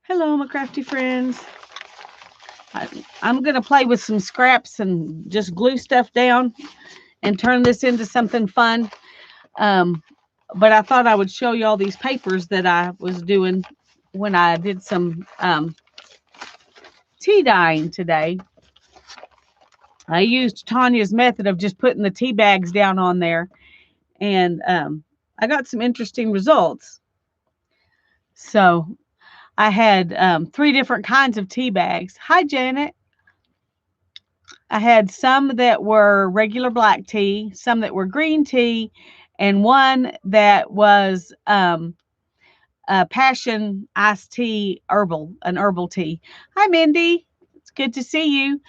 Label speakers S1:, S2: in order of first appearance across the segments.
S1: Hello, my crafty friends. I'm going to play with some scraps and just glue stuff down and turn this into something fun. Um, but I thought I would show you all these papers that I was doing when I did some tea dyeing today. I used Tanya's method of just putting the tea bags down on there, and I got some interesting results. So I had three different kinds of tea bags. Hi, Janet. I had some that were regular black tea, some that were green tea, and one that was a passion iced tea an herbal tea. Hi, Mindy. It's good to see you.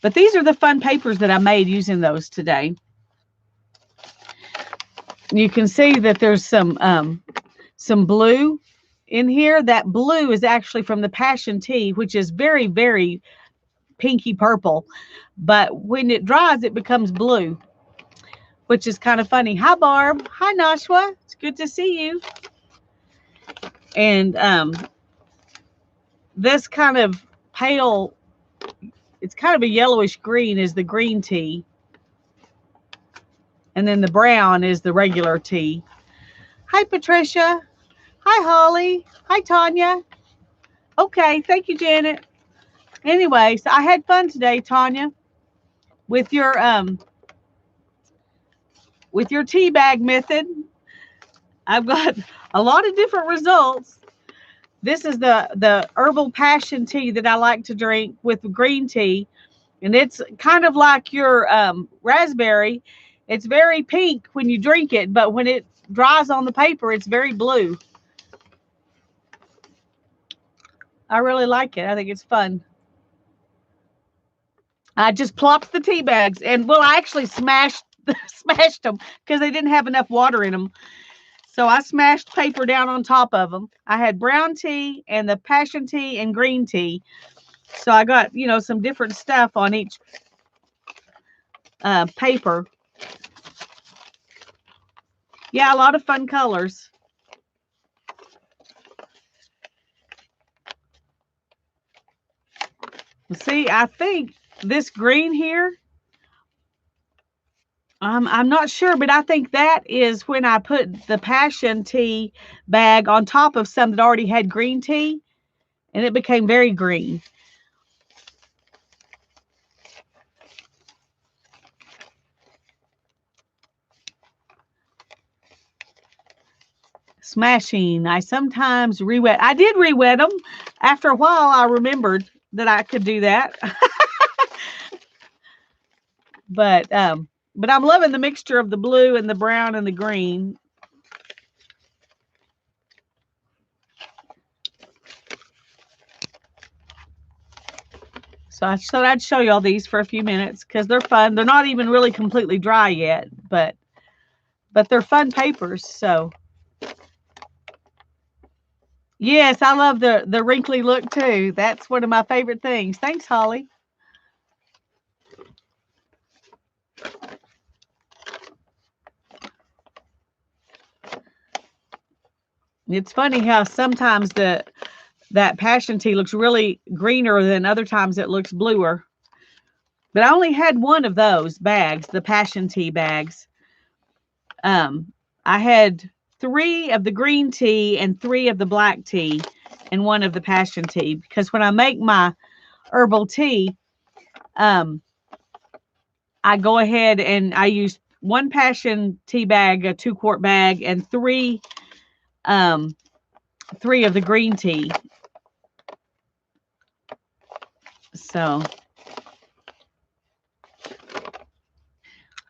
S1: But these are the fun papers that I made using those today. You can see that there's some blue in here. That blue is actually from the passion tea, which is very, very pinky purple. But when it dries, it becomes blue, which is kind of funny. Hi, Barb. Hi, Nashua. It's good to see you. And this kind of pale, it's kind of a yellowish green is the green tea. And then the brown is the regular tea. Hi, Patricia. Hi, Holly. Hi, Tanya. Okay, thank you, Janet. Anyway, so I had fun today, Tanya, with your tea bag method. I've got a lot of different results. This is the herbal passion tea that I like to drink with green tea, and it's kind of like your raspberry. It's very pink when you drink it, but when it dries on the paper, it's very blue. I really like it. I think it's fun. I just plopped the tea bags, and well, I actually smashed them because they didn't have enough water in them. So I smashed paper down on top of them. I had brown tea and the passion tea and green tea. So I got, some different stuff on each paper. Yeah, a lot of fun colors. See, I think this green here, I'm not sure, but I think that is when I put the passion tea bag on top of some that already had green tea, and it became very green. Smashing. I sometimes re-wet. I did re-wet them. After a while, I remembered that I could do that. But I'm loving the mixture of the blue and the brown and the green. So I thought I'd show you all these for a few minutes because they're fun. They're not even really completely dry yet, but they're fun papers. So yes, I love the wrinkly look too. That's one of my favorite things. Thanks, Holly. It's funny how sometimes that passion tea looks really greener than other times it looks bluer. But I only had one of those bags, the passion tea bags. I had three of the green tea and three of the black tea and one of the passion tea because when I make my herbal tea, um, I go ahead and I use one passion tea bag, a 2-quart bag, and um, three of the green tea. So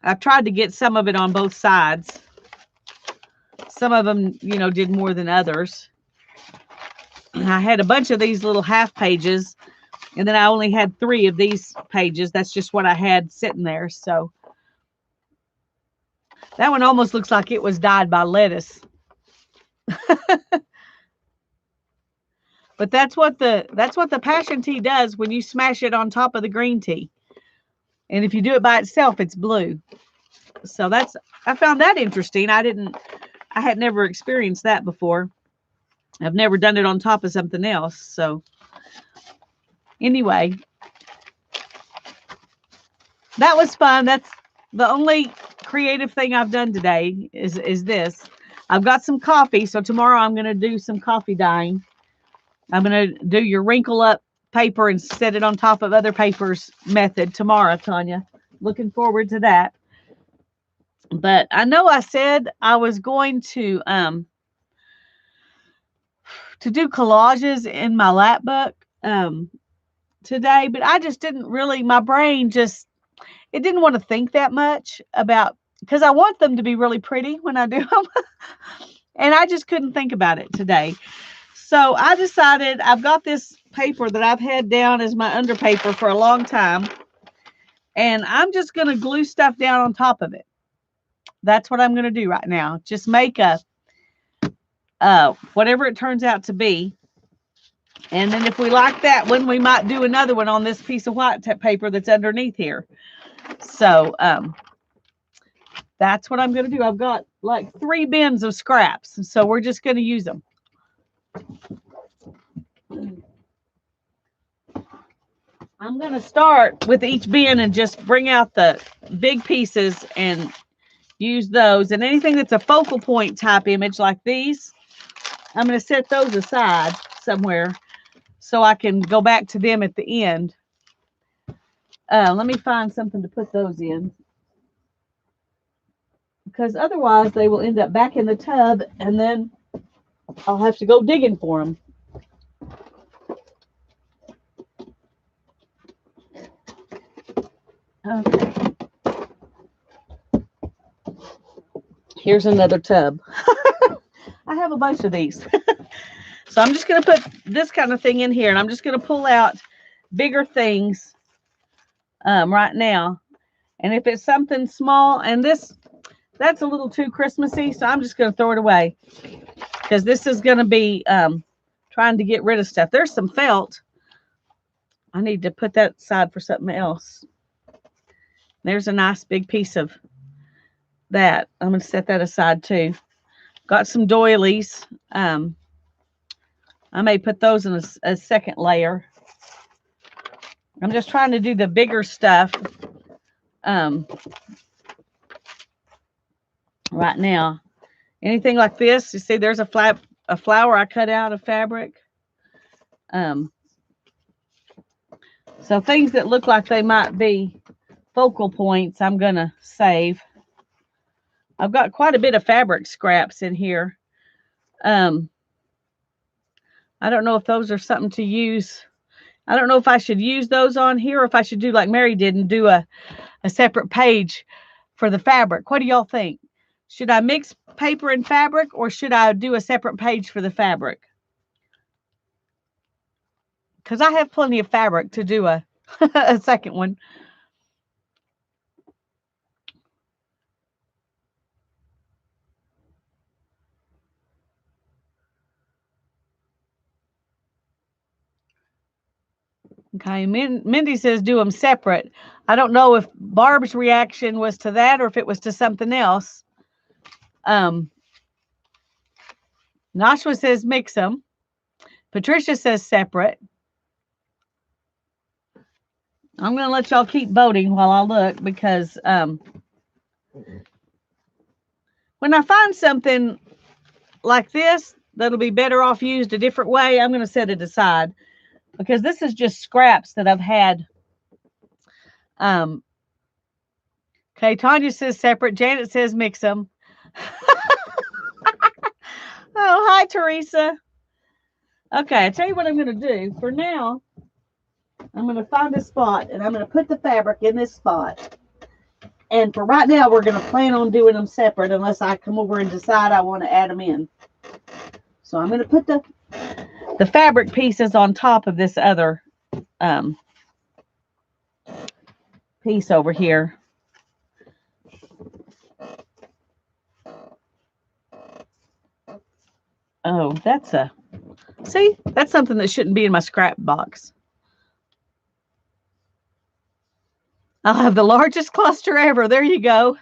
S1: I've tried to get some of it on both sides. Some of them, did more than others. I had a bunch of these little half pages, and then I only had 3 of these pages. That's just what I had sitting there. So that one almost looks like it was dyed by lettuce. But that's what the passion tea does when you smash it on top of the green tea. And if you do it by itself, it's blue. So I found that interesting. I had never experienced that before. I've never done it on top of something else. So anyway, that was fun. That's the only creative thing I've done today is this. I've got some coffee, so tomorrow I'm going to do some coffee dyeing. I'm going to do your wrinkle up paper and set it on top of other papers method tomorrow, Tanya. Looking forward to that. But I know I said I was going to do collages in my lap book today, but I just didn't really, my brain just, it didn't want to think that much about, because I want them to be really pretty when I do them. And I just couldn't think about it today. So I decided I've got this paper that I've had down as my underpaper for a long time. And I'm just going to glue stuff down on top of it. That's what I'm going to do right now. Just make a, whatever it turns out to be. And then if we like that one, we might do another one on this piece of white paper that's underneath here. So that's what I'm going to do. I've got like 3 bins of scraps. So we're just going to use them. I'm going to start with each bin and just bring out the big pieces and use those. And anything that's a focal point type image like these, I'm going to set those aside somewhere so I can go back to them at the end. Let me find something to put those in, because otherwise they will end up back in the tub and then I'll have to go digging for them. Okay. Here's another tub. I have a bunch of these. So I'm just going to put this kind of thing in here, and I'm just going to pull out bigger things right now. And if it's something small, and that's a little too Christmassy, so I'm just going to throw it away, because this is going to be trying to get rid of stuff. There's some felt. I need to put that aside for something else. There's a nice big piece of that. I'm going to set that aside too. Got some doilies. I may put those in a second layer. I'm just trying to do the bigger stuff right now. Anything like this, you see there's a flower I cut out of fabric. So things that look like they might be focal points, I'm going to save. I've got quite a bit of fabric scraps in here. I don't know if those are something to use. I don't know if I should use those on here or if I should do like Mary did and do a separate page for the fabric. What do y'all think? Should I mix paper and fabric, or should I do a separate page for the fabric? Because I have plenty of fabric to do a second one. Okay, Mindy says do them separate. I don't know if Barb's reaction was to that or if it was to something else. Nashua says mix them. Patricia says separate. I'm going to let y'all keep voting while I look, because when I find something like this that'll be better off used a different way, I'm going to set it aside, because this is just scraps that I've had. Okay, Tanya says separate. Janet says mix them. Oh, hi, Teresa. Okay, I tell you what I'm going to do. For now, I'm going to find a spot, and I'm going to put the fabric in this spot. And for right now, we're going to plan on doing them separate unless I come over and decide I want to add them in. So I'm going to put the fabric pieces on top of this other piece over here. Oh, that's something that shouldn't be in my scrap box. I'll have the largest cluster ever. There you go.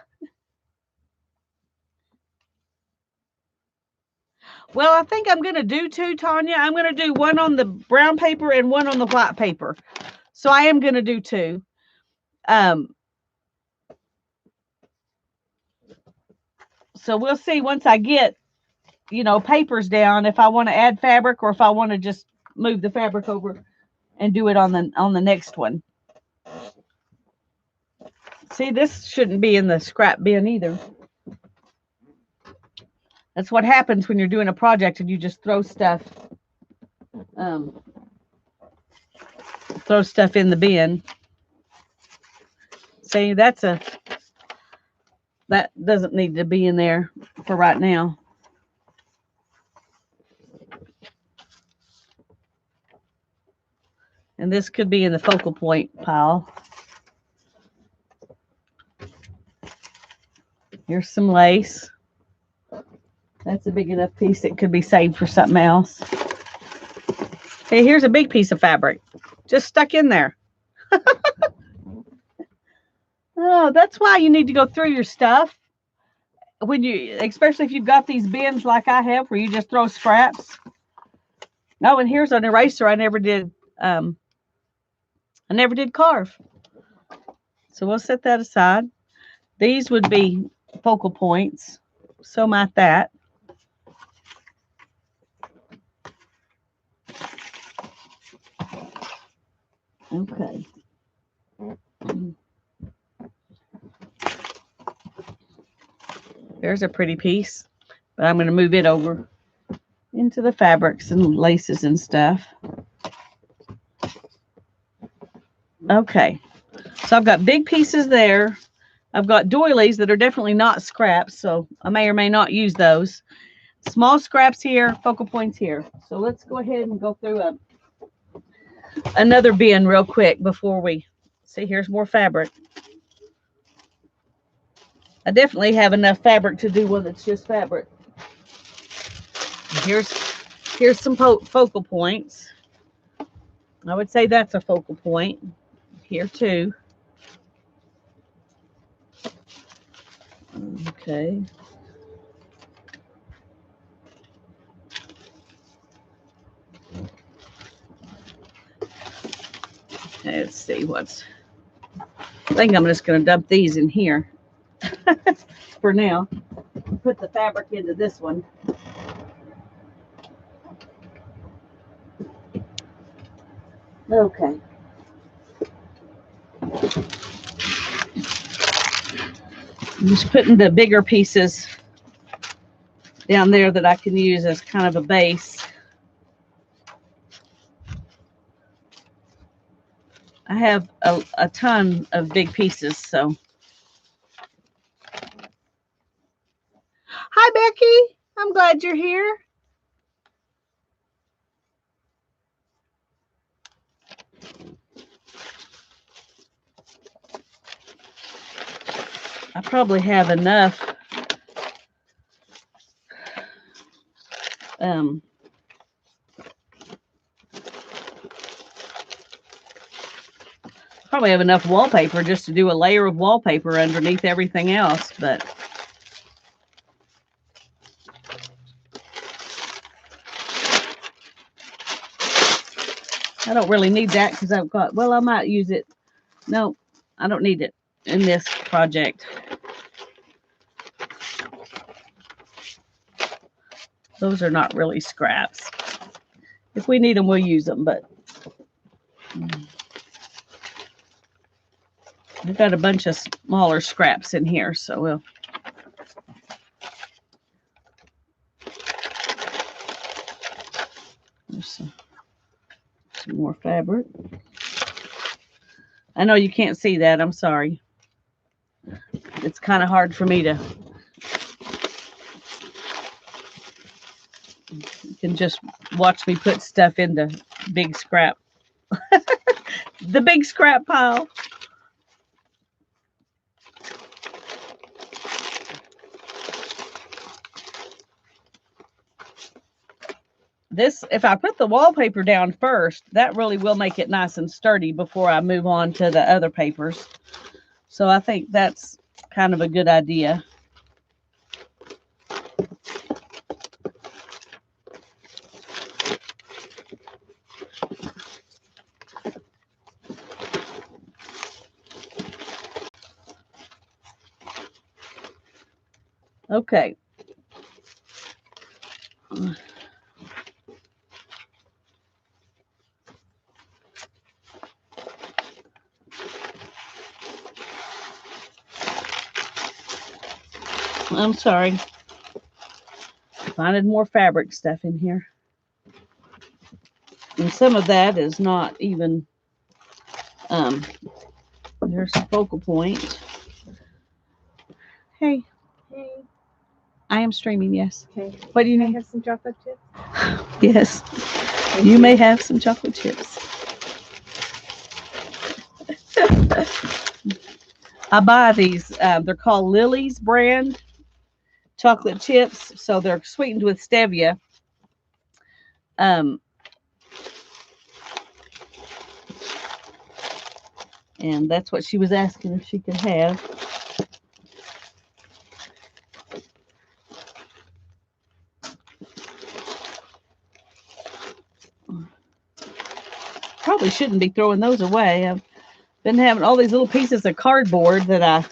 S1: Well, I think I'm going to do two, Tanya. I'm going to do one on the brown paper and one on the white paper. So I am going to do two. So we'll see once I get, papers down if I want to add fabric or if I want to just move the fabric over and do it on the next one. See, this shouldn't be in the scrap bin either. That's what happens when you're doing a project and you just throw stuff in the bin. See, that doesn't need to be in there for right now. And this could be in the focal point pile. Here's some lace. That's a big enough piece that could be saved for something else. Hey, here's a big piece of fabric just stuck in there. Oh, that's why you need to go through your stuff especially if you've got these bins like I have where you just throw scraps. Oh, and here's an eraser I never did carve. So we'll set that aside. These would be focal points. So might that. Okay. There's a pretty piece, but I'm going to move it over into the fabrics and laces and stuff. Okay. So I've got big pieces there. I've got doilies that are definitely not scraps, so I may or may not use those. Small scraps here, focal points here. So let's go ahead and go through another bin real quick before we see. Here's more fabric. I definitely have enough fabric to do one that's just fabric. Here's some focal points. I would say that's a focal point. Here too. Okay. Let's see I think I'm just going to dump these in here for now. Put the fabric into this one. Okay. I'm just putting the bigger pieces down there that I can use as kind of a base. I have a ton of big pieces, so. Hi, Becky. I'm glad you're here. I probably have enough probably have enough wallpaper just to do a layer of wallpaper underneath everything else, but I don't really need that because I've got, well, I might use it. No, I don't need it in this project. Those are not really scraps. If we need them, we'll use them, but I've got a bunch of smaller scraps in here, so we'll. There's some more fabric. I know you can't see that. I'm sorry. It's kind of hard for me to. You can just watch me put stuff into big scrap. The big scrap pile. This, if I put the wallpaper down first, that really will make it nice and sturdy before I move on to the other papers. So I think that's kind of a good idea. Okay. I'm sorry. Finding more fabric stuff in here. And some of that is not even, there's a focal point. Hey.
S2: Hey.
S1: I am streaming, yes.
S2: Okay.
S1: What do you
S2: Can I
S1: need?
S2: have some chocolate chips?
S1: Yes. You may have some chocolate chips. I buy these, they're called Lily's brand chocolate chips. So they're sweetened with stevia. And that's what she was asking if she could have. Probably shouldn't be throwing those away. I've been having all these little pieces of cardboard that I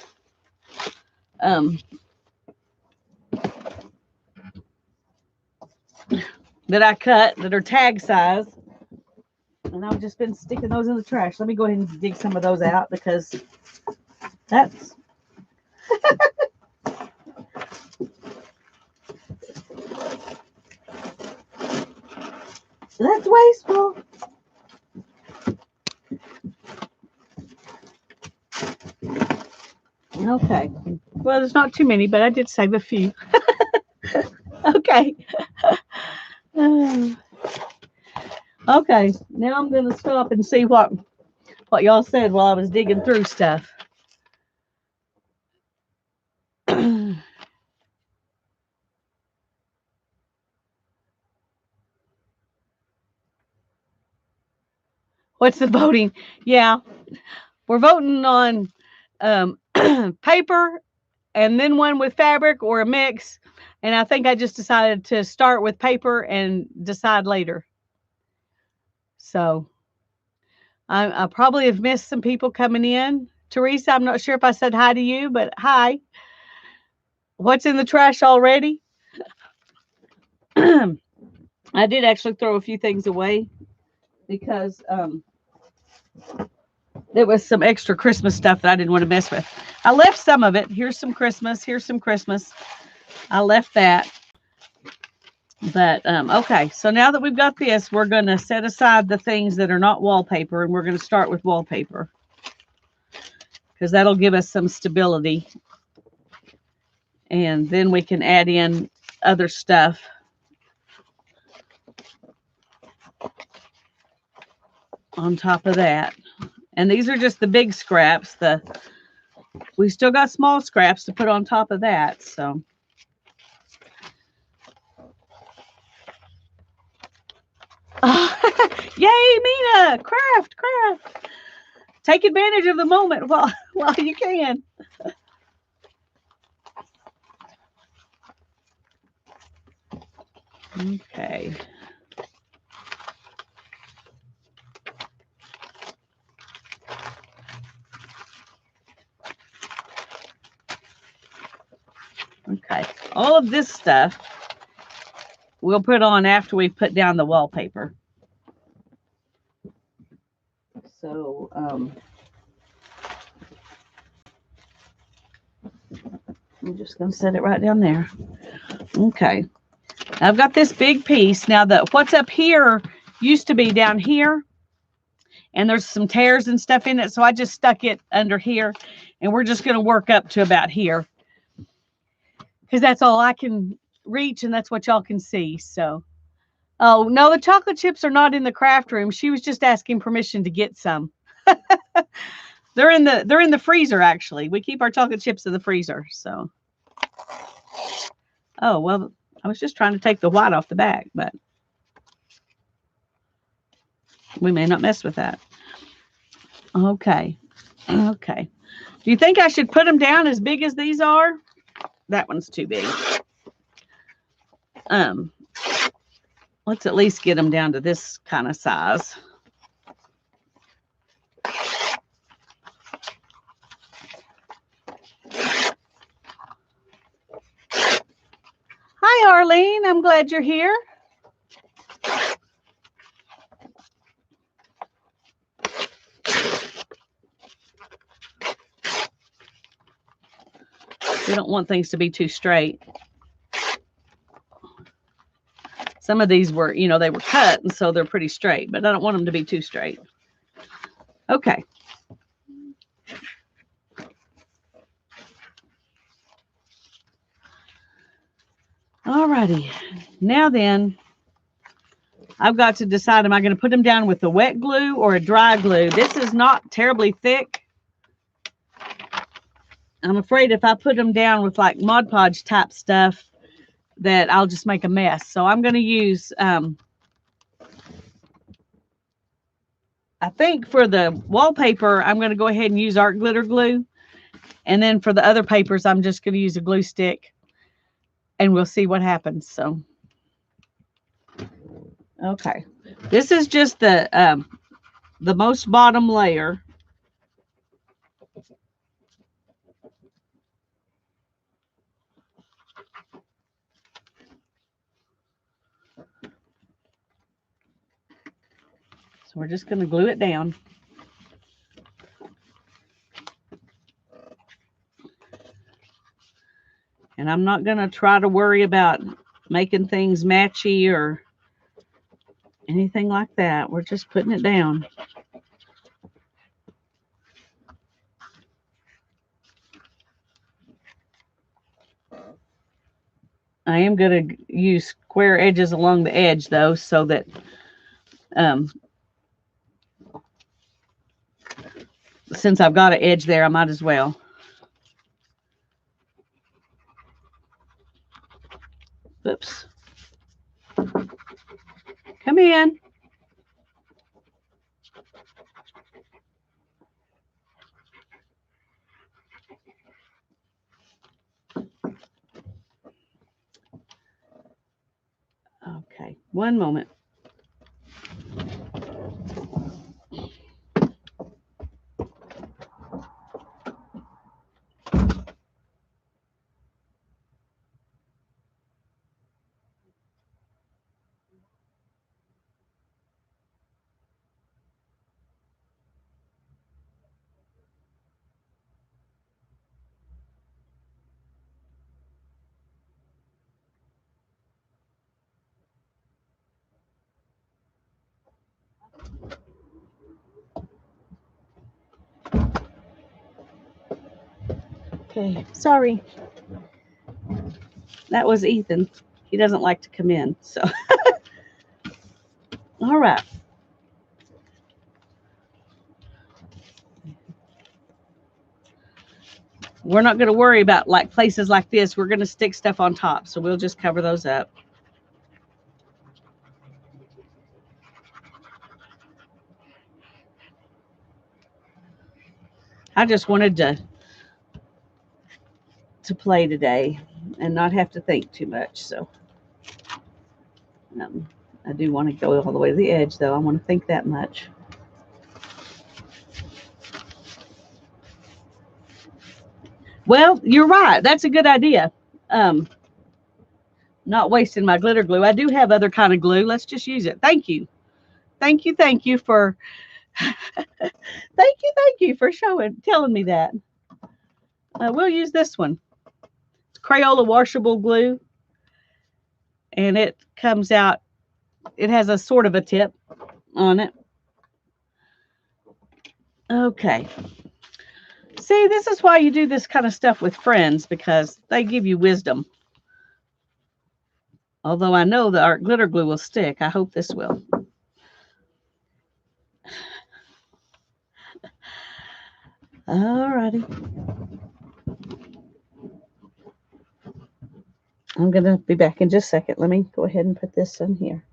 S1: cut that are tag size, and I've just been sticking those in the trash. Let me go ahead and dig some of those out because that's that's wasteful. Okay. Well, there's not too many, but I did save a few. Okay. Okay. Now I'm gonna stop and see what y'all said while I was digging through stuff. What's the voting? Yeah, we're voting on paper and then one with fabric or a mix. And I think I just decided to start with paper and decide later. So I probably have missed some people coming in. Teresa, I'm not sure if I said hi to you, but hi. What's in the trash already? I did actually throw a few things away because there was some extra Christmas stuff that I didn't want to mess with. I left some of it. Here's some Christmas. Here's some Christmas. I left that. But okay, so now that we've got this, we're going to set aside the things that are not wallpaper, and we're going to start with wallpaper because that'll give us some stability. And then we can add in other stuff. On top of that. And these are just the big scraps. We still got small scraps to put on top of that. So yay, Mina! Craft. Take advantage of the moment while you can. Okay. Okay. All of this stuff we'll put on after we put down the wallpaper. So I'm just going to set it right down there. Okay. I've got this big piece. Now, what's up here used to be down here. And there's some tears and stuff in it. So I just stuck it under here. And we're just going to work up to about here. Because that's all I can reach. And that's what y'all can see. So, oh, no, the chocolate chips are not in the craft room. She was just asking permission to get some. They're in the freezer, actually. We keep our chocolate chips in the freezer. So, oh, well, I was just trying to take the white off the back, but we may not mess with that. Okay. Okay. Do you think I should put them down as big as these are? That one's too big. Let's at least get them down to this kind of size. Arlene. I'm glad you're here. We don't want things to be too straight. Some of these were, you know, they were cut, and so they're pretty straight, but I don't want them to be too straight. Okay. All righty. Now then, I've got to decide, am I going to put them down with a wet glue or a dry glue? This is not terribly thick. I'm afraid if I put them down with like Mod Podge type stuff, that I'll just make a mess. So I'm going to use, I think for the wallpaper, I'm going to go ahead and use art glitter glue. And then for the other papers, I'm just going to use a glue stick. And we'll see what happens. So, okay. This is just the most bottom layer. So we're just going to glue it down. And I'm not going to try to worry about making things matchy or anything like that. We're just putting it down. I am going to use square edges along the edge, though, so that since I've got an edge there, I might as well. Oops. Come in. Okay, one moment. Okay, sorry. That was Ethan. He doesn't like to come in, so. All right. We're not going to worry about like places like this. We're going to stick stuff on top, so we'll just cover those up. I just wanted to play today and not have to think too much. So I do want to go all the way to the edge, though. I want to think that much. Well, you're right. That's a good idea. Not wasting my glitter glue. I do have other kind of glue. Let's just use it. Thank you. Thank you for thank you for telling me that. We'll use this one. It's Crayola washable glue. And it comes out, it has a sort of a tip on it. Okay. See, this is why you do this kind of stuff with friends, because they give you wisdom. Although I know the art glitter glue will stick. I hope this will. All righty. I'm going to be back in just a second. Let me go ahead and put this in here.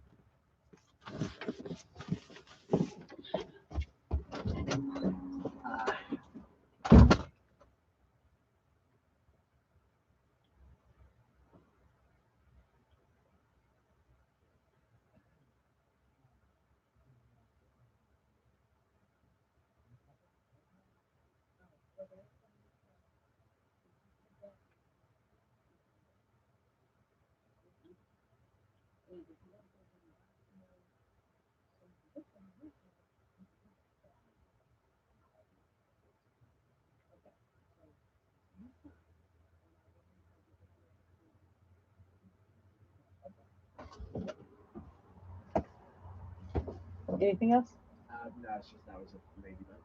S1: Anything else?
S2: No, it's just that was a ladybug.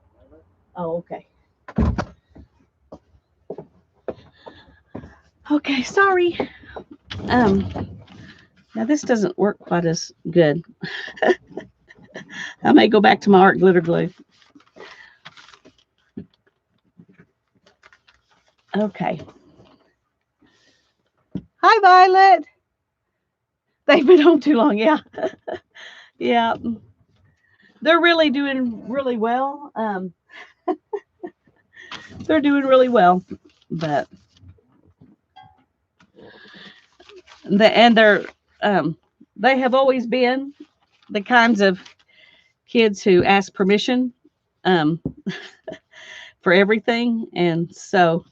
S1: Oh, okay. Okay, sorry. Now this doesn't work quite as good. I may go back to my art glitter glue. Okay. Hi, Violet. They've been home too long. Yeah. Yeah. They're really doing really well. They're doing really well, but they're they have always been the kinds of kids who ask permission um, for everything, and so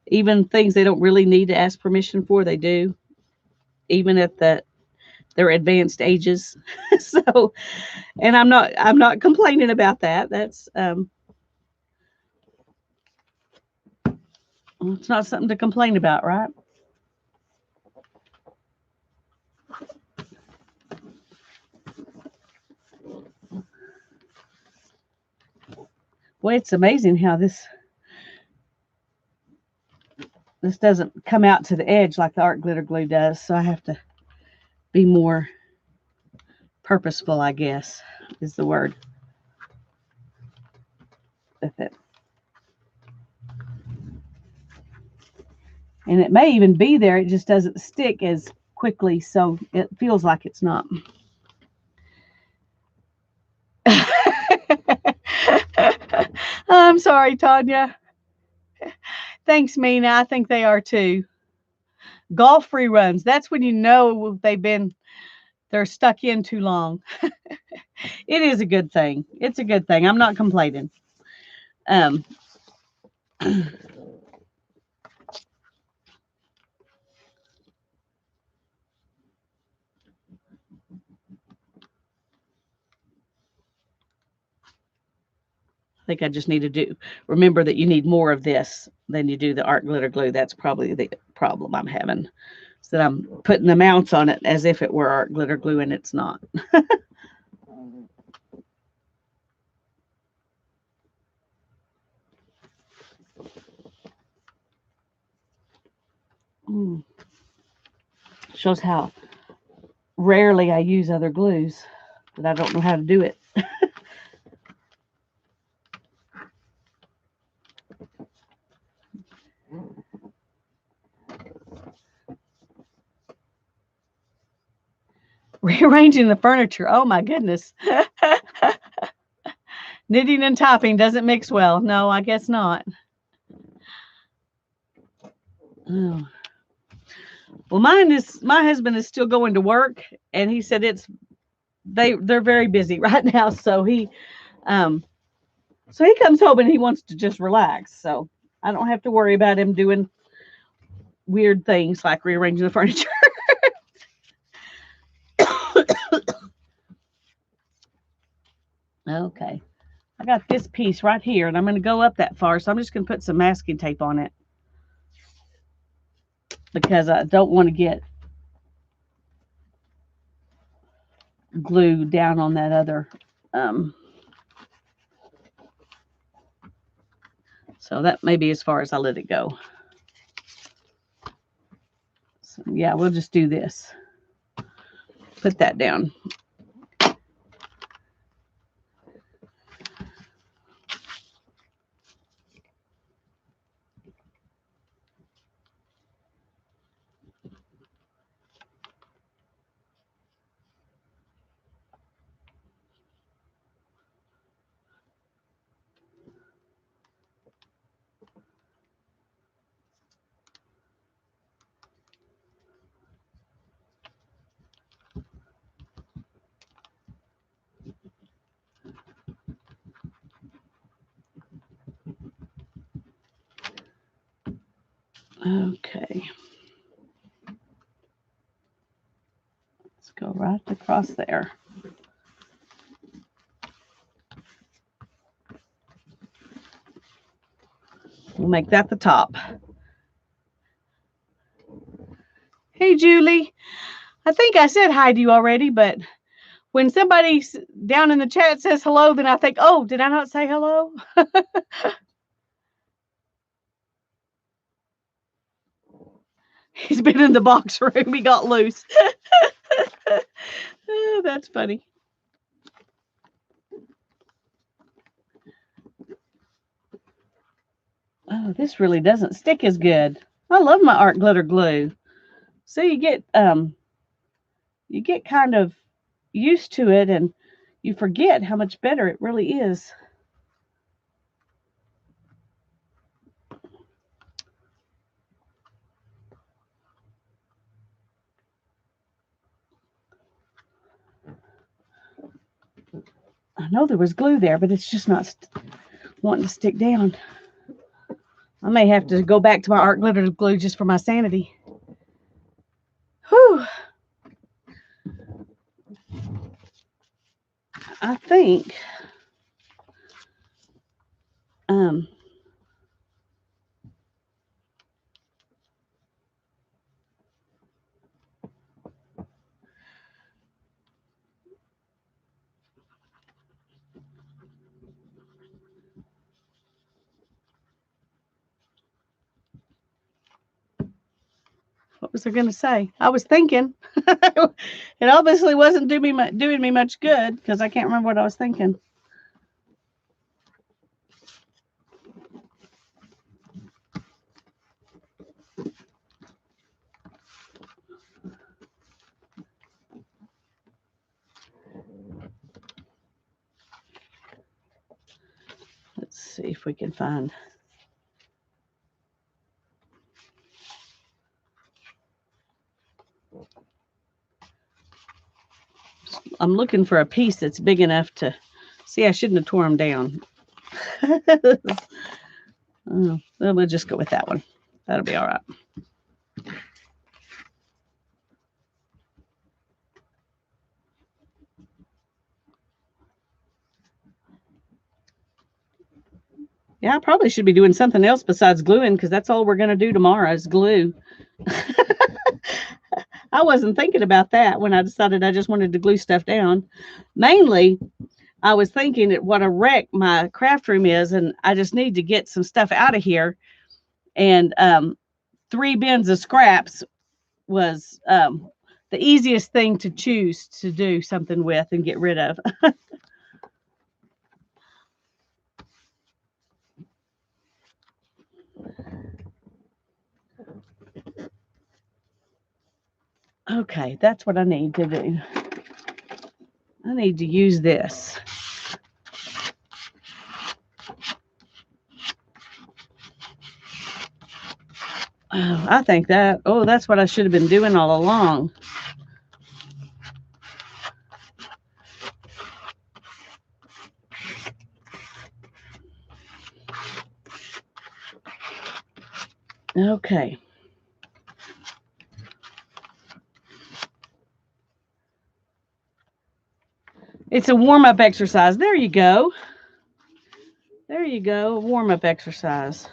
S1: even things they don't really need to ask permission for, they do, even at their advanced ages. So, and I'm not complaining about that. That's it's not something to complain about, right? Well, it's amazing how this doesn't come out to the edge like the art glitter glue does. So I have to be more purposeful, I guess, is the word with it. And it may even be there, it just doesn't stick as quickly, so it feels like it's not. I'm sorry, Tanya. Thanks, Mina. I think they are too. Golf reruns. That's when you know they're stuck in too long. It is a good thing. It's a good thing. I'm not complaining. Um, I think I just need to remember that you need more of this than you do the art glitter glue. That's probably the problem I'm having. So that I'm putting amounts on it as if it were art glitter glue, and it's not. Shows how rarely I use other glues, but I don't know how to do it. Rearranging the furniture. Oh my goodness. Knitting and topping doesn't mix well. No, I guess not. Oh. Well, my husband is still going to work, and he said they're very busy right now. So he comes home and he wants to just relax. So I don't have to worry about him doing weird things like rearranging the furniture. Okay. I got this piece right here, and I'm going to go up that far, so I'm just going to put some masking tape on it because I don't want to get glue down on that other. So that may be as far as I let it go. So yeah, we'll just do this. Put that down. Okay. Let's go right across there. We'll make that the top. Hey, Julie. I think I said hi to you already, but When somebody down in the chat says hello, then I think, oh, did I not say hello? He's been in the box room. He got loose. Oh, that's funny. Oh, this really doesn't stick as good. I love my art glitter glue. So you get kind of used to it and you forget how much better it really is. I know there was glue there, but it's just not wanting to stick down. I may have to go back to my art glitter glue just for my sanity. Whew. I think what was I going to say? I was thinking. It obviously wasn't doing me much good because I can't remember what I was thinking. Let's see if we can find. I'm looking for a piece that's big enough to see. I shouldn't have tore them down. Oh, well, we'll just go with that one. That'll be all right. Yeah, I probably should be doing something else besides gluing because that's all we're going to do tomorrow is glue. I wasn't thinking about that when I decided I just wanted to glue stuff down. Mainly, I was thinking that what a wreck my craft room is, and I just need to get some stuff out of here. And 3 bins of scraps was the easiest thing to choose to do something with and get rid of. Okay, that's what I need to do. I need to use this. Oh, I think that's what I should have been doing all along. Okay. It's a warm-up exercise. There you go. There you go, a warm-up exercise.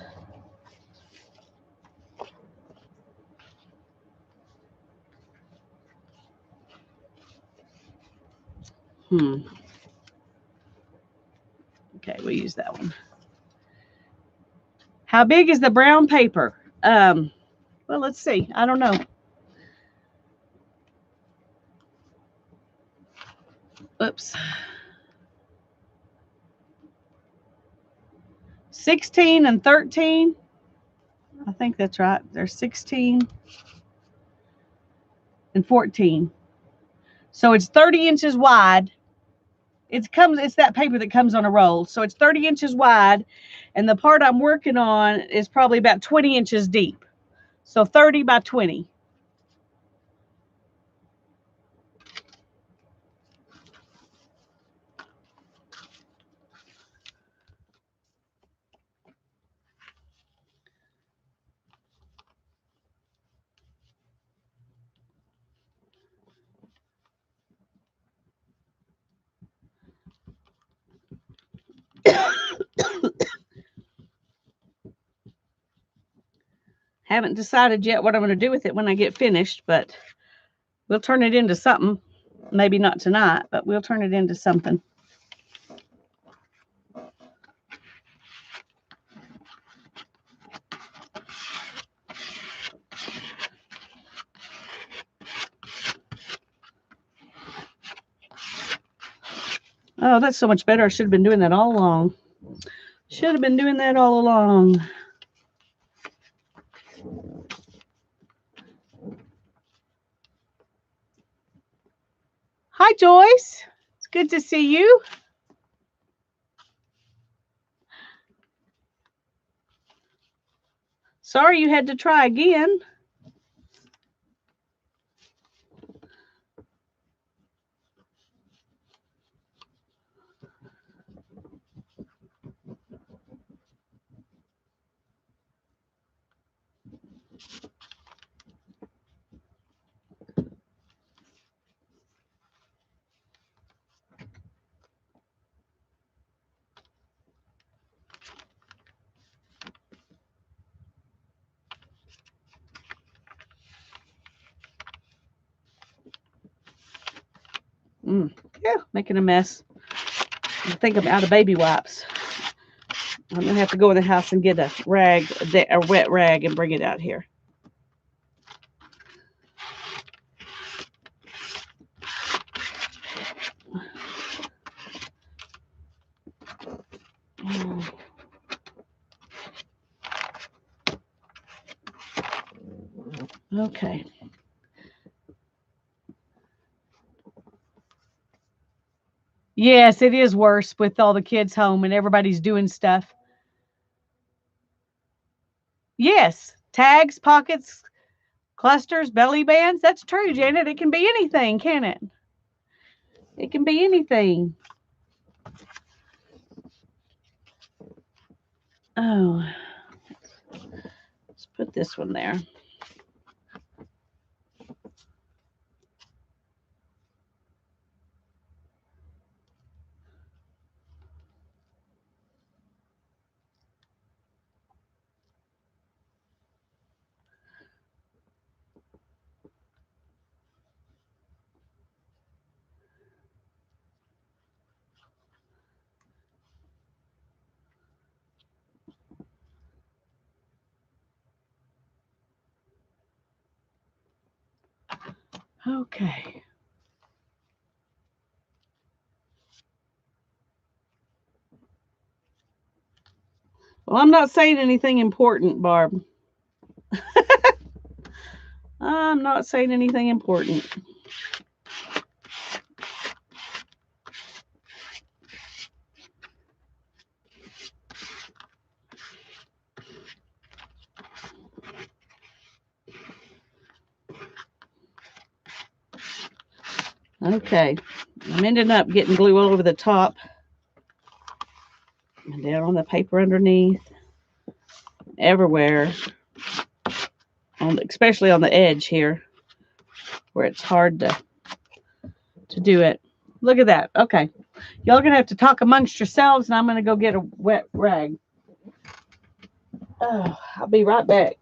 S1: Okay, we'll use that one. How big is the brown paper? Well, let's see. I don't know. Oops. 16 and 13. I think that's right. There's 16 and 14. So it's 30 inches wide. It's that paper that comes on a roll. So it's 30 inches wide, and the part I'm working on is probably about 20 inches deep. So 30 by 20. Haven't decided yet what I'm going to do with it when I get finished, but we'll turn it into something. Maybe not tonight, but we'll turn it into something. Oh, that's so much better. I should have been doing that all along. Should have been doing that all along. Hi, Joyce. It's good to see you. Sorry you had to try again. Yeah, making a mess. I think I'm out of baby wipes. I'm gonna have to go in the house and get a rag, a wet rag, and bring it out here. Okay. Yes, it is worse with all the kids home and everybody's doing stuff. Yes, tags, pockets, clusters, belly bands. That's true, Janet. It can be anything, can it? It can be anything. Oh, let's put this one there. Okay. Well, I'm not saying anything important, Barb. I'm not saying anything important. Okay. I'm ending up getting glue all over the top and down on the paper underneath, everywhere, especially on the edge here where it's hard to do it. Look at that. Okay. Y'all going to have to talk amongst yourselves, and I'm going to go get a wet rag. Oh, I'll be right back.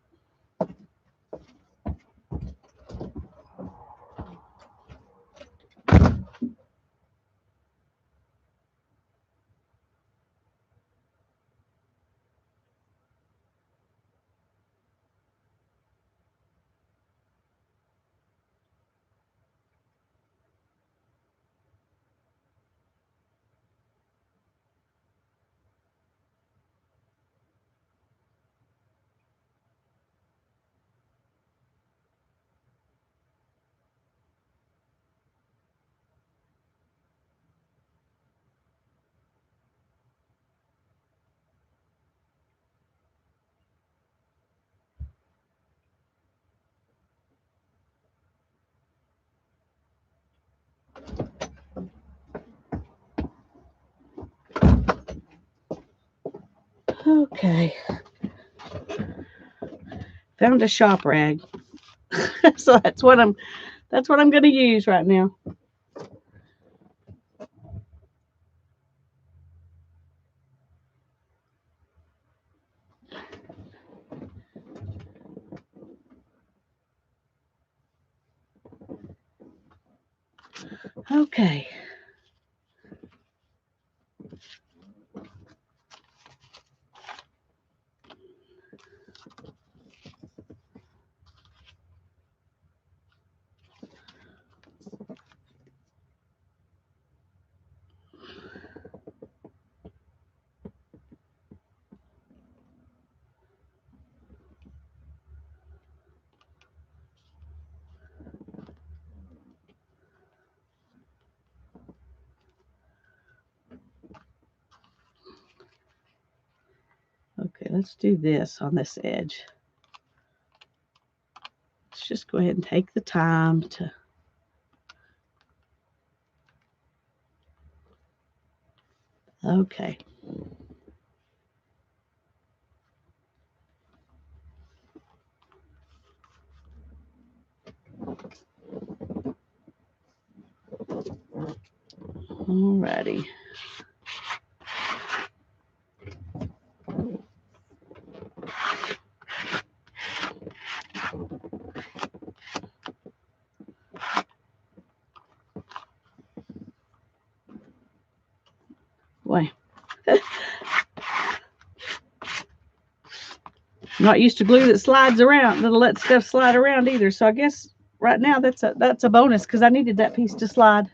S1: Okay. Found a shop rag. So that's what I'm going to use right now. Okay. Okay, let's do this on this edge. Let's just go ahead and take the time to okay. Alrighty. Boy. I'm not used to glue that slides around, that'll let stuff slide around either. So I guess right now that's a bonus because I needed that piece to slide.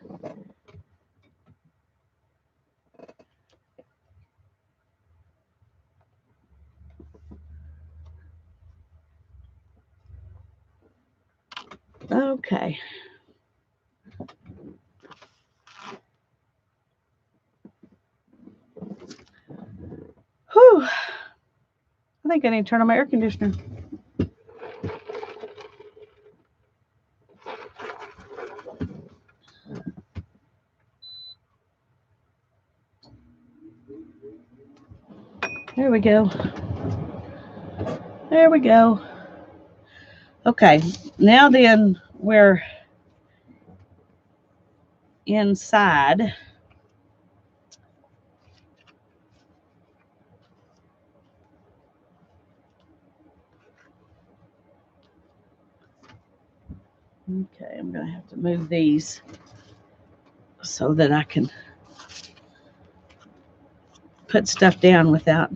S1: Okay. Whew. I think I need to turn on my air conditioner. There we go. There we go. Okay, now then we're inside. Okay, I'm going to have to move these so that I can put stuff down without.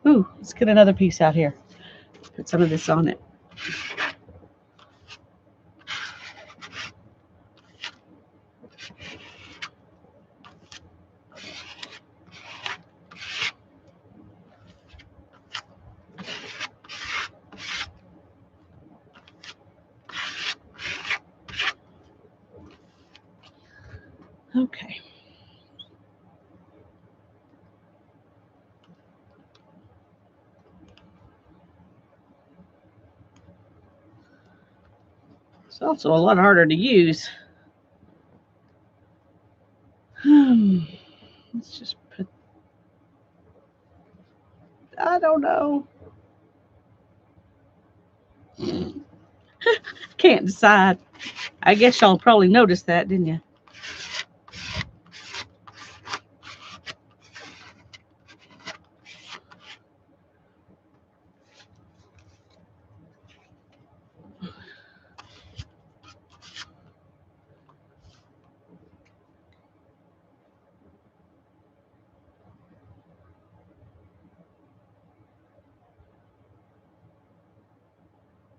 S1: Ooh, let's get another piece out here. Put some of this on it. Okay. It's also a lot harder to use. Let's just put, I don't know. Can't decide. I guess y'all probably noticed that, didn't you?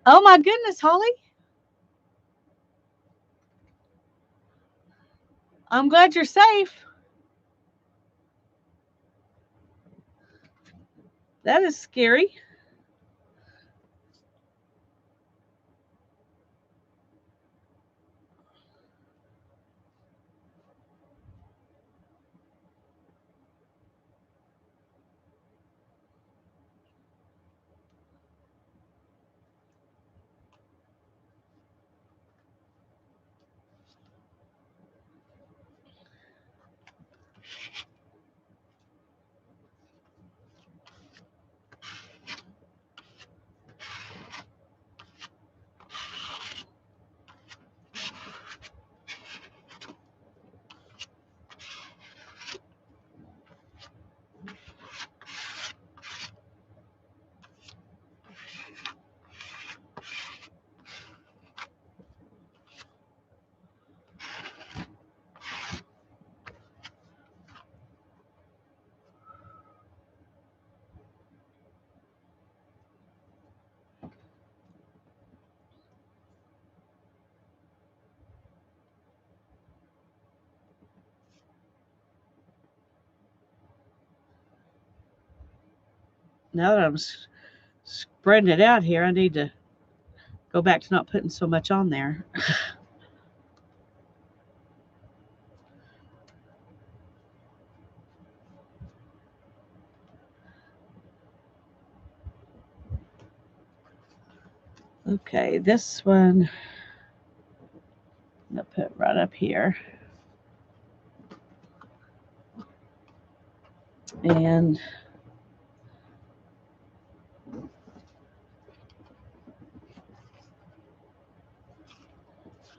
S1: Oh my goodness, Holly. I'm glad you're safe. That is scary. Now that I'm spreading it out here, I need to go back to not putting so much on there. Okay, this one I'm gonna put right up here. And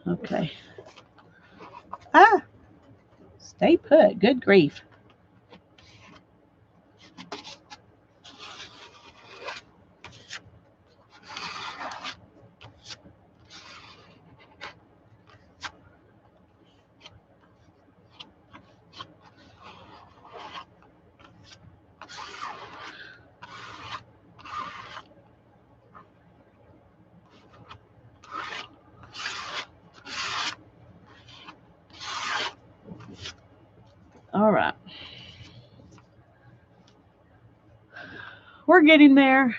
S1: okay. Ah, stay put. Good grief. All right. We're getting there.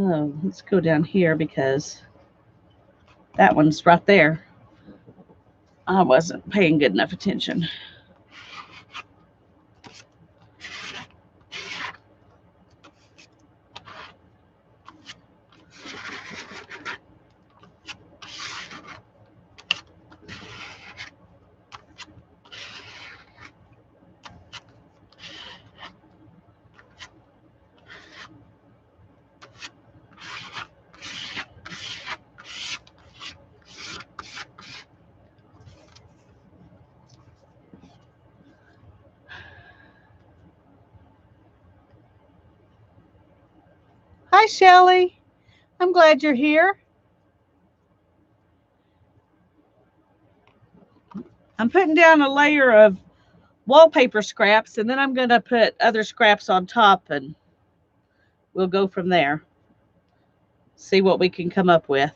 S1: Oh, let's go down here because that one's right there. I wasn't paying good enough attention. Hi, Shelley. I'm glad you're here. I'm putting down a layer of wallpaper scraps, and then I'm going to put other scraps on top, and we'll go from there. See what we can come up with.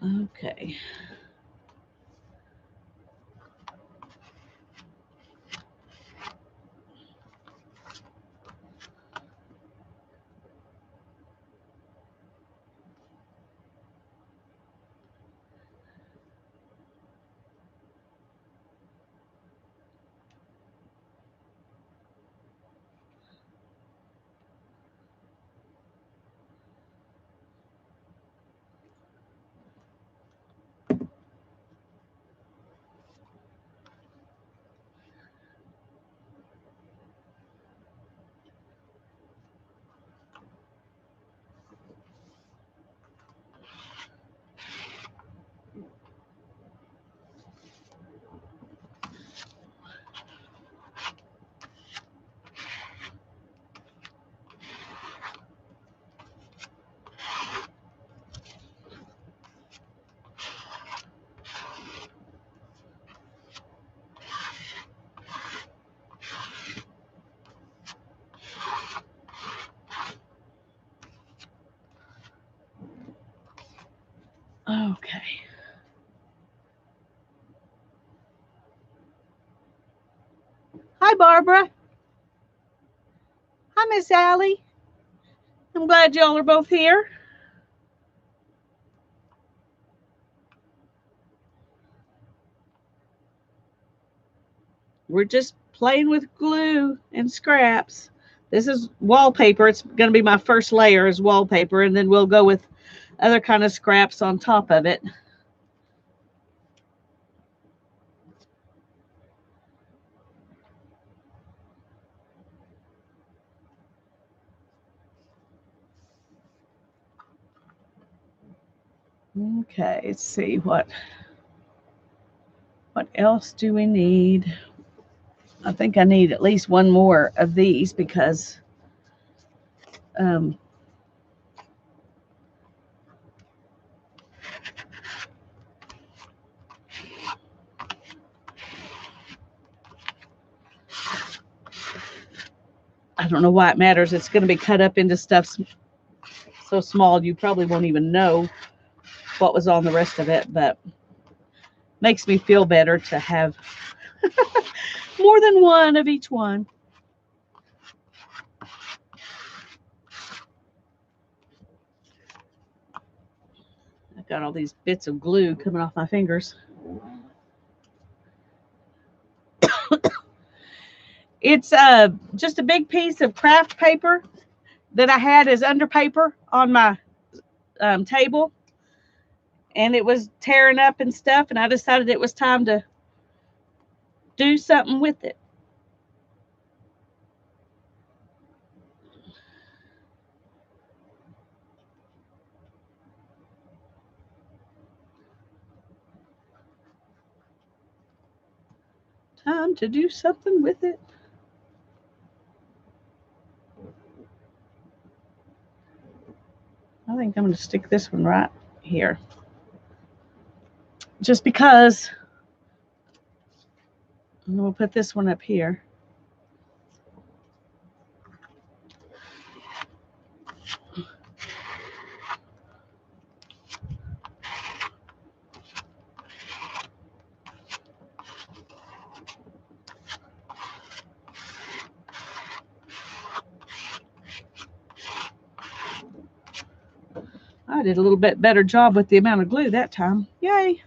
S1: Okay. Okay. Hi, Barbara. Hi, Miss Allie. I'm glad y'all are both here. We're just playing with glue and scraps. This is wallpaper. It's going to be my first layer is wallpaper, and then we'll go with other kind of scraps on top of it. Okay, let's see what else do we need? I think I need at least one more of these because I don't know why it matters. It's going to be cut up into stuff so small you probably won't even know what was on the rest of it, but makes me feel better to have more than one of each one. I've got all these bits of glue coming off my fingers. It's just a big piece of craft paper that I had as under paper on my table, and it was tearing up and stuff, and I decided it was time to do something with it. Time to do something with it. I think I'm going to stick this one right here. Just because. And we'll put this one up here. I did a little bit better job with the amount of glue that time. Yay.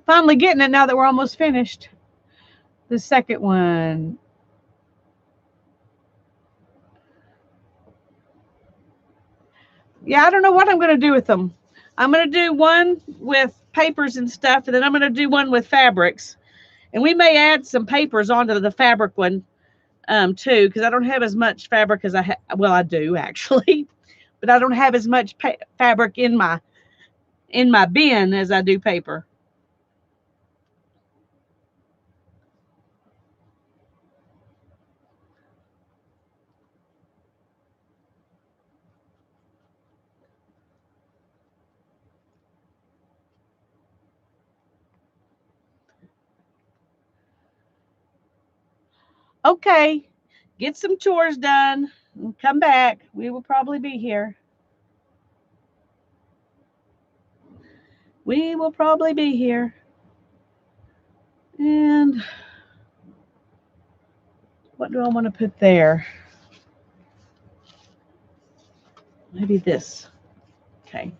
S1: Finally getting it now that we're almost finished. The second one. Yeah, I don't know what I'm going to do with them. I'm going to do one with papers and stuff, and then I'm going to do one with fabrics. And we may add some papers onto the fabric one too, because I don't have as much fabric as I have. Well, I do actually, but I don't have as much fabric in my bin as I do paper. Okay, get some chores done and come back. We will probably be here. We will probably be here. And what do I want to put there? Maybe this. Okay.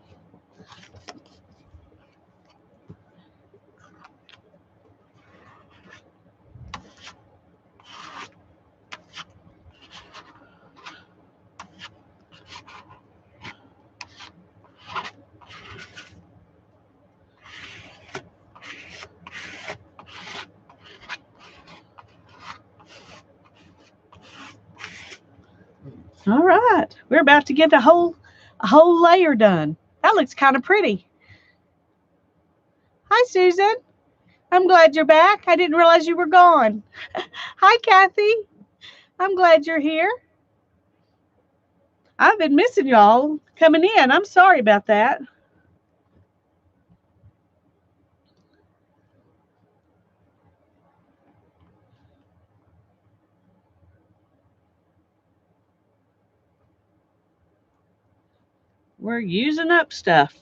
S1: All right, we're about to get a whole layer done. That looks kind of pretty. Hi, Susan. I'm glad you're back. I didn't realize you were gone. Hi, Kathy. I'm glad you're here. I've been missing y'all coming in. I'm sorry about that. We're using up stuff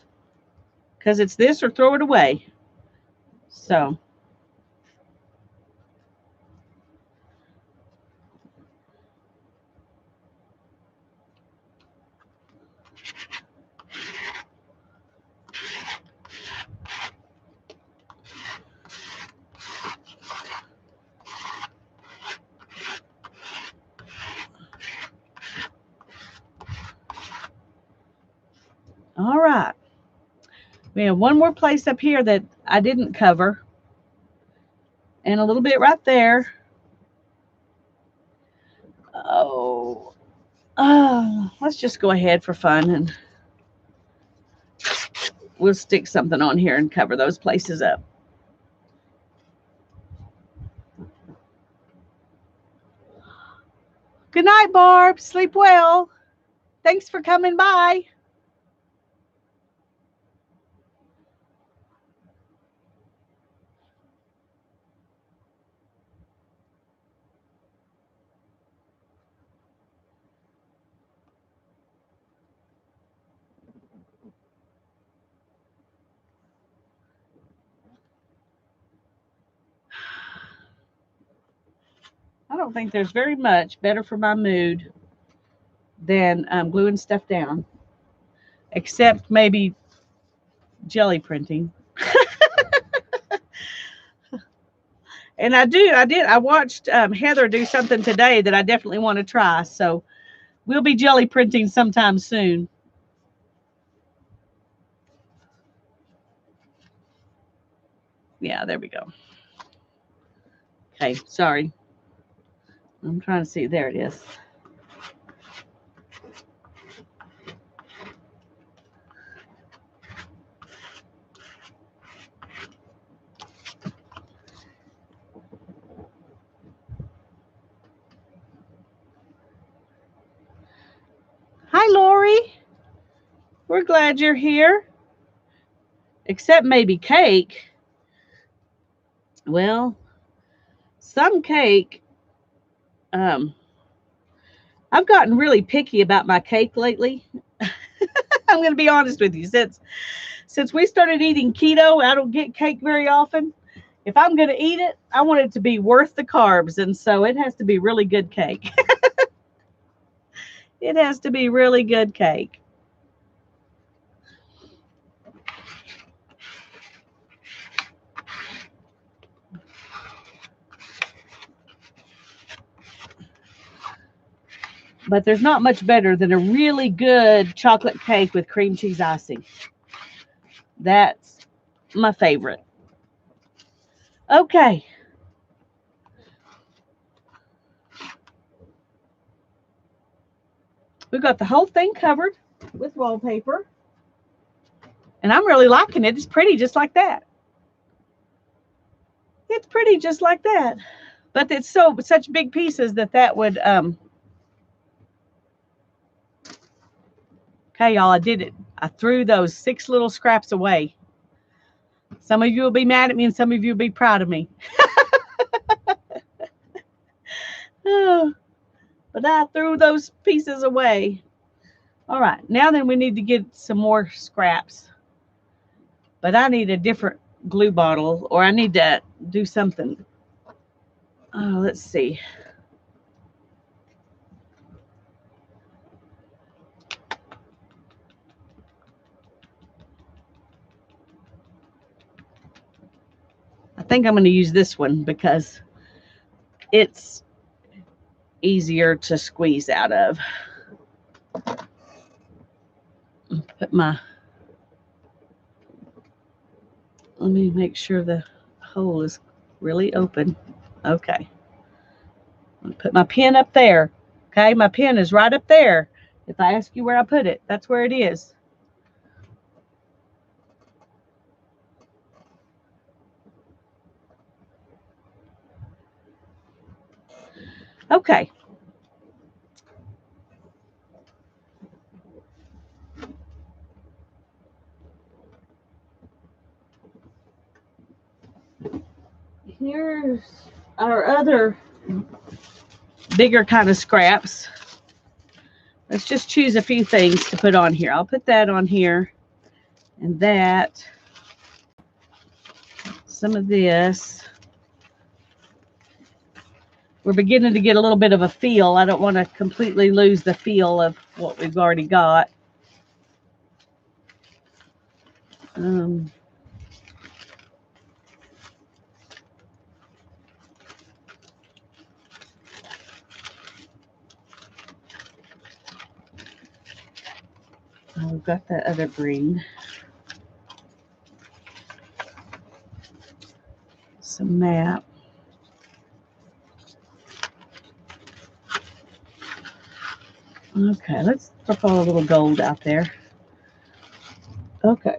S1: because it's this or throw it away. So. All right. We have one more place up here that I didn't cover. And a little bit right there. Let's just go ahead for fun and we'll stick something on here and cover those places up. Good night, Barb. Sleep well. Thanks for coming by. I don't think there's very much better for my mood than gluing stuff down, except maybe jelly printing. And I watched Heather do something today that I definitely want to try. So we'll be jelly printing sometime soon. Yeah, there we go. Okay, sorry. I'm trying to see. There it is. Hi, Lori. We're glad you're here. Except maybe cake. Well, some cake. I've gotten really picky about my cake lately. I'm going to be honest with you. Since we started eating keto, I don't get cake very often. If I'm going to eat it, I want it to be worth the carbs, and so it has to be really good cake. It has to be really good cake. But there's not much better than a really good chocolate cake with cream cheese icing. That's my favorite. Okay. We've got the whole thing covered with wallpaper. And I'm really liking it. It's pretty just like that. It's pretty just like that. But it's such big pieces that would okay, y'all, I did it. I threw those 6 little scraps away. Some of you will be mad at me and some of you will be proud of me. But I threw those pieces away. All right, now then we need to get some more scraps. But I need a different glue bottle, or I need to do something. Oh, let's see. I think I'm going to use this one because it's easier to squeeze out of. Let me make sure the hole is really open. Okay. I'm going to put my pen up there. Okay, my pen is right up there. If I ask you where I put it, that's where it is. Okay. Here's our other bigger kind of scraps. Let's just choose a few things to put on here. I'll put that on here and that. Some of this. We're beginning to get a little bit of a feel. I don't want to completely lose the feel of what we've already got. We've got that other green. Some map. Okay, let's drop all a little gold out there. Okay.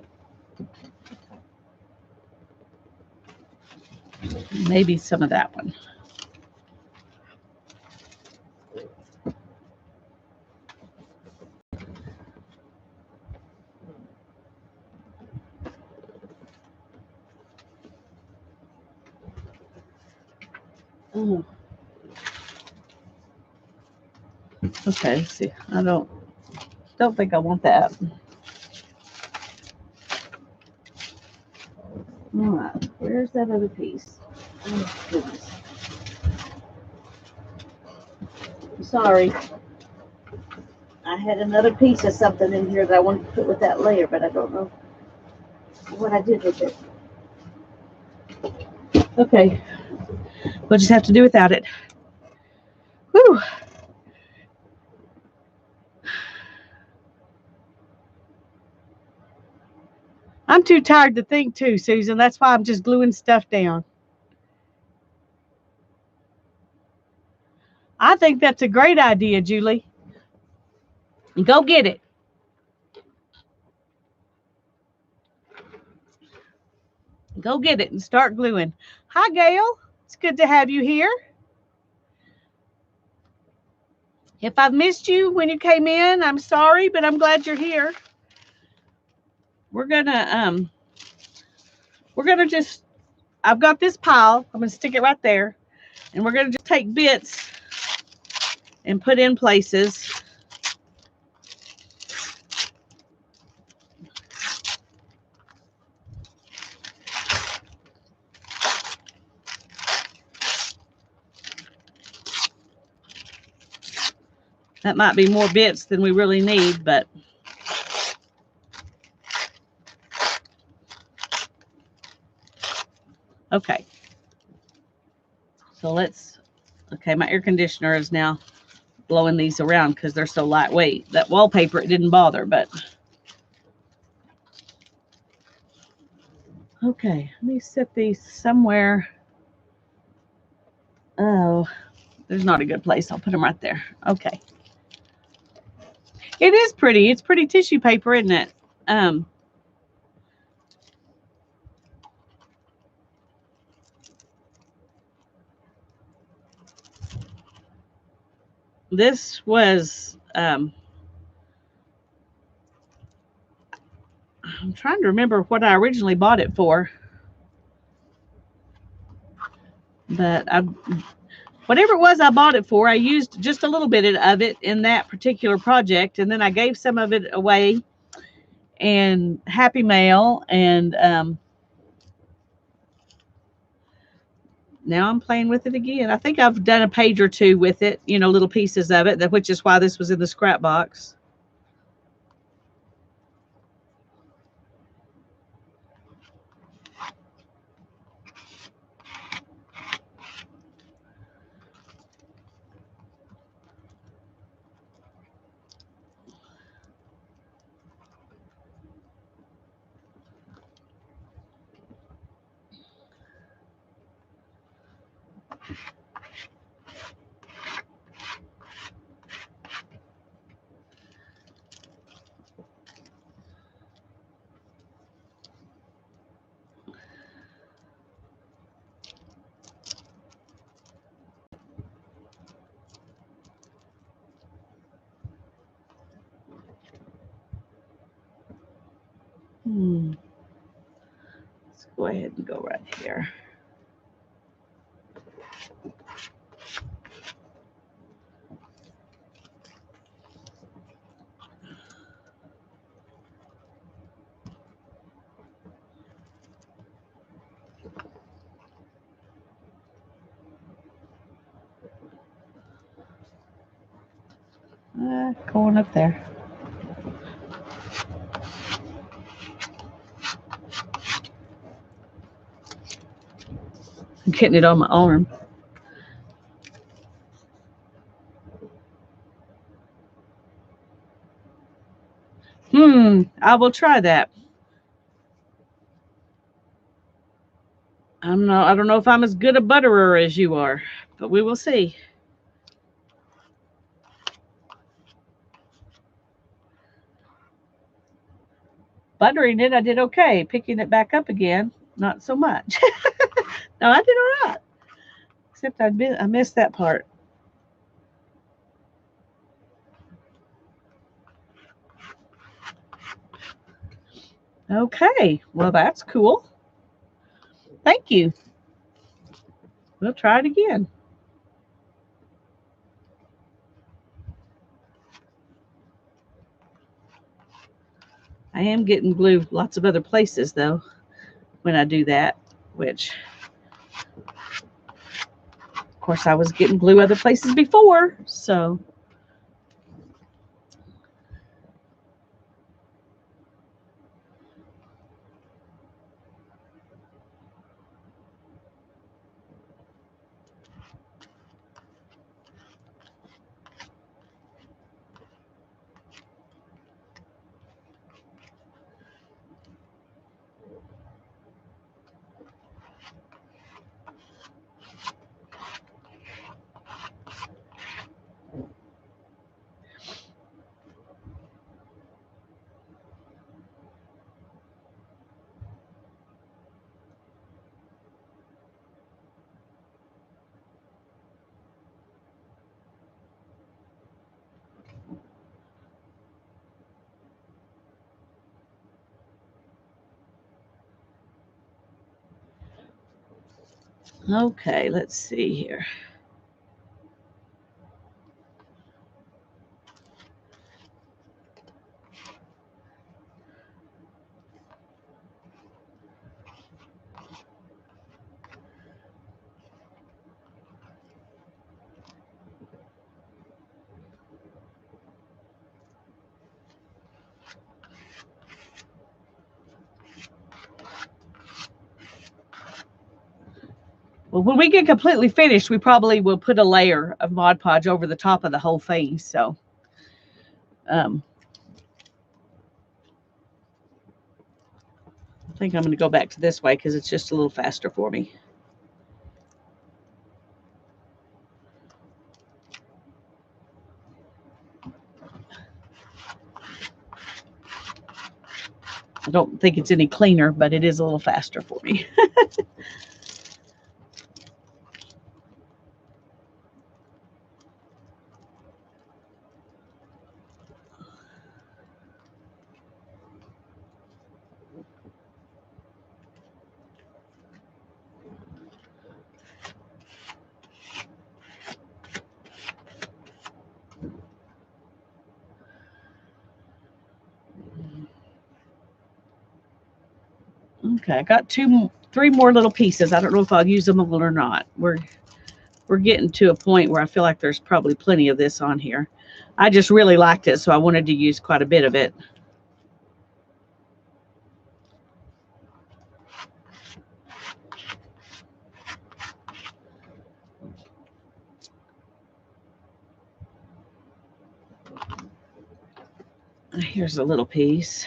S1: Maybe some of that one. Oh. Okay, let's see. I don't think I want that. All right, where's that other piece? Oh, goodness. Sorry. I had another piece of something in here that I wanted to put with that layer, but I don't know what I did with it. Okay. We'll just have to do without it. Whew. I'm too tired to think too, Susan. That's why I'm just gluing stuff down. I think that's a great idea, Julie. Go get it. Go get it and start gluing. Hi, Gail. It's good to have you here. If I've missed you when you came in, I'm sorry, but I'm glad you're here. We're gonna just, I've got this pile. I'm gonna stick it right there, and we're gonna just take bits and put in places. That might be more bits than we really need, but okay. So let's, okay, my air conditioner is now blowing these around because they're so lightweight. That wallpaper, it didn't bother, but okay, let me set these somewhere. Oh, there's not a good place. I'll put them right there. Okay. It is pretty. It's pretty tissue paper, isn't it? This was, I'm trying to remember what I originally bought it for. But whatever it was I bought it for, I used just a little bit of it in that particular project, and then I gave some of it away and Happy Mail, and now I'm playing with it again. I think I've done a page or two with it, you know, little pieces of it, which is why this was in the scrap box. Let's go ahead and go right here. Going up there. I'm getting it on my arm. I will try that. I don't know if I'm as good a butterer as you are, but we will see. Buttering it, I did okay. Picking it back up again, not so much. No, I did all right. Except I missed that part. Okay, well, that's cool. Thank you. We'll try it again. I am getting glue lots of other places, though, when I do that, which, of course, I was getting glue other places before, so. Okay, let's see here. Well, when we get completely finished, we probably will put a layer of Mod Podge over the top of the whole thing. So, I think I'm going to go back to this way because it's just a little faster for me. I don't think it's any cleaner, but it is a little faster for me. Okay, I got three more little pieces. I don't know if I'll use them all or not. We're getting to a point where I feel like there's probably plenty of this on here. I just really liked it, so I wanted to use quite a bit of it. Here's a little piece.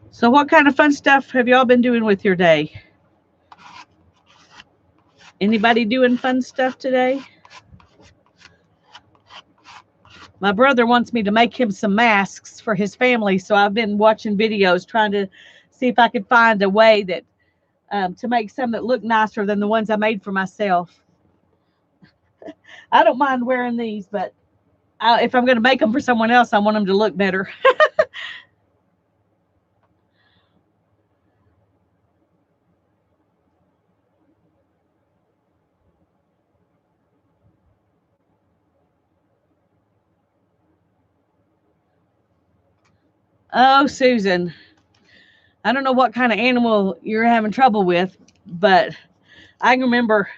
S1: So what kind of fun stuff have y'all been doing with your day? Anybody doing fun stuff today? My brother wants me to make him some masks for his family, so I've been watching videos trying to see if I could find a way that to make some that look nicer than the ones I made for myself. I don't mind wearing these, but if I'm going to make them for someone else, I want them to look better. Oh, Susan, I don't know what kind of animal you're having trouble with, but I can remember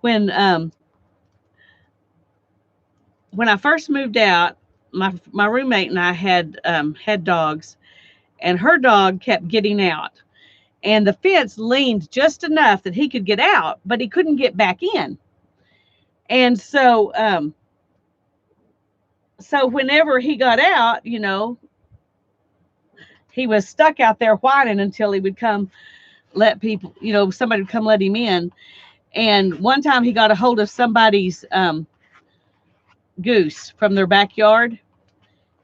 S1: when I first moved out, my roommate and I had dogs, and her dog kept getting out, and the fence leaned just enough that he could get out, but he couldn't get back in. And so, so whenever he got out, he was stuck out there whining until he would come let people, somebody would come let him in. And one time he got a hold of somebody's goose from their backyard,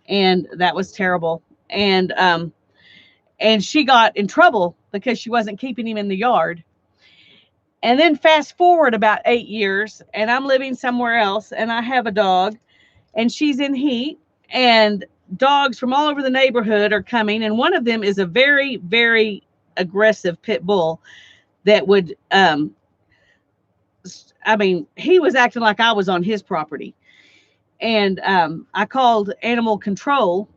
S1: and that was terrible. And she got in trouble because she wasn't keeping him in the yard. And then fast forward about 8 years, and I'm living somewhere else, and I have a dog, and she's in heat, and dogs from all over the neighborhood are coming, and one of them is a very, very aggressive pit bull that would, he was acting like I was on his property. And I called animal control,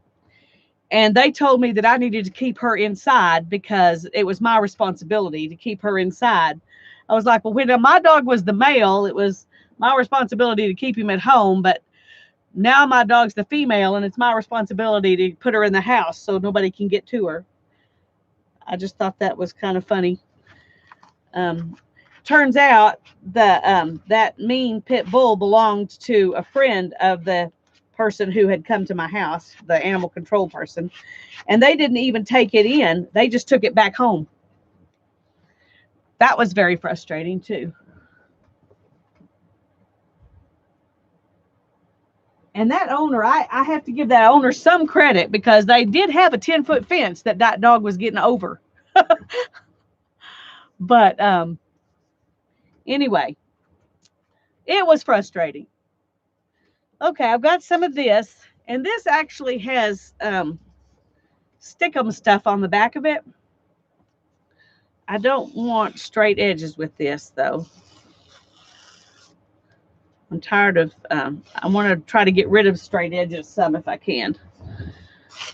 S1: and they told me that I needed to keep her inside because it was my responsibility to keep her inside. I was like, well, when my dog was the male, it was my responsibility to keep him at home, but now my dog's the female, and it's my responsibility to put her in the house so nobody can get to her. I just thought that was kind of funny. Turns out that mean pit bull belonged to a friend of the person who had come to my house, the animal control person, and they didn't even take it in. They just took it back home. That was very frustrating too. And that owner, I have to give that owner some credit because they did have a 10-foot fence that dog was getting over. But anyway, it was frustrating. Okay, I've got some of this, and this actually has stickum stuff on the back of it. I don't want straight edges with this, though. I'm tired of, I want to try to get rid of straight edges some if I can.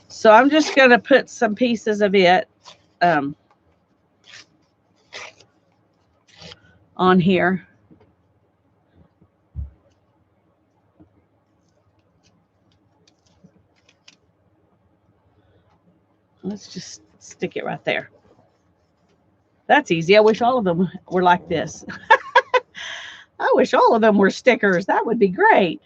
S1: So I'm just going to put some pieces of it on here. Let's just stick it right there. That's easy. I wish all of them were like this. I wish all of them were stickers. That would be great.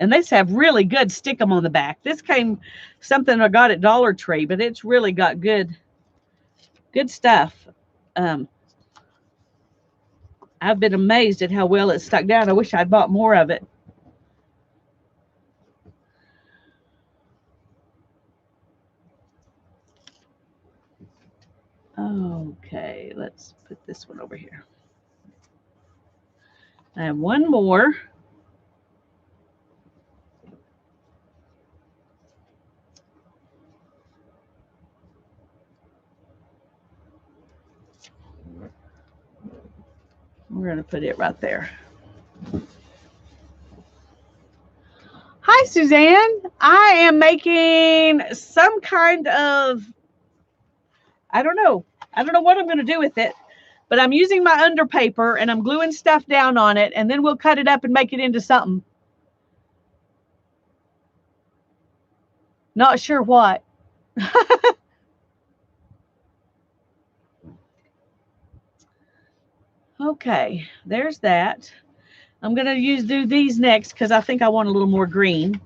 S1: And these have really good stickum on the back. This came something I got at Dollar Tree, but it's really got good stuff. I've been amazed at how well it's stuck down. I wish I'd bought more of it. Okay, let's put this one over here. I have one more. We're going to put it right there. Hi, Suzanne. I am making some kind of, I don't know what I'm going to do with it, but I'm using my under paper and I'm gluing stuff down on it, and then we'll cut it up and make it into something. Not sure what. Okay, there's that. I'm going to do these next because I think I want a little more green.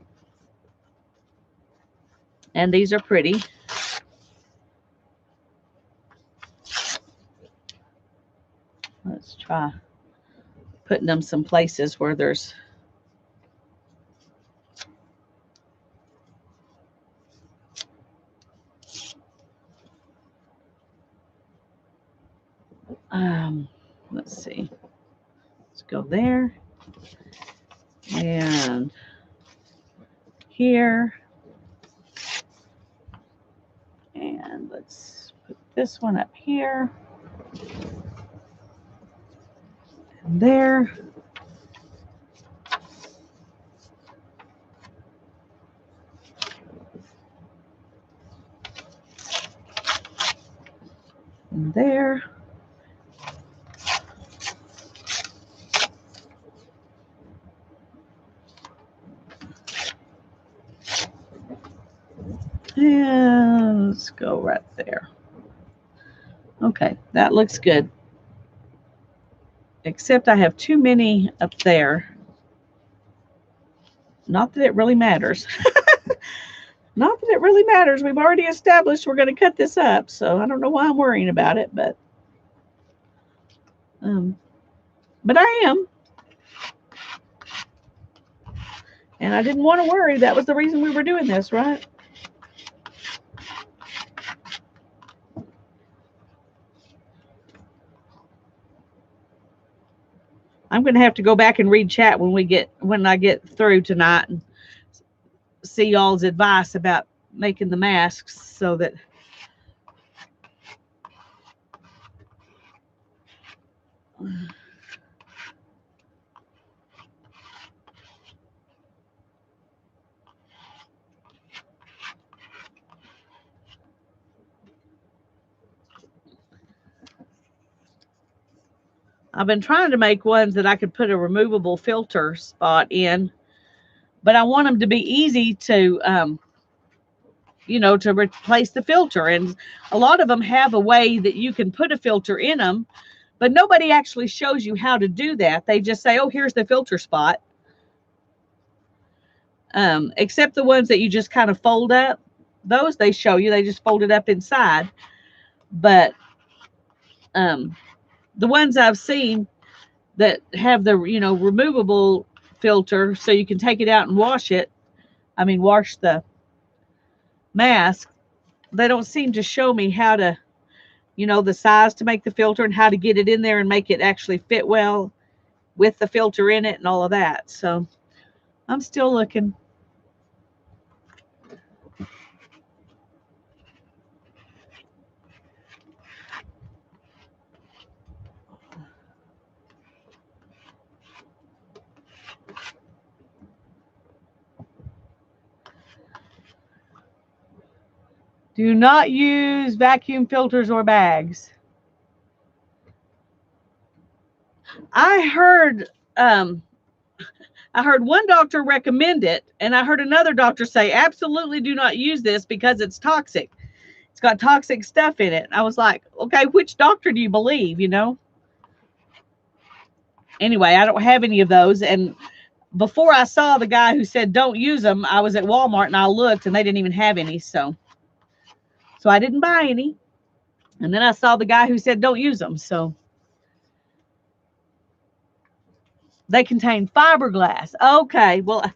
S1: And these are pretty. Let's try putting them some places where there's let's see. Let's go there and here. And let's put this one up here and there. And there. And let's go right there. Okay, that looks good. except I have too many up there. Not that it really matters. Not that it really matters. We've already established we're going to cut this up, so I don't know why I'm worrying about it, um, but I am. And I didn't want to worry. That was the reason we were doing this, right? I'm going to have to go back and read chat when I get through tonight and see y'all's advice about making the masks so that I've been trying to make ones that I could put a removable filter spot in, but I want them to be easy to, to replace the filter. And a lot of them have a way that you can put a filter in them, but nobody actually shows you how to do that. They just say, oh, here's the filter spot. Except the ones that you just kind of fold up. Those they show you, they just fold it up inside. But the ones I've seen that have the, removable filter so you can take it out and wash it, wash the mask, they don't seem to show me how to, the size to make the filter and how to get it in there and make it actually fit well with the filter in it and all of that. So I'm still looking. Do not use vacuum filters or bags. I heard one doctor recommend it, and I heard another doctor say absolutely do not use this because it's toxic. It's got toxic stuff in it. I was like, okay, which doctor do you believe, Anyway, I don't have any of those. And before I saw the guy who said don't use them, I was at Walmart and I looked and they didn't even have any. So I didn't buy any. And then I saw the guy who said don't use them. So they contain fiberglass. Okay, well,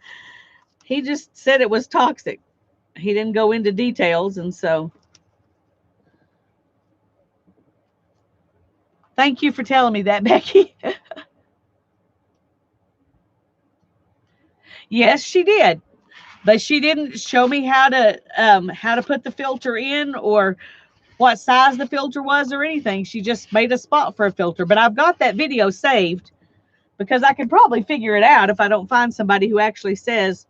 S1: he just said it was toxic. He didn't go into details. And so thank you for telling me that, Becky. Yes, she did. But she didn't show me how to put the filter in or what size the filter was or anything. She just made a spot for a filter. But I've got that video saved because I can probably figure it out if I don't find somebody who actually says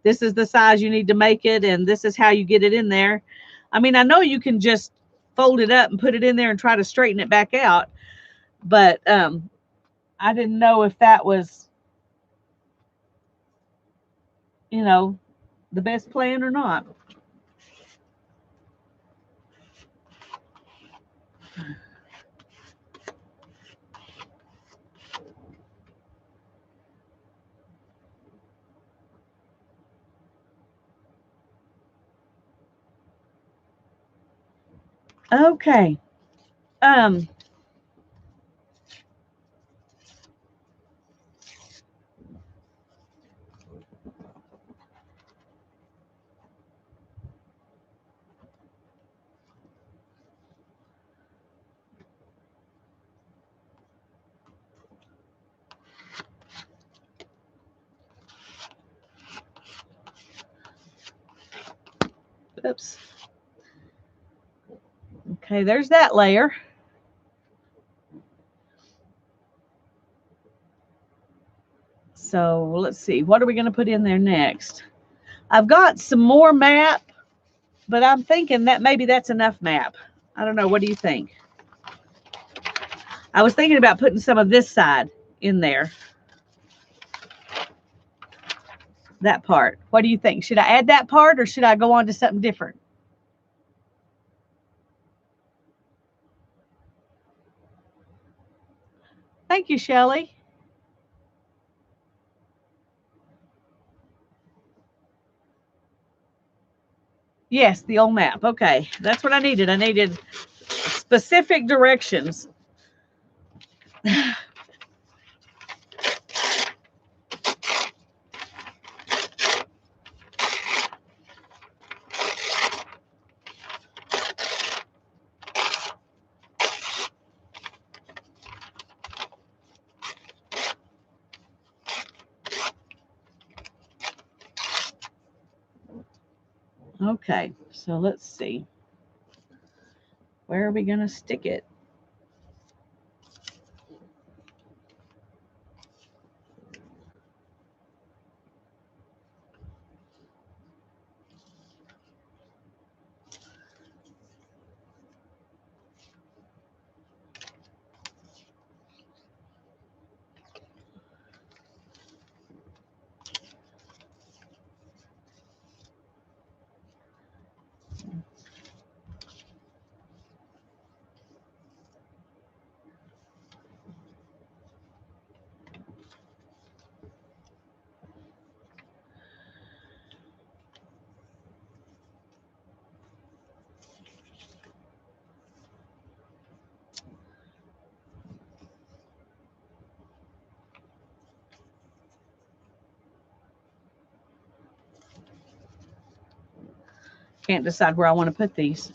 S1: this is the size you need to make it and this is how you get it in there. I know you can just fold it up and put it in there and try to straighten it back out. But I didn't know if that was, the best plan or not. Okay. Oops. Okay, there's that layer. So let's see, what are we going to put in there next? I've got some more map, but I'm thinking that maybe that's enough map. I don't know. What do you think? I was thinking about putting some of this side in there. That part. What do you think? Should I add that part or should I go on to something different? Thank you, Shelley. Yes, the old map. Okay, that's what I needed. I needed specific directions. Okay, so let's see. Where are we going to stick it? Can't decide where I want to put these.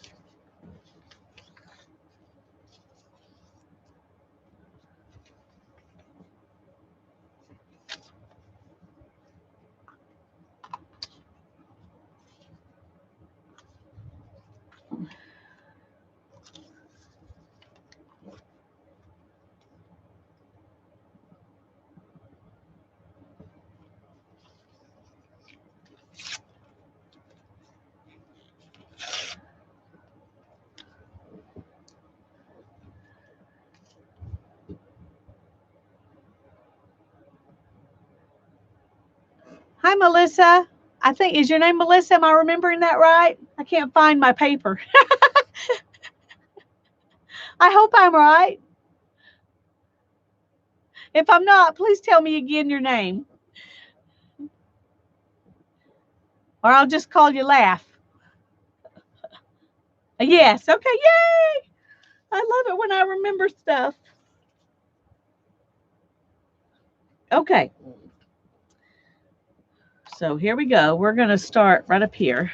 S1: Hi, Melissa. I think, is your name Melissa? Am I remembering that right? I can't find my paper. I hope I'm right. If I'm not, please tell me again your name. Or I'll just call you Laugh. Yes. Okay. Yay. I love it when I remember stuff. Okay. So here we go. We're going to start right up here.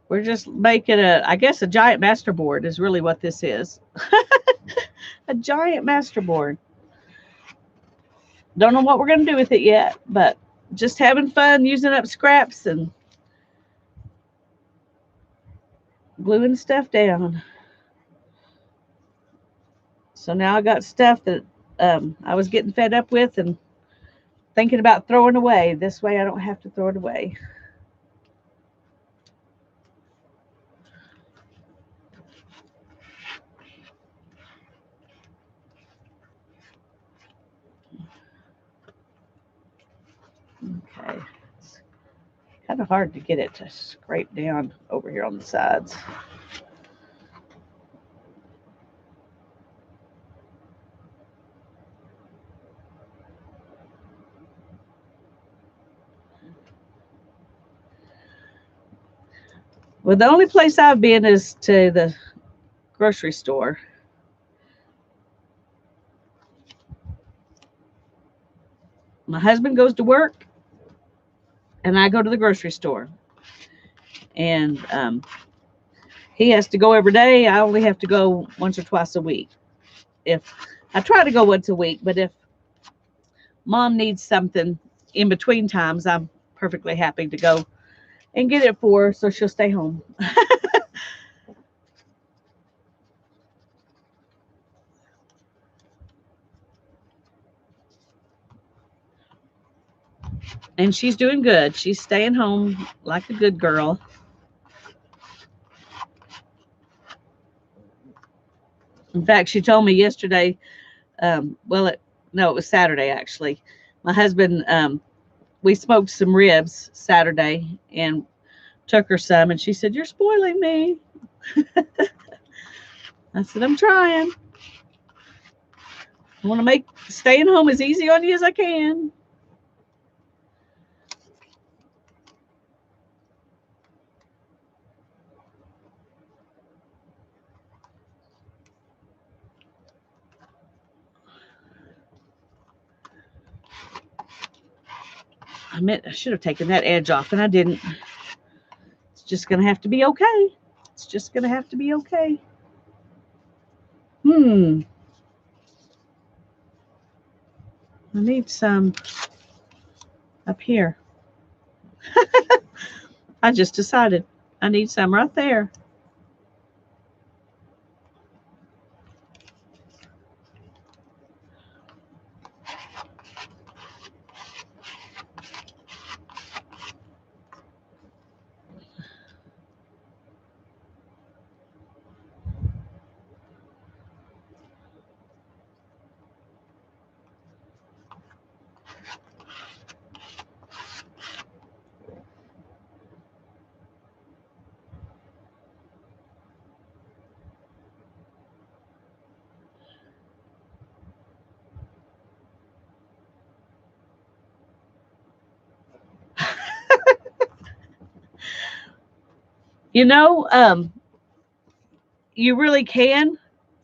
S1: We're just making I guess a giant masterboard is really what this is. A giant masterboard. Don't know what we're going to do with it yet, but just having fun using up scraps and gluing stuff down. So now I got stuff that I was getting fed up with and thinking about throwing away. This way I don't have to throw it away. Okay. It's kind of hard to get it to scrape down over here on the sides. Well, the only place I've been is to the grocery store. My husband goes to work, and I go to the grocery store. And he has to go every day. I only have to go once or twice a week. If I try to go once a week, but if Mom needs something in between times, I'm perfectly happy to go and get it for her so she'll stay home. And she's doing good. She's staying home like a good girl. In fact, she told me yesterday, no, it was Saturday actually. My husband, we smoked some ribs Saturday and took her some, and she said, "You're spoiling me." I said, "I'm trying. I want to make staying home as easy on you as I can." I should have taken that edge off, and I didn't. It's just going to have to be okay. It's just going to have to be okay. I need some up here. I just decided I need some right there. You know, you really can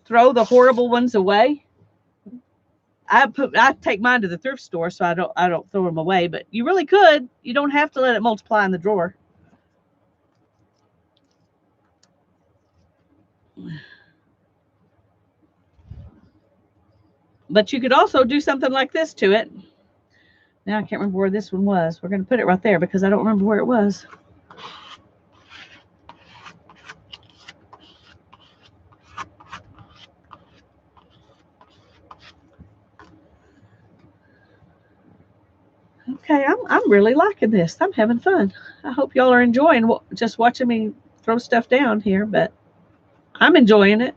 S1: throw the horrible ones away. I take mine to the thrift store, so I don't throw them away. But you really could. You don't have to let it multiply in the drawer. But you could also do something like this to it. Now I can't remember where this one was. We're going to put it right there because I don't remember where it was. Okay, I'm really liking this. I'm having fun. I hope y'all are enjoying just watching me throw stuff down here, but I'm enjoying it.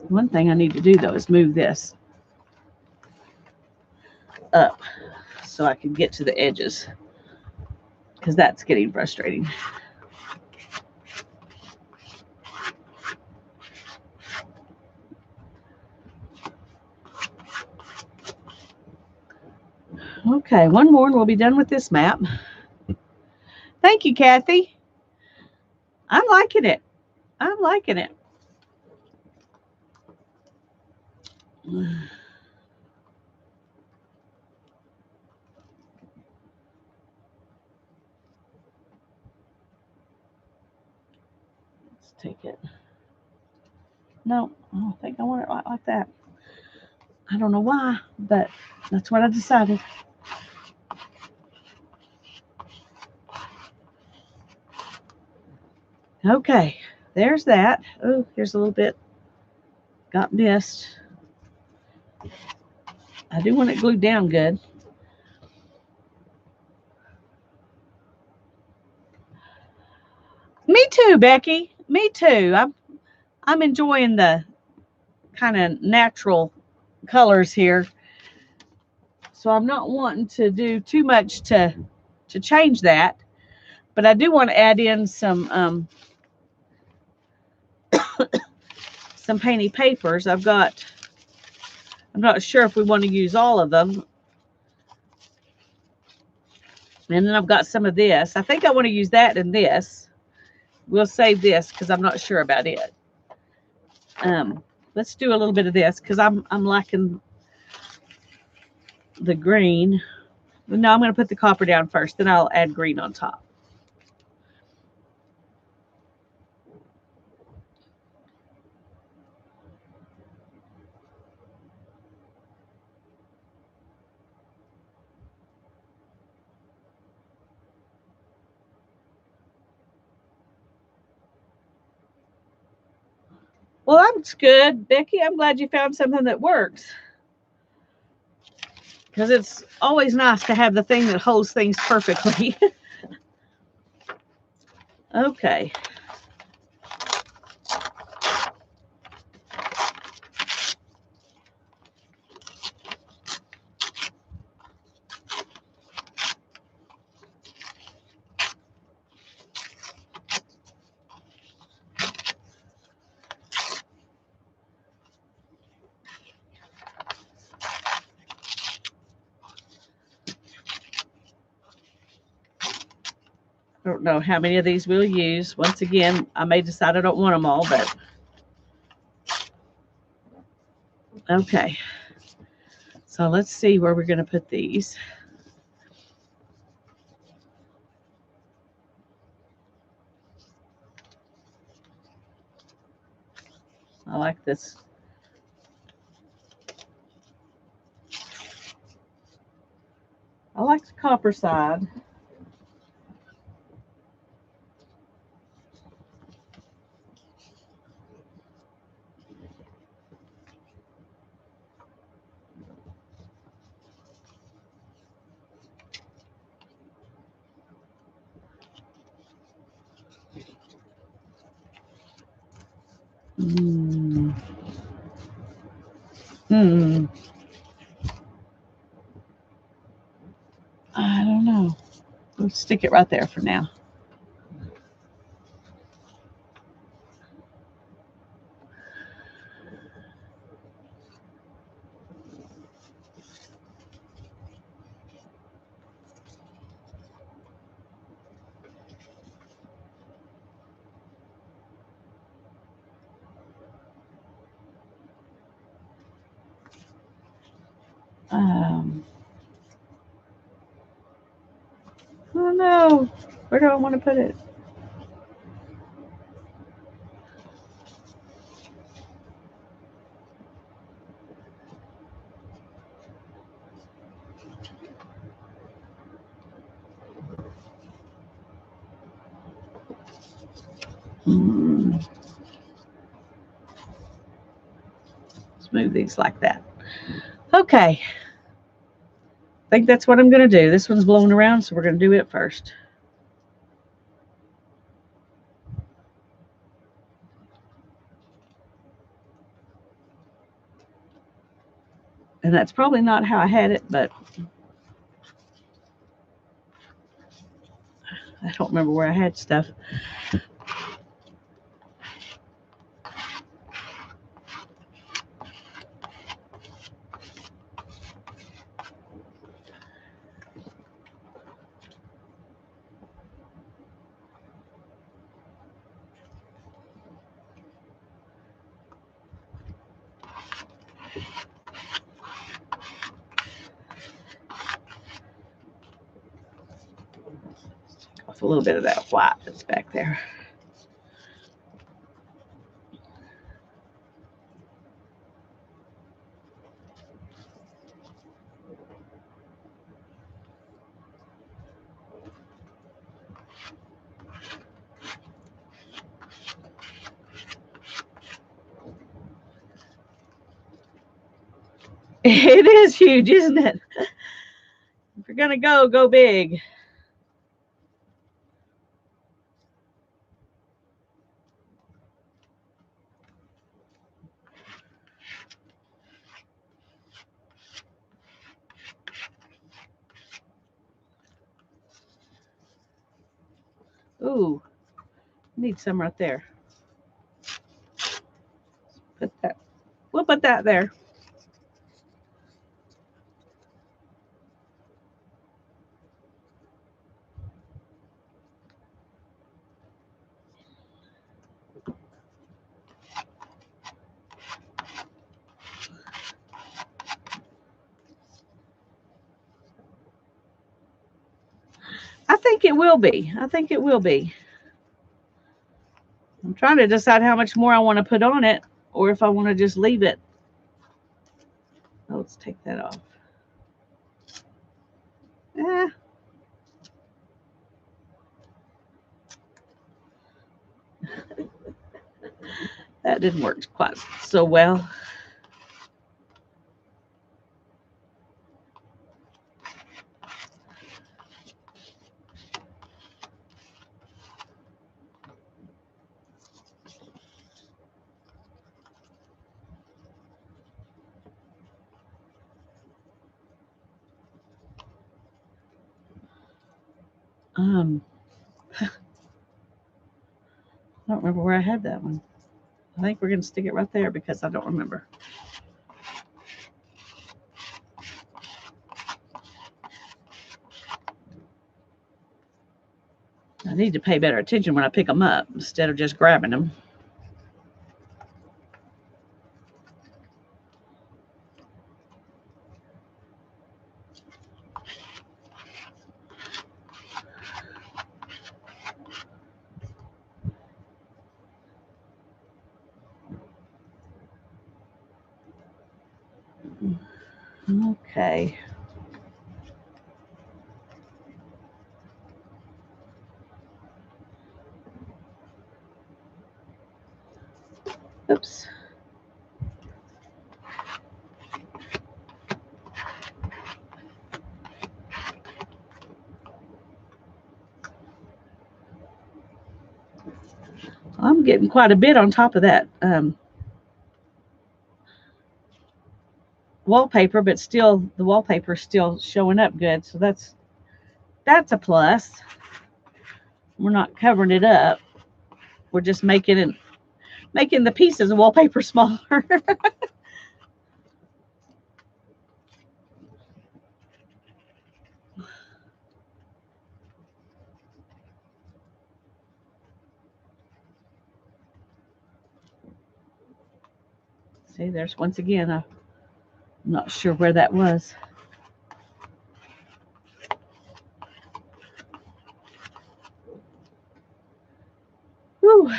S1: One thing I need to do though is move this up so I can get to the edges because that's getting frustrating. Okay, one more and we'll be done with this map. Thank you, Kathy. I'm liking it. I'm liking it. Let's take it. No, I don't think I want it right like that. I don't know why, but that's what I decided. Okay, there's that. Oh, here's a little bit got missed. I do want it glued down good. Me too, Becky. Me too. I'm enjoying the kind of natural colors here. So I'm not wanting to do too much to change that, but I do want to add in some painty papers. I'm not sure if we want to use all of them. And then I've got some of this. I think I want to use that and this. We'll save this because I'm not sure about it. Let's do a little bit of this because I'm liking the green. No, I'm going to put the copper down first. Then I'll add green on top. Well, that's good, Becky. I'm glad you found something that works. Because it's always nice to have the thing that holds things perfectly. Okay. I don't know how many of these we'll use. Once again, I may decide I don't want them all, but okay. So let's see where we're going to put these. I like this. I like the copper side. Hmm. Hmm. I don't know. Let's stick it right there for now. Oh no. Where do I want to put it? Hmm. Let's move these like that. Okay. I think that's what I'm going to do. This one's blowing around, so we're going to do it first. And that's probably not how I had it, but I don't remember where I had stuff. Off a little bit of that white that's back there. It is huge, isn't it? If you're going to go big. Ooh, need some right there. Put that. We'll put that there. I think it will be. I think it will be. I'm trying to decide how much more I want to put on it or if I want to just leave it. Oh, let's take that off. Eh. That didn't work quite so well. I don't remember where I had that one. I think we're going to stick it right there because I don't remember. I need to pay better attention when I pick them up instead of just grabbing them. Okay. Oops. I'm getting quite a bit on top of that wallpaper, but still the wallpaper is still showing up good. So that's a plus. We're not covering it up. We're just making the pieces of wallpaper smaller. See, there's once again, I'm not sure where that was. Whew.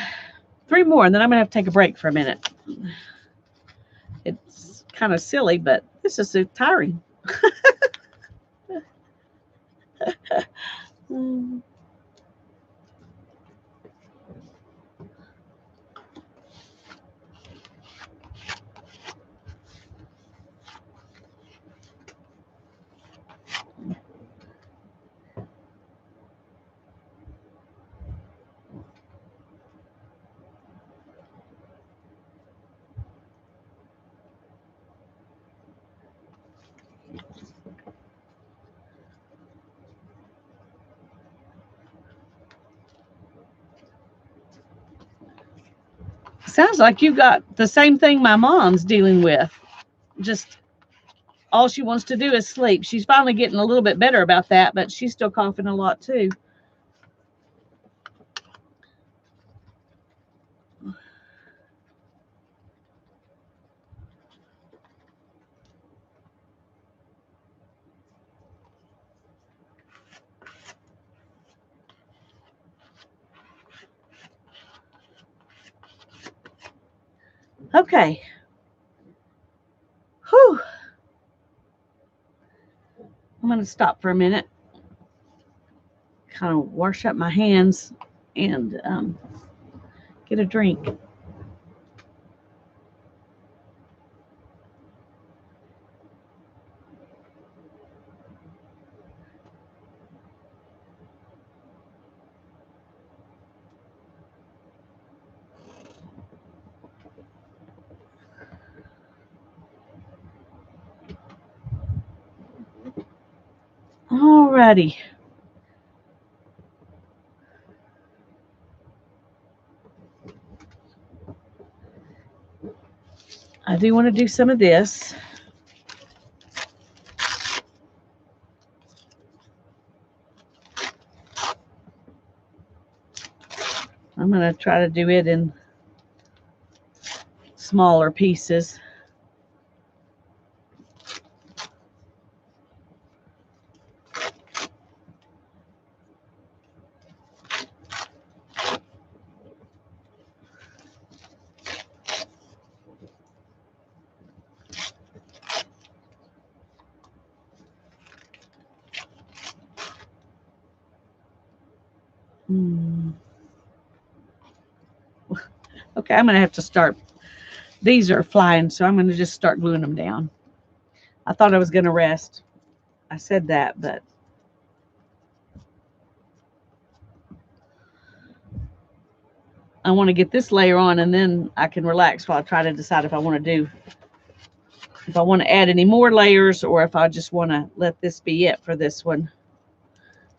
S1: 3 more, and then I'm going to have to take a break for a minute. It's kind of silly, but this is so tiring. Sounds like you got the same thing my mom's dealing with. Just all she wants to do is sleep. She's finally getting a little bit better about that, but she's still coughing a lot too. Okay. Whew. I'm going to stop for a minute, kind of wash up my hands, and get a drink. Alrighty. I do want to do some of this. I'm going to try to do it in smaller pieces. Okay, I'm going to have to start. These are flying, so I'm going to just start gluing them down. I thought I was going to rest. I said that, but I want to get this layer on, and then I can relax while I try to decide if I want to add any more layers, or if I just want to let this be it for this one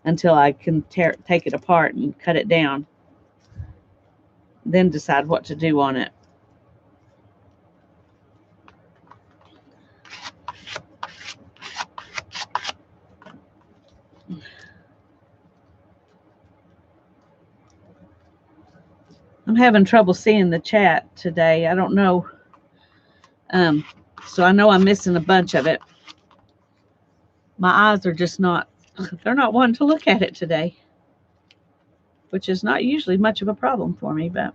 S1: until I can take it apart and cut it down. Then decide what to do on it. I'm having trouble seeing the chat today. I don't know. So I know I'm missing a bunch of it. My eyes are just not, they're not wanting to look at it today, which is not usually much of a problem for me, but.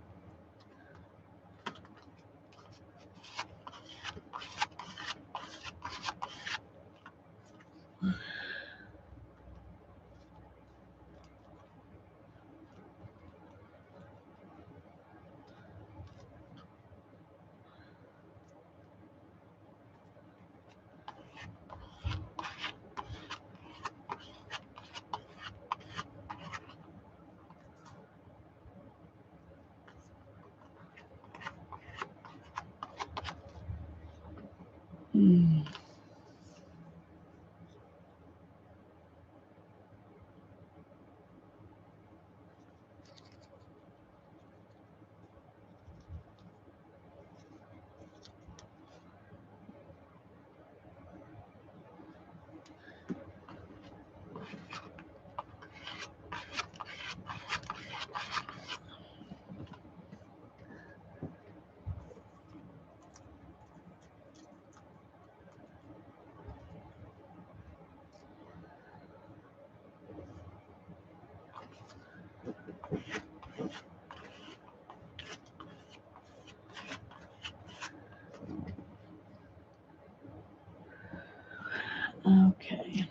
S1: Okay.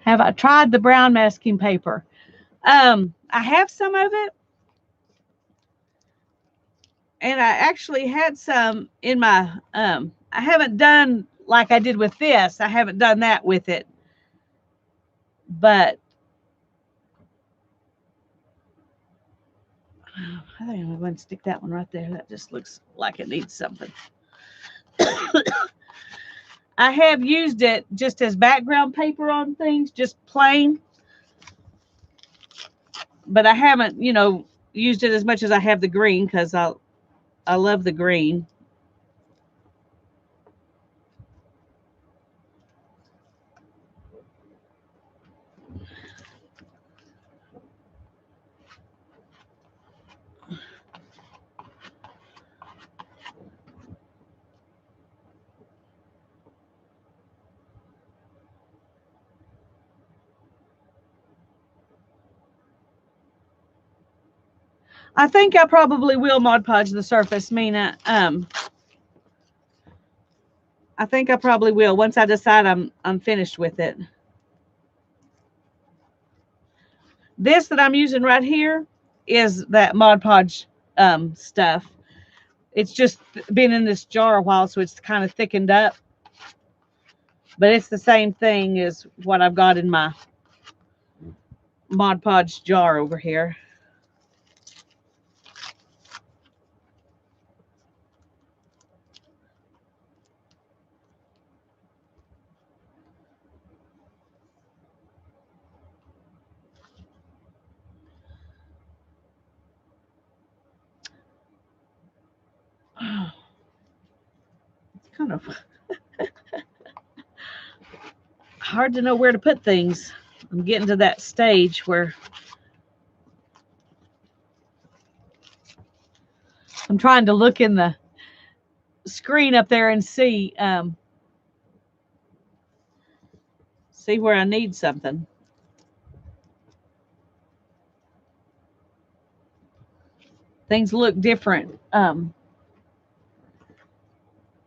S1: Have I tried the brown masking paper? I have some of it, and I actually had some in my. I haven't done like I did with this. I haven't done that with it, but I think I'm going to stick that one right there. That just looks like it needs something. I have used it just as background paper on things, just plain. But I haven't, used it as much as I have the green because I love the green. I think I probably will Mod Podge the surface, Mina. I think I probably will once I decide I'm finished with it. This that I'm using right here is that Mod Podge stuff. It's just been in this jar a while, so it's kind of thickened up. But it's the same thing as what I've got in my Mod Podge jar over here. It's kind of hard to know where to put things. I'm getting to that stage where I'm trying to look in the screen up there and see where I need something. Things look different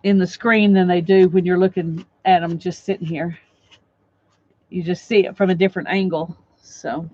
S1: in the screen than they do when you're looking at them just sitting here. You just see it from a different angle. So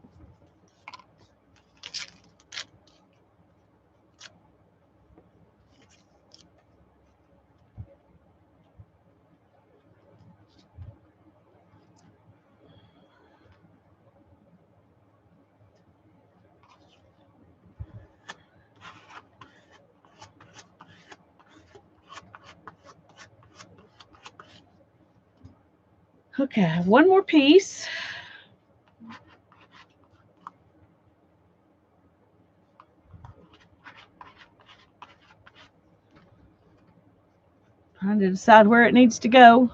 S1: okay, one more piece. Trying to decide where it needs to go.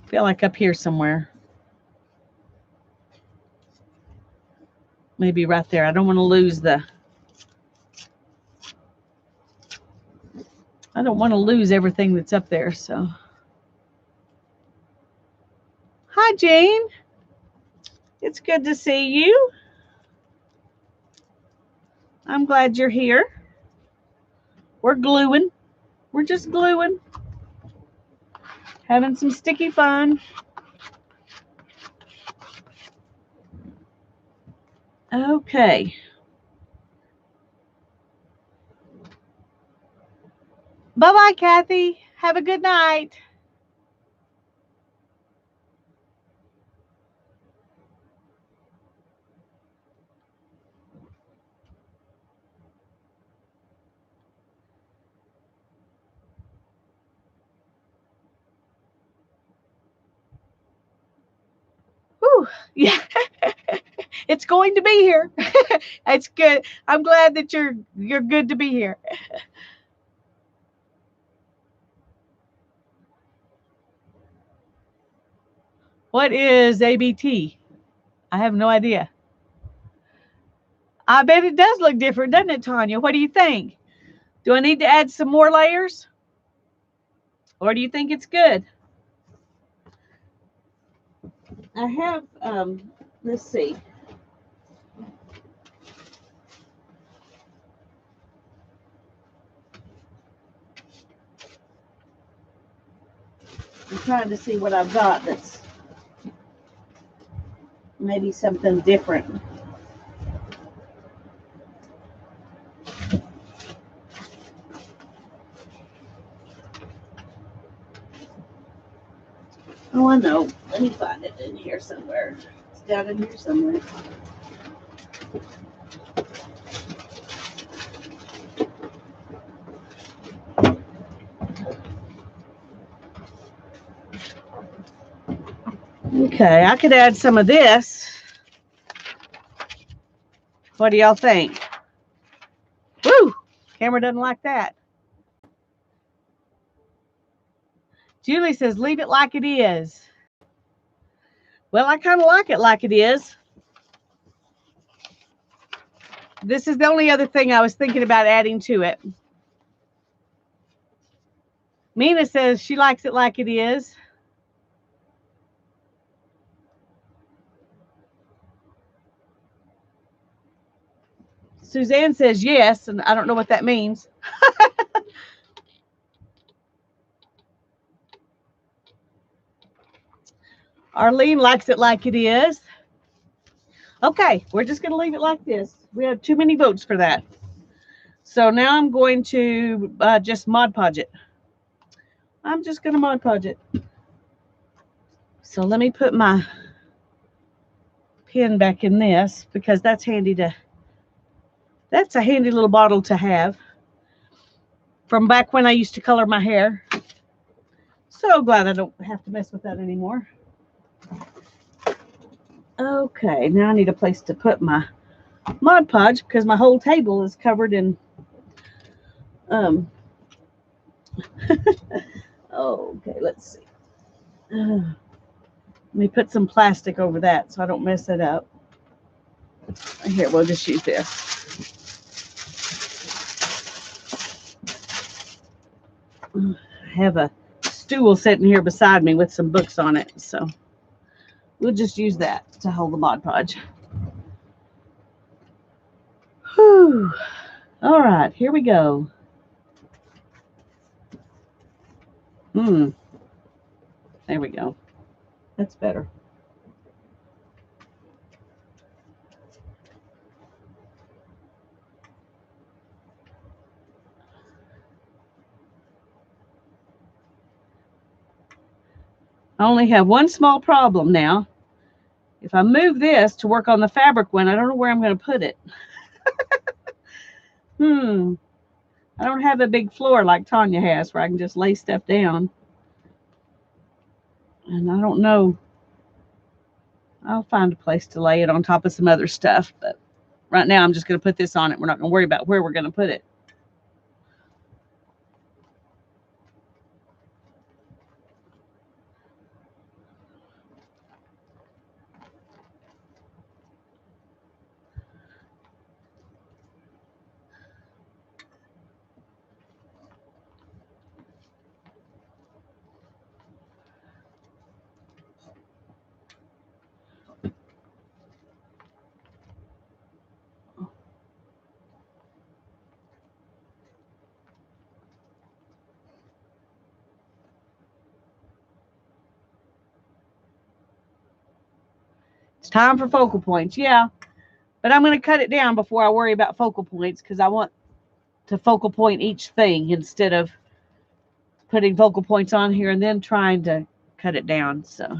S1: Feel like up here somewhere. Maybe right there. I don't want to lose everything that's up there. So, hi, Jane. It's good to see you. I'm glad you're here. We're gluing. We're just gluing. Having some sticky fun. Okay. Bye-bye, Kathy. Have a good night. Whew, yeah. It's going to be here. It's good. I'm glad that you're good to be here. What is ABT? I have no idea. I bet it does look different, doesn't it, Tanya? What do you think? Do I need to add some more layers? Or do you think it's good? I have, let's see. I'm trying to see what I've got that's maybe something different. Oh, I know. Let me find it in here somewhere. It's down in here somewhere. Okay, I could add some of this. What do y'all think? Woo! Camera doesn't like that. Julie says, leave it like it is. Well, I kind of like it like it is. This is the only other thing I was thinking about adding to it. Mina says she likes it like it is. Suzanne says yes, and I don't know what that means. Arlene likes it like it is. Okay, we're just going to leave it like this. We have too many votes for that. So now I'm going to just Mod Podge it. I'm just going to Mod Podge it. So let me put my pen back in this because that's handy to, that's a handy little bottle to have from back when I used to color my hair. So glad I don't have to mess with that anymore. Okay, now I need a place to put my Mod Podge because my whole table is covered in Um, okay, let's see. Let me put some plastic over that so I don't mess it up. Here, we'll just use this. I have a stool sitting here beside me with some books on it, so we'll just use that to hold the Mod Podge. Whew. All right, here we go. There we go. That's better. I only have one small problem now. If I move this to work on the fabric one, I don't know where I'm going to put it. I don't have a big floor like Tanya has where I can just lay stuff down. And I don't know. I'll find a place to lay it on top of some other stuff. But right now I'm just going to put this on it. We're not going to worry about where we're going to put it. It's time for focal points. Yeah. But I'm going to cut it down before I worry about focal points because I want to focal point each thing instead of putting focal points on here and then trying to cut it down. So.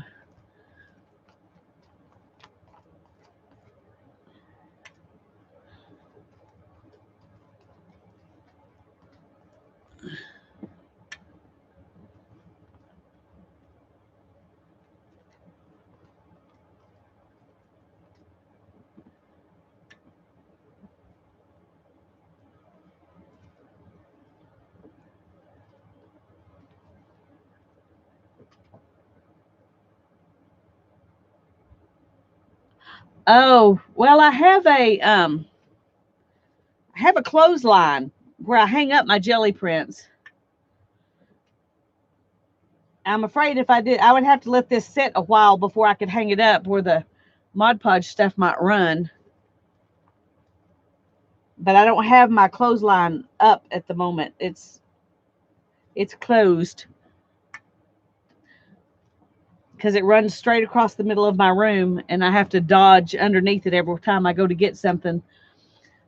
S1: Oh, well, I have a clothesline where I hang up my jelly prints. I'm afraid if I did, I would have to let this sit a while before I could hang it up where the Mod Podge stuff might run. But I don't have my clothesline up at the moment. It's closed because it runs straight across the middle of my room and I have to dodge underneath it every time I go to get something.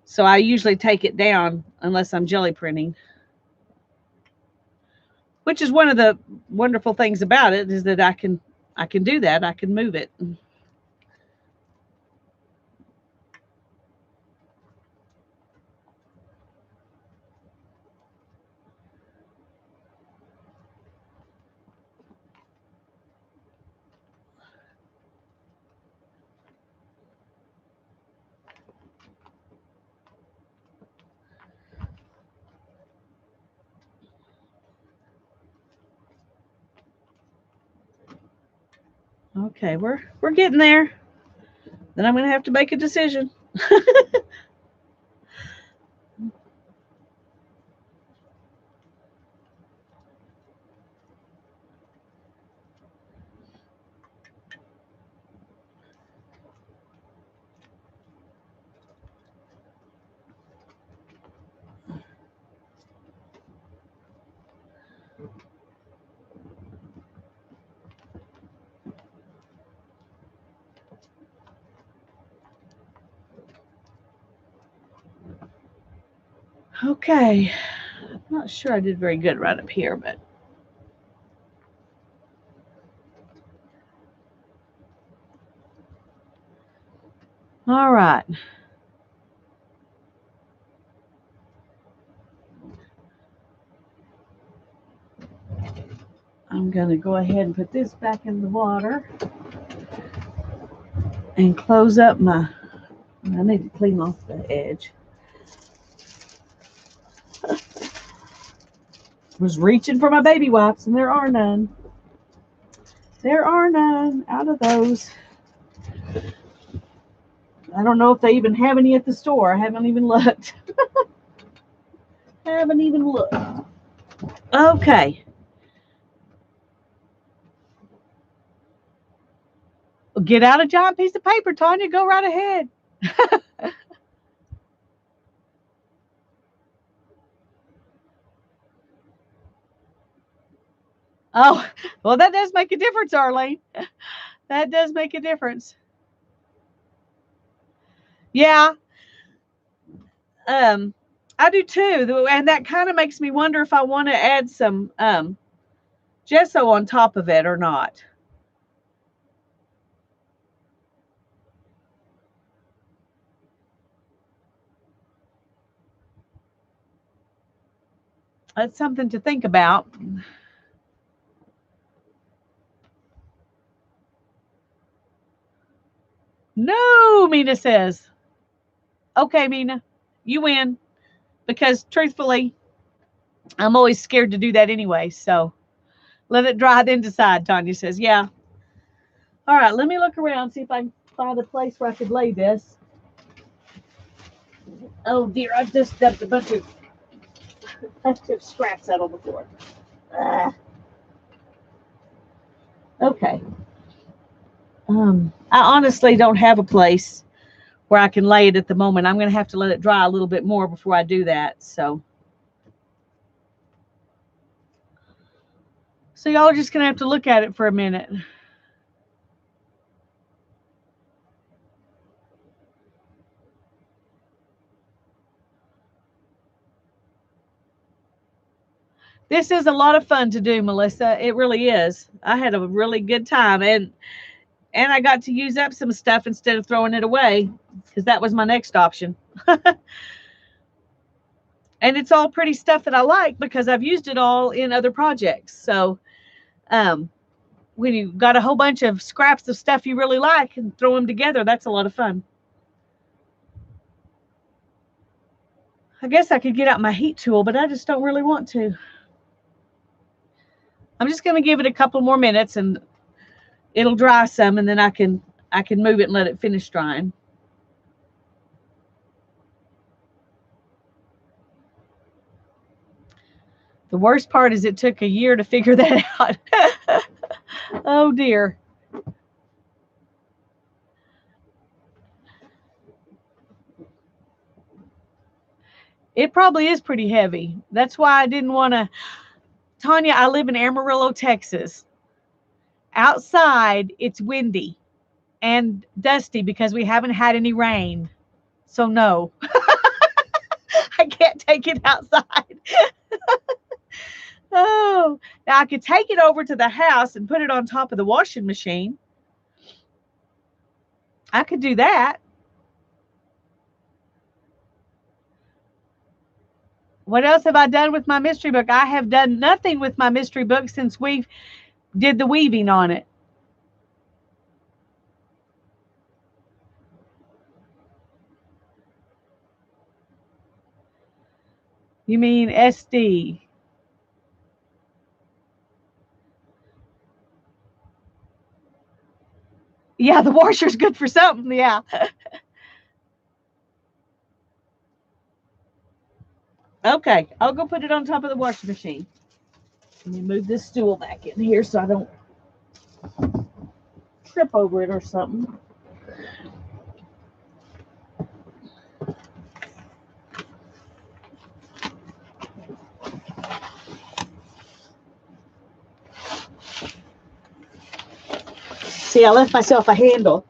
S1: So I usually take it down unless I'm jelly printing. Which is one of the wonderful things about it is that I can do that. I can move it. Okay, we're getting there. Then I'm going to have to make a decision. Okay. I'm not sure I did very good right up here, but all right. I'm going to go ahead and put this back in the water and close up my, I need to clean off the edge. Was reaching for my baby wipes, and there are none. There are none out of those. I don't know if they even have any at the store. I haven't even looked. Haven't even looked. Okay. Get out a giant piece of paper, Tanya. Go right ahead. Oh, well, that does make a difference, Arlene. That does make a difference. Yeah, I do too, and that kind of makes me wonder if I want to add some gesso on top of it or not. That's something to think about. No, Mina says. Okay, Mina, you win. Because truthfully, I'm always scared to do that anyway. So let it dry, then decide, Tanya says. Yeah. All right, let me look around, see if I can find a place where I could lay this. Oh dear, I just dumped a bunch of scraps out on the floor. Okay. I honestly don't have a place where I can lay it at the moment. I'm going to have to let it dry a little bit more before I do that. So y'all are just going to have to look at it for a minute. This is a lot of fun to do, Melissa. It really is. I had a really good time, and I got to use up some stuff instead of throwing it away, because that was my next option. And it's all pretty stuff that I like because I've used it all in other projects. So when you got a whole bunch of scraps of stuff you really like and throw them together, that's a lot of fun. I guess I could get out my heat tool, but I just don't really want to. I'm just going to give it a couple more minutes and it'll dry some, and then I can move it and let it finish drying. The worst part is it took a year to figure that out. Oh dear. It probably is pretty heavy. That's why I didn't want to. Tanya, I live in Amarillo, Texas. Outside, it's windy and dusty because we haven't had any rain. So, no, I can't take it outside. Oh, now I could take it over to the house and put it on top of the washing machine. I could do that. What else have I done with my mystery book? I have done nothing with my mystery book since we did the weaving on it. You mean SD? Yeah, the washer's good for something. Yeah. Okay, I'll go put it on top of the washing machine. Let me move this stool back in here so I don't trip over it or something. See, I left myself a handle.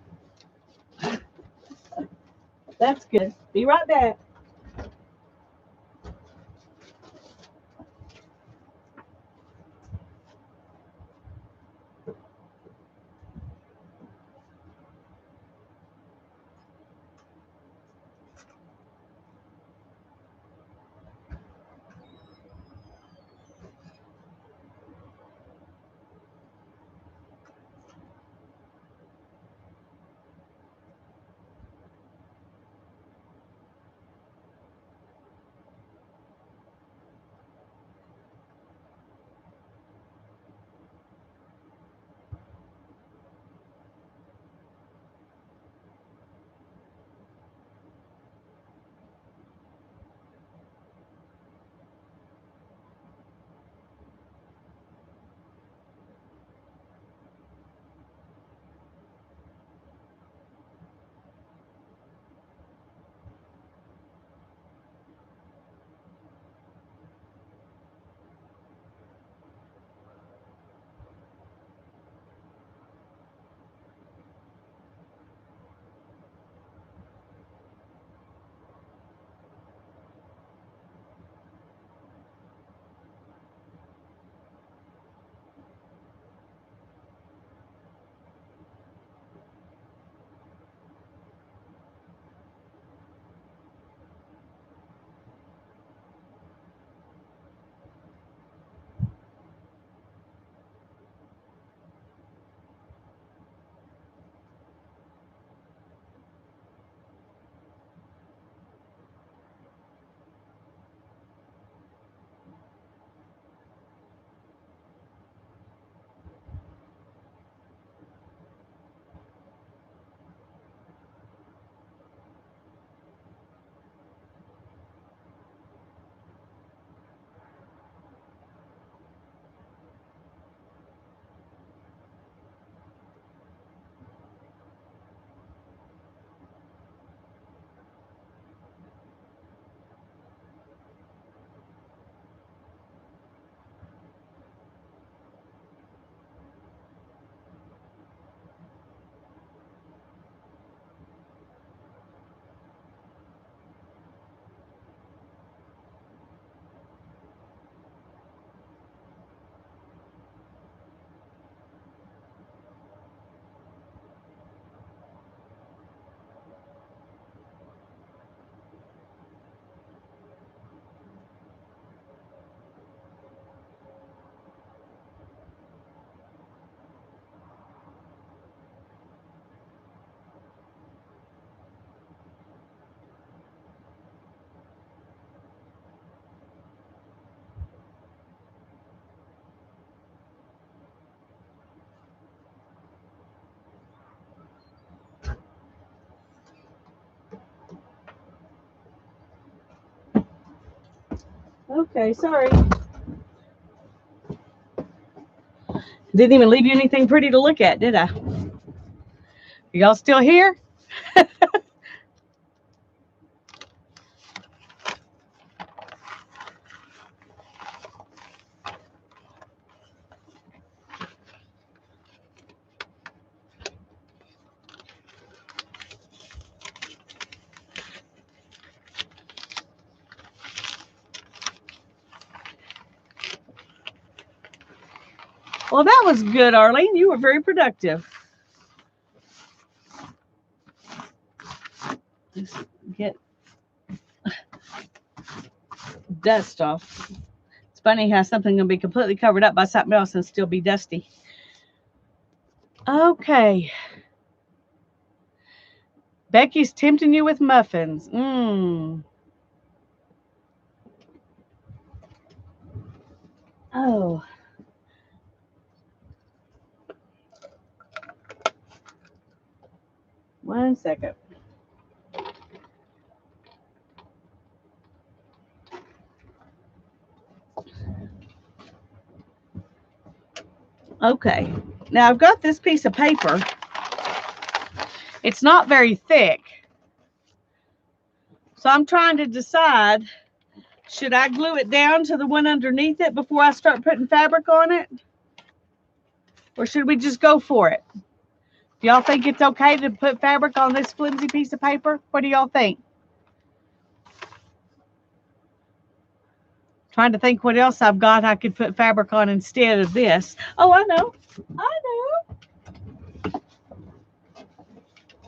S1: That's good. Be right back. Okay, sorry. Didn't even leave you anything pretty to look at, did I? Y'all still here? Well, that was good, Arlene. You were very productive. Just get dust off. It's funny how something can be completely covered up by something else and still be dusty. Okay. Becky's tempting you with muffins. Oh. One second. Okay. Now I've got this piece of paper. It's not very thick. So I'm trying to decide, should I glue it down to the one underneath it before I start putting fabric on it? Or should we just go for it? Do y'all think it's okay to put fabric on this flimsy piece of paper? What do y'all think? Trying to think what else I've got I could put fabric on instead of this. Oh, I know.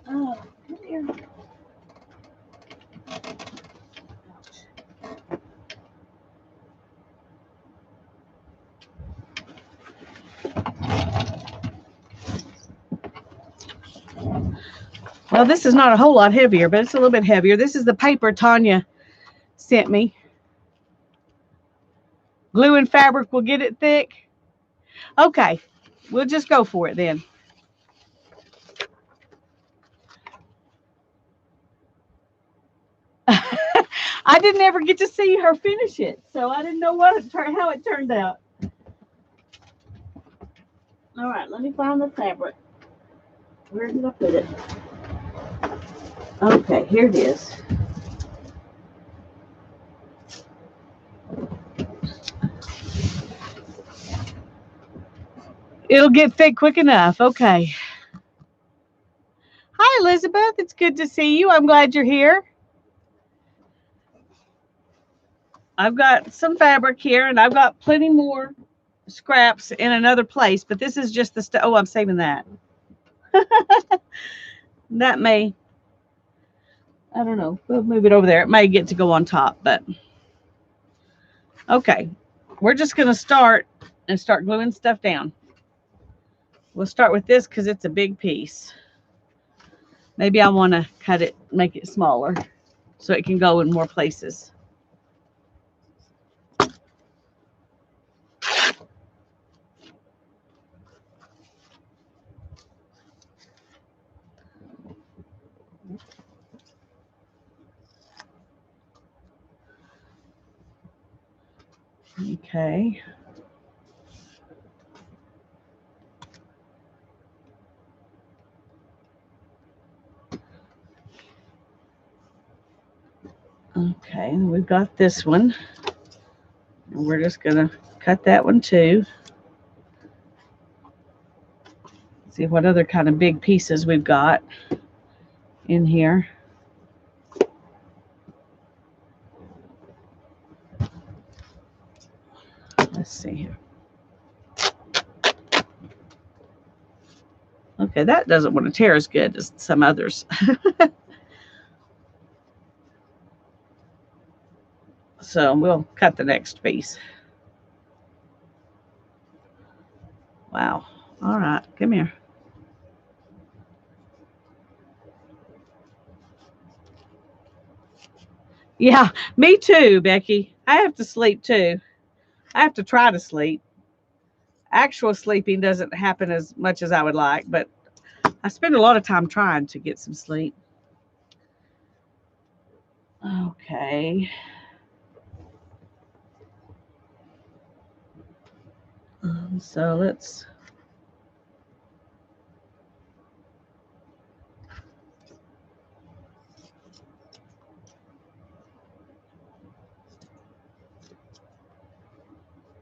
S1: Oh, come here. Well, this is not a whole lot heavier, but it's a little bit heavier. This is the paper Tanya sent me. Glue and fabric will get it thick. Okay, we'll just go for it then. I didn't ever get to see her finish it, so I didn't know how it turned out. All right, let me find the fabric. Where did I put it? Okay, here it is. It'll get thick quick enough. Okay. Hi, Elizabeth. It's good to see you. I'm glad you're here. I've got some fabric here, and I've got plenty more scraps in another place, but this is just the stuff. Oh, I'm saving that. That may, I don't know. We'll move it over there. It may get to go on top, but okay. We're just going to start gluing stuff down. We'll start with this because it's a big piece. Maybe I want to cut it, make it smaller so it can go in more places. Okay. Okay, we've got this one. And we're just going to cut that one too. See what other kind of big pieces we've got in here. Let's see here. Okay, that doesn't want to tear as good as some others. So we'll cut the next piece. Wow. All right, come here. Yeah, me too, Becky. I have to sleep too. I have to try to sleep. Actual sleeping doesn't happen as much as I would like, but I spend a lot of time trying to get some sleep. Okay. So let's.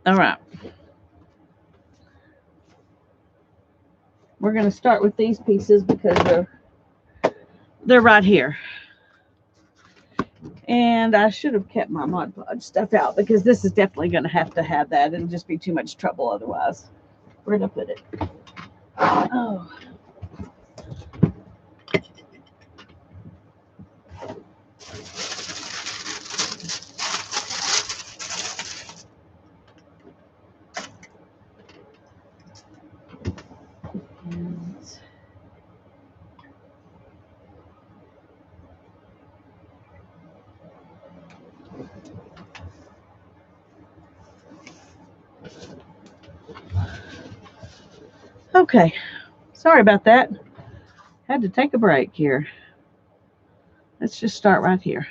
S1: All right. We're going to start with these pieces because they're right here. And I should have kept my Mod Podge stuff out because this is definitely going to have that. It'll just be too much trouble otherwise. Where did I put it? Oh. Okay, sorry about that. Had to take a break here. Let's just start right here.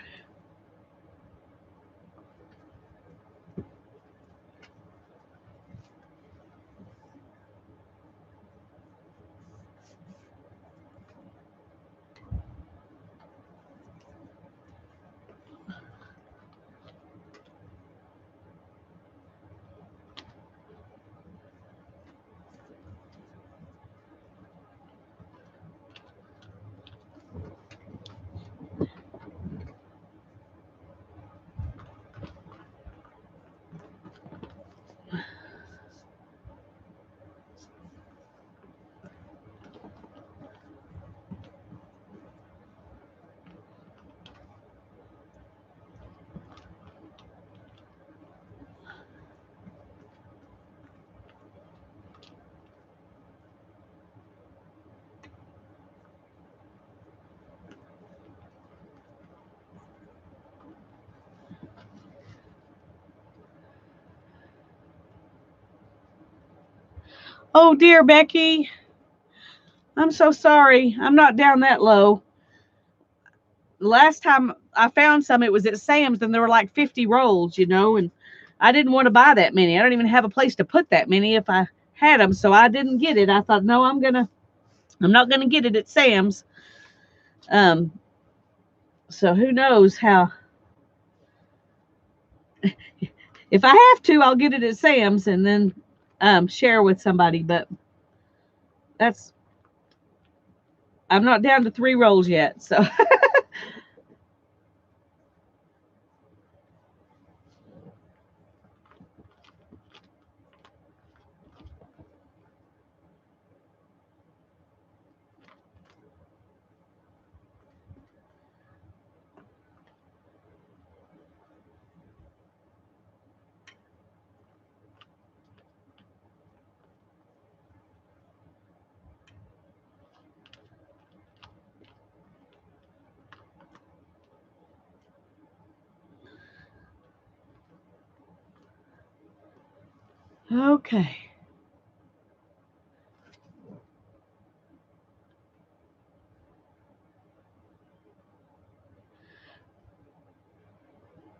S1: Oh dear, Becky. I'm so sorry. I'm not down that low. Last time I found some, it was at Sam's and there were like 50 rolls, and I didn't want to buy that many. I don't even have a place to put that many if I had them, so I didn't get it. I thought, no, I'm not gonna get it at Sam's. So who knows how. If I have to, I'll get it at Sam's and then share with somebody. But I'm not down to 3 rolls yet. So okay.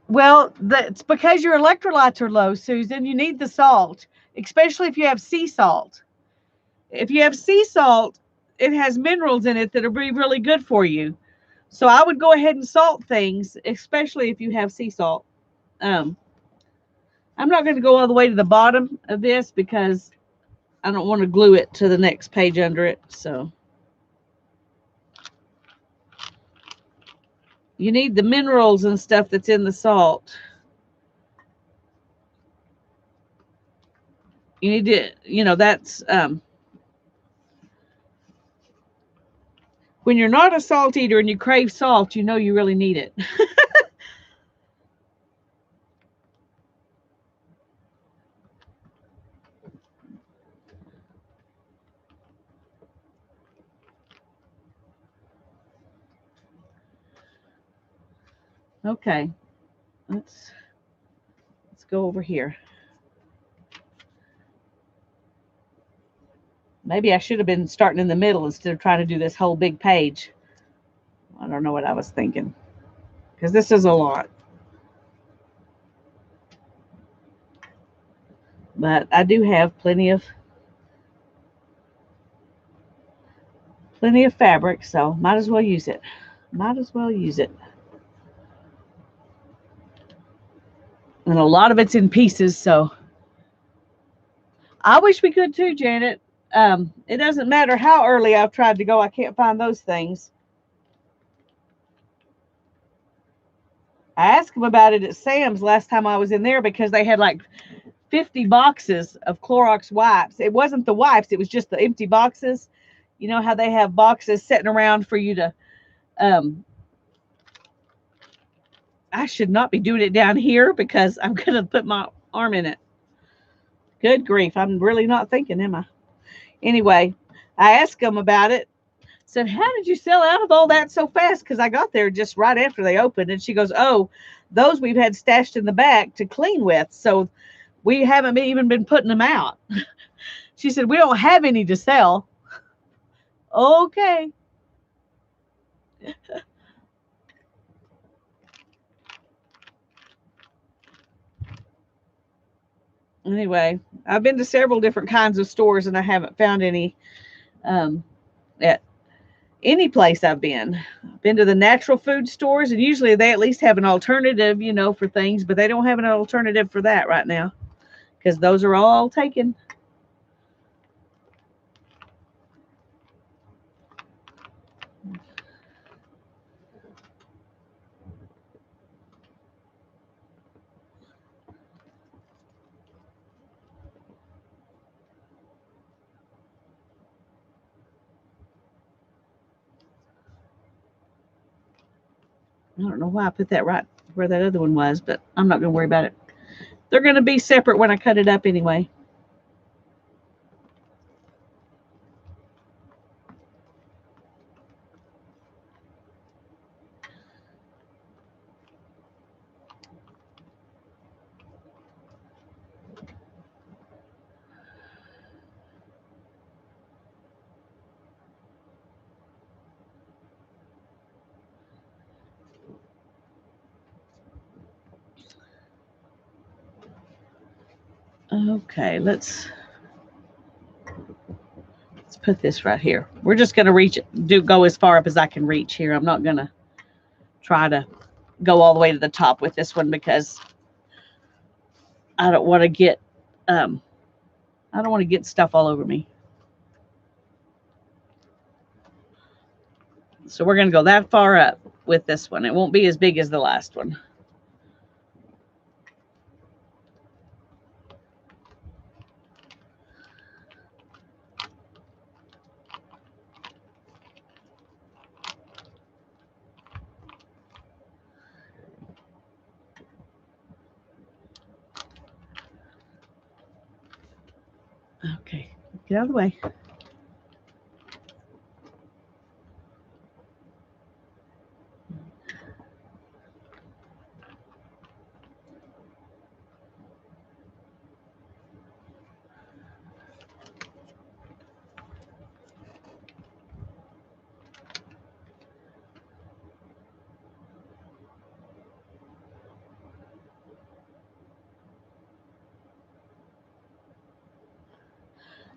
S1: Well, that's because your electrolytes are low, Susan. You need the salt, especially if you have sea salt. If you have sea salt, it has minerals in it that will be really good for you. So I would go ahead and salt things, especially if you have sea salt. I'm not going to go all the way to the bottom of this because I don't want to glue it to the next page under it. So you need the minerals and stuff that's in the salt. You need to, that's when you're not a salt eater and you crave salt, you really need it. Okay, let's go over here. Maybe I should have been starting in the middle instead of trying to do this whole big page. I don't know what I was thinking because this is a lot. But I do have plenty of fabric, so might as well use it. Might as well use it. And a lot of it's in pieces, so I wish we could too, Janet. It doesn't matter how early I've tried to go, I can't find those things. I asked them about it at Sam's last time I was in there because they had like 50 boxes of Clorox wipes. It wasn't the wipes, it was just the empty boxes. You know how they have boxes sitting around for you to um I should not be doing it down here because I'm going to put my arm in it. Good grief, I'm really not thinking, am I? Anyway, I asked them about it. Said, "How did you sell out of all that so fast?" Because I got there just right after they opened. And she goes, "Oh, those we've had stashed in the back to clean with. So we haven't even been putting them out." She said, "We don't have any to sell." Okay. Anyway, I've been to several different kinds of stores and I haven't found any um, at any place I've been. I've been to the natural food stores and usually they at least have an alternative, for things, but they don't have an alternative for that right now because those are all taken. I don't know why I put that right where that other one was, but I'm not going to worry about it. They're going to be separate when I cut it up anyway. Okay, let's put this right here. We're just going to go as far up as I can reach here. I'm not going to try to go all the way to the top with this one because I don't want to get um, I don't want to get stuff all over me. So we're going to go that far up with this one. It won't be as big as the last one. Okay, get out of the way.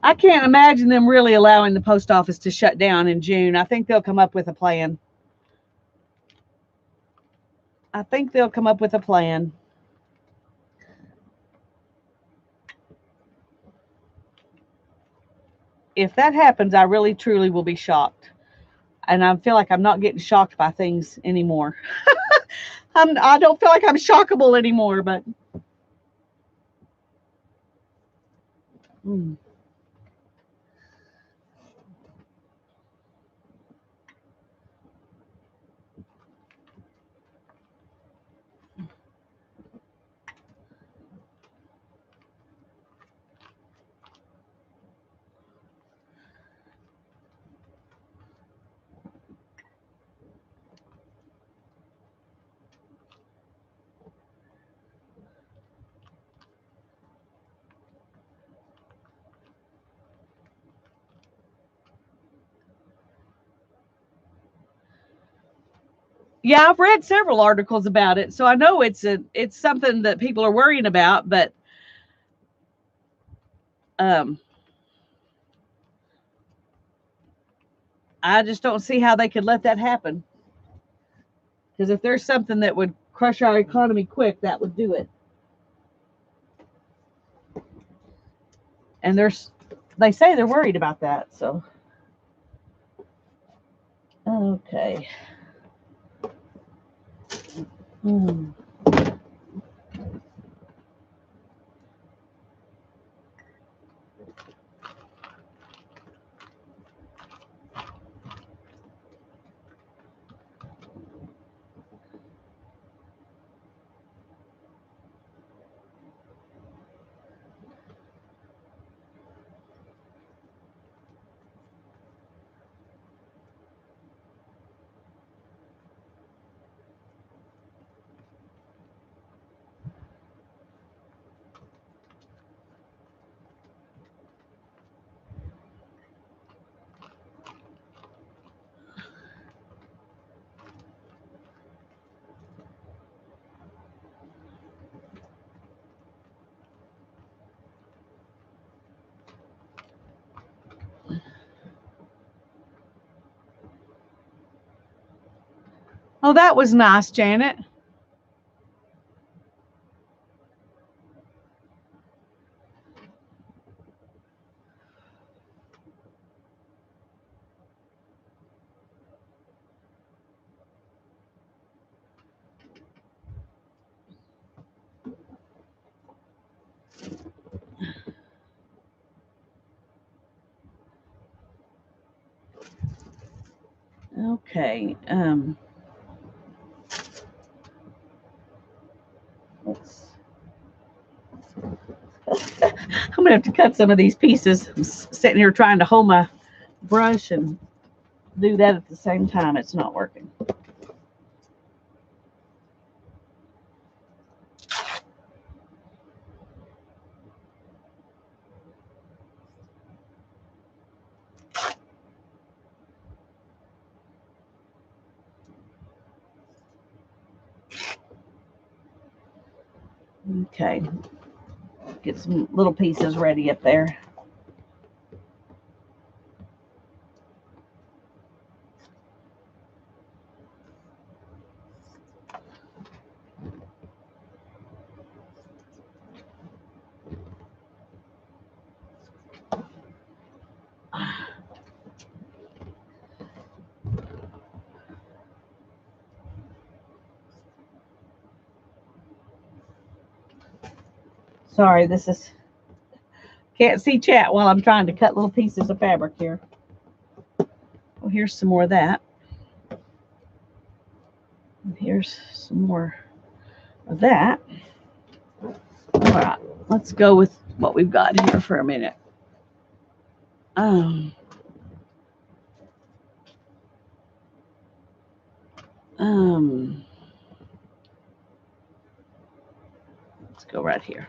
S1: I can't imagine them really allowing the post office to shut down in June. I think they'll come up with a plan. I think they'll come up with a plan. If that happens, I really truly will be shocked. And I feel like I'm not getting shocked by things anymore. I don't feel like I'm shockable anymore, but mm. Yeah, I've read several articles about it, so I know it's something that people are worrying about. But I just don't see how they could let that happen. Because if there's something that would crush our economy quick, that would do it. And they say they're worried about that. So, okay. Oh, that was nice, Janet. Okay. I'm gonna have to cut some of these pieces. I'm sitting here trying to hold my brush and do that at the same time. It's not working. Okay. Get some little pieces ready up there. Sorry, this is can't see chat while I'm trying to cut little pieces of fabric here. Well, here's some more of that. And here's some more of that. All right, let's go with what we've got here for a minute. Um, let's go right here.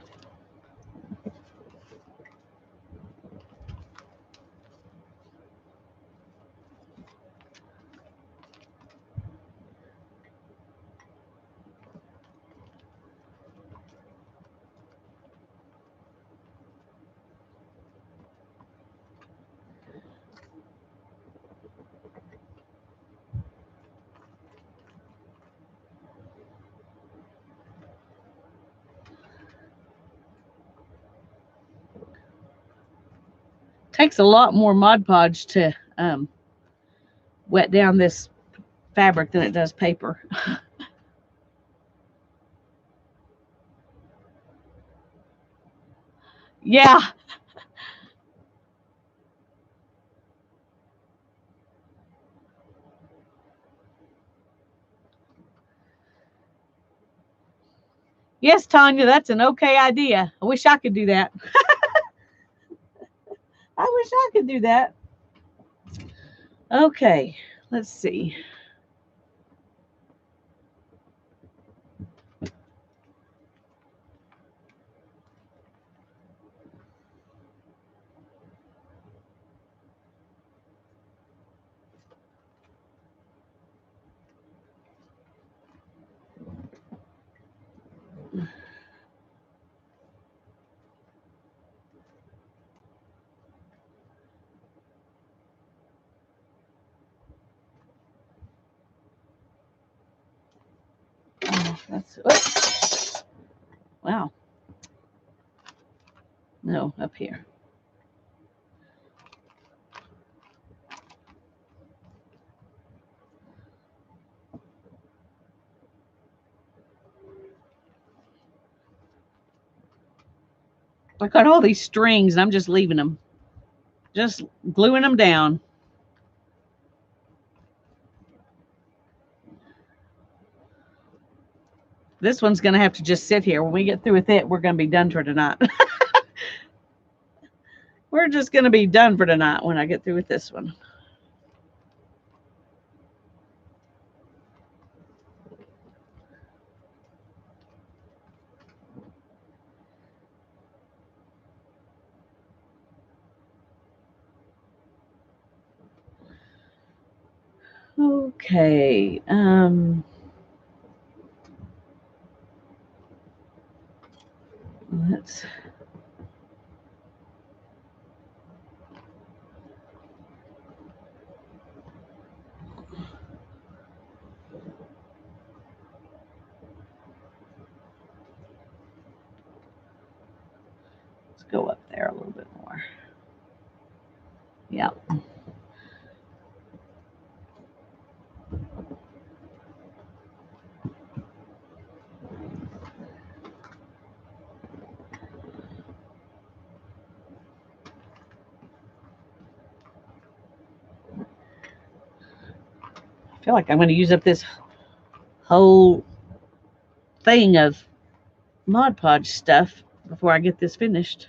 S1: Takes a lot more Mod Podge to wet down this fabric than it does paper. Yeah. Yes, Tanya, that's an okay idea. I wish I could do that. I wish I could do that. Okay, let's see. That's oops. Wow. No, up here. I got all these strings and I'm just leaving them. Just gluing them down. This one's going to have to just sit here. When we get through with it, we're going to be done for tonight. We're just going to be done for tonight when I get through with this one. Okay. Let's go up there a little bit more. Yep. I feel like I'm going to use up this whole thing of Mod Podge stuff before I get this finished.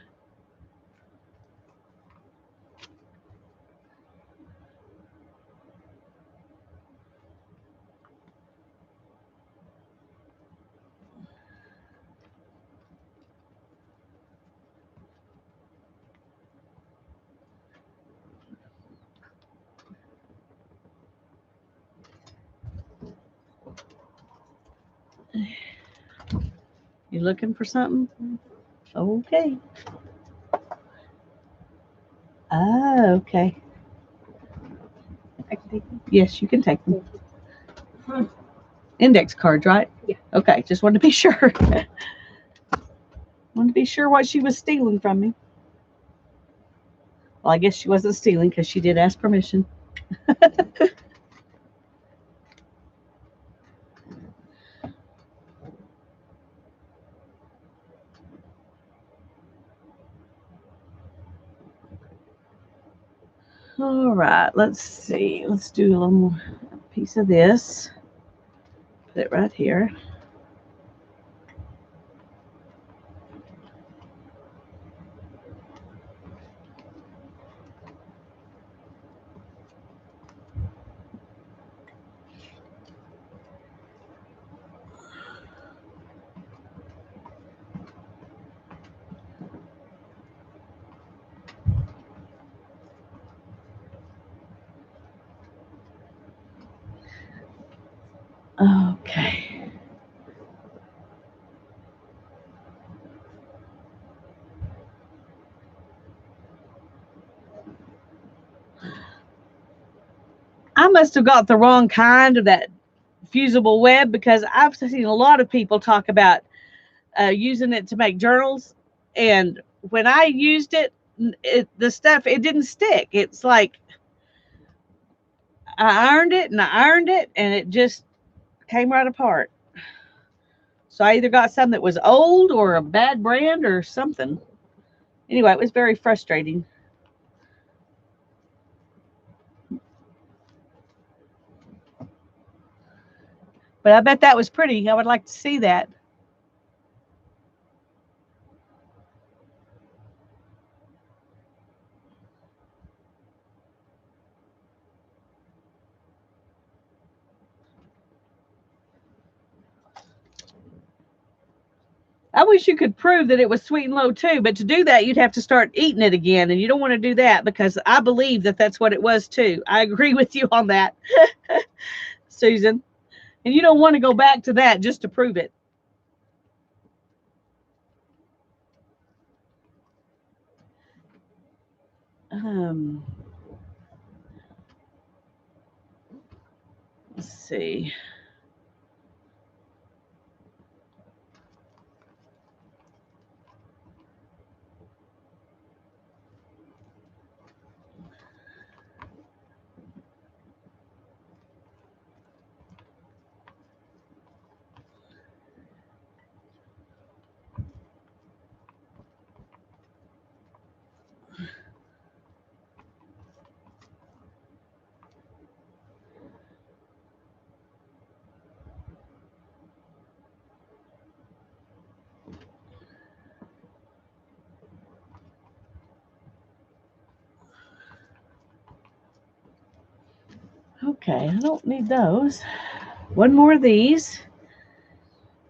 S1: You looking for something? Okay. Ah, okay.
S3: I can take them.
S1: Yes, you can take them. Index cards, right?
S3: Yeah.
S1: Okay, just wanted to be sure. Wanted to be sure what she was stealing from me. Well, I guess she wasn't stealing because she did ask permission. All right, let's see. Let's do a little more piece of this. Put it right here. Okay. I must have got the wrong kind of that fusible web because I've seen a lot of people talk about using it to make journals, and when I used it, the stuff it didn't stick. It's like I ironed it and I ironed it, and it just came right apart. So I either got some that was old or a bad brand or something. Anyway, it was very frustrating. But I bet that was pretty. I would like to see that. I wish you could prove that it was sweet and low too, but to do that, you'd have to start eating it again, and you don't want to do that because I believe that that's what it was too. I agree with you on that, Susan. And you don't want to go back to that just to prove it. Let's see. Okay, I don't need those. One more of these.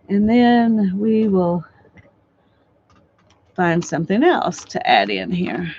S1: And then we will find something else to add in here.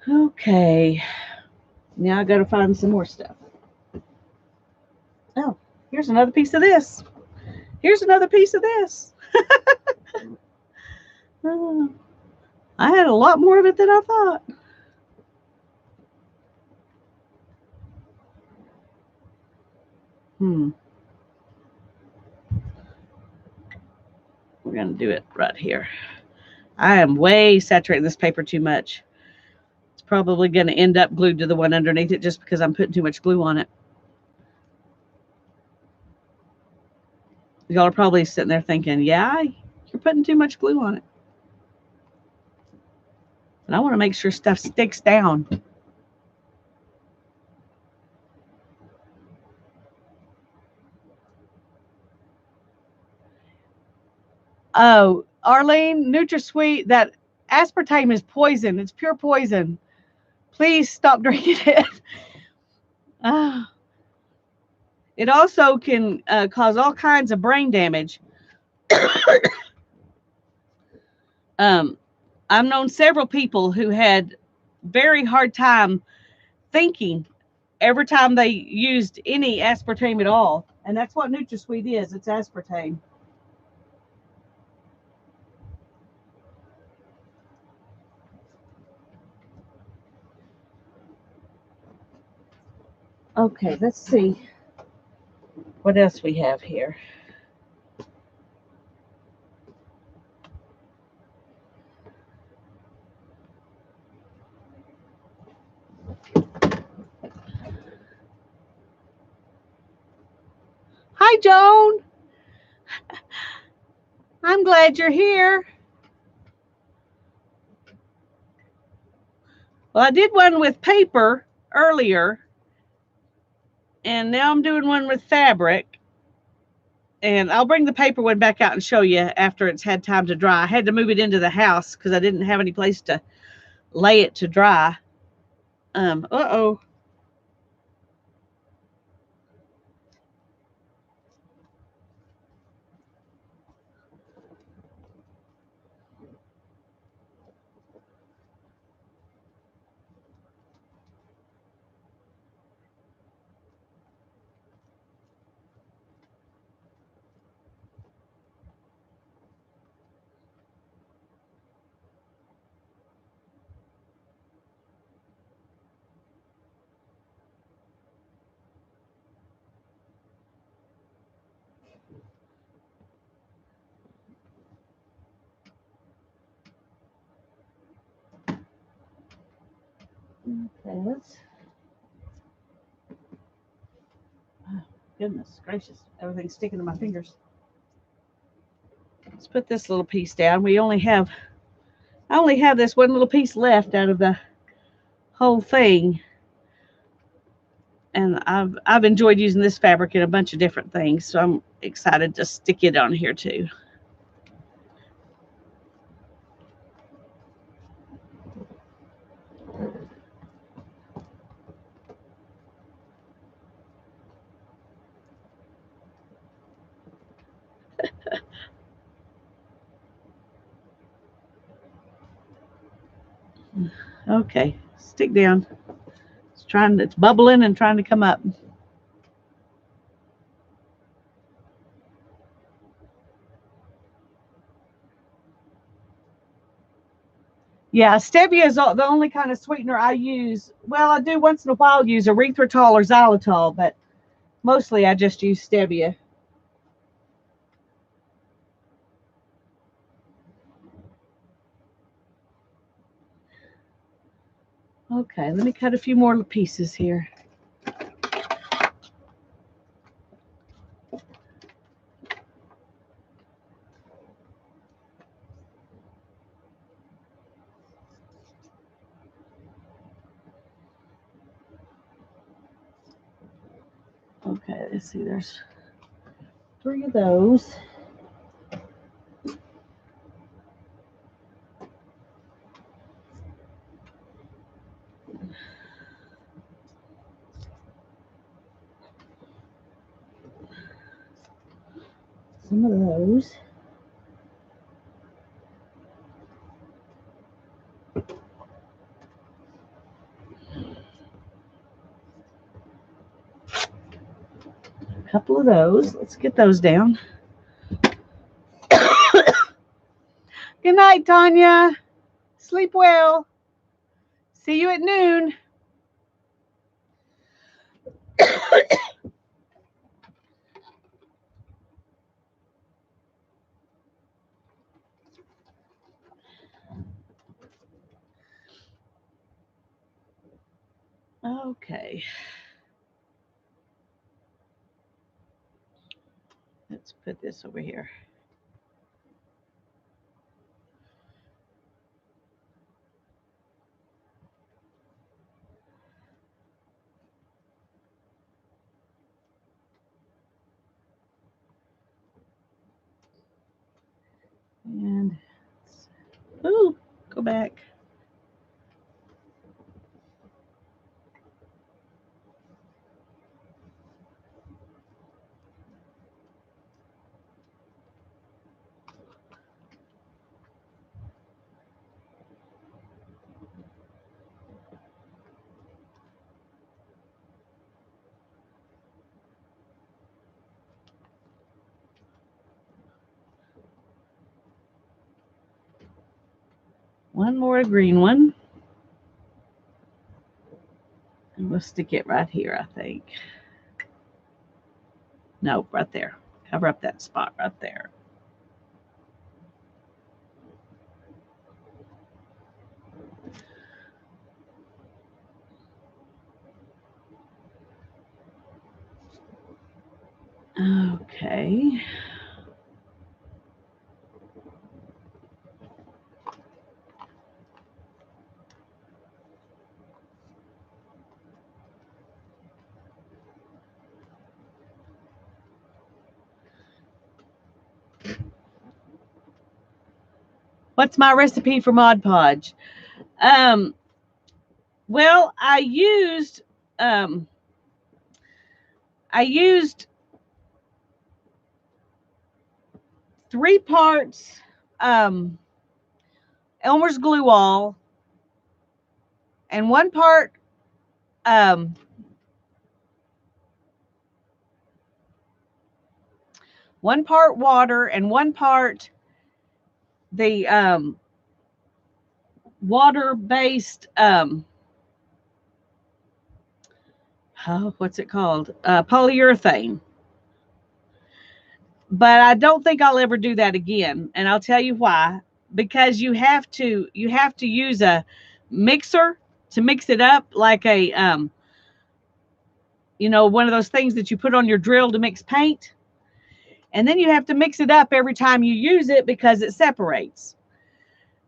S1: Okay, now I got to find some more stuff. Oh, here's another piece of this. Here's another piece of this. Oh, I had a lot more of it than I thought. We're going to do it right here. I am way saturating this paper too much. It's probably going to end up glued to the one underneath it just because I'm putting too much glue on it. Y'all are probably sitting there thinking, yeah, you're putting too much glue on it. But I want to make sure stuff sticks down. Oh, Arlene, NutraSweet, that aspartame is poison. It's pure poison. Please stop drinking it. It also can cause all kinds of brain damage. I've known several people who had very hard time thinking every time they used any aspartame at all. And that's what NutraSweet is. It's aspartame. Okay, let's see what else we have here. Hi, Joan. I'm glad you're here. Well, I did one with paper earlier, and now I'm doing one with fabric. And I'll bring the paper one back out and show you after it's had time to dry. I had to move it into the house because I didn't have any place to lay it to dry. Uh-oh. Okay, let's. Oh, goodness gracious, everything's sticking to my fingers. Let's put this little piece down. I only have this one little piece left out of the whole thing. And I've enjoyed using this fabric in a bunch of different things, so I'm excited to stick it on here too. Okay, stick down. It's bubbling and trying to come up. Yeah, stevia is the only kind of sweetener I use. Well, I do once in a while use erythritol or xylitol, but mostly I just use stevia. Okay, let me cut a few more pieces here. Okay, let's see. There's 3 of those. Some of those. A couple of those. Let's get those down. Good night, Tanya. Sleep well. See you at noon. Okay. Let's put this over here. And, ooh, go back. One more green one. And we'll stick it right here, I think. Nope, right there. Cover up that spot right there. Okay. What's my recipe for Mod Podge? Well, I used 3 parts Elmer's glue all and 1 part water and 1 part the water-based what's it called? Polyurethane. But I don't think I'll ever do that again, and I'll tell you why. Because you have to use a mixer to mix it up, like a one of those things that you put on your drill to mix paint. And then you have to mix it up every time you use it because it separates.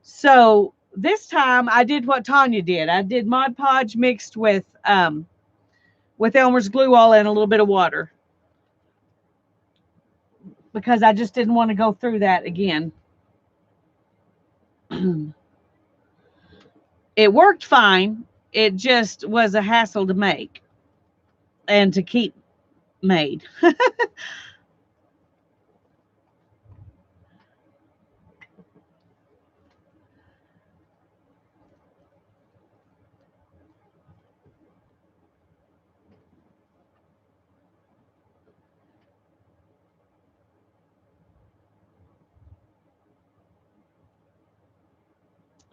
S1: So this time I did what Tanya did. I did Mod Podge mixed with Elmer's glue all and a little bit of water, because I just didn't want to go through that again. It worked fine. It just was a hassle to make and to keep made.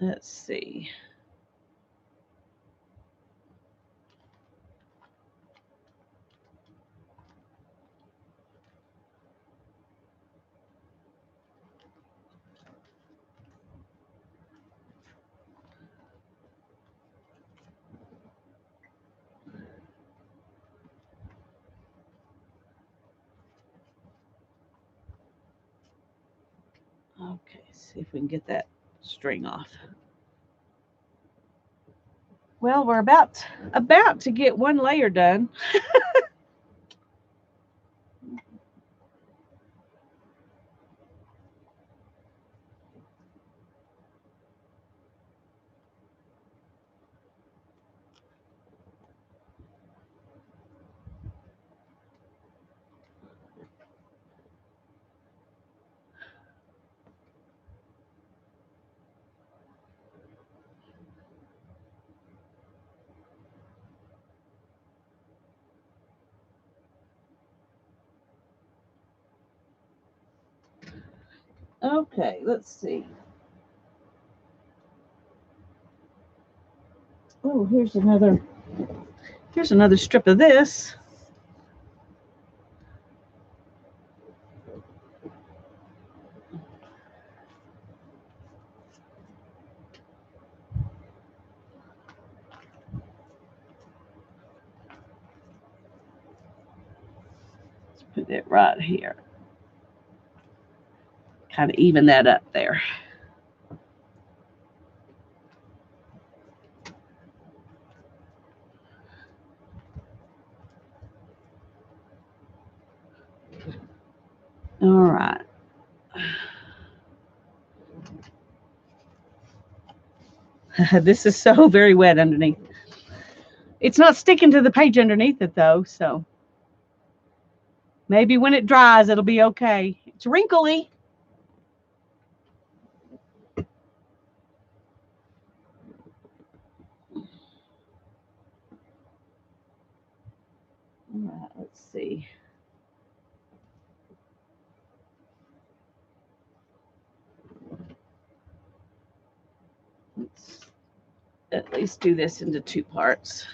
S1: Let's see. Okay, see if we can get that string off. Well, we're about to get 1 layer done. Okay, let's see. Oh, here's another strip of this. Let's put it right here. Kind of even that up there. All right. This is so very wet underneath. It's not sticking to the page underneath it though, so maybe when it dries it'll be okay. It's wrinkly. All right, let's see. Let's at least do this into 2 parts.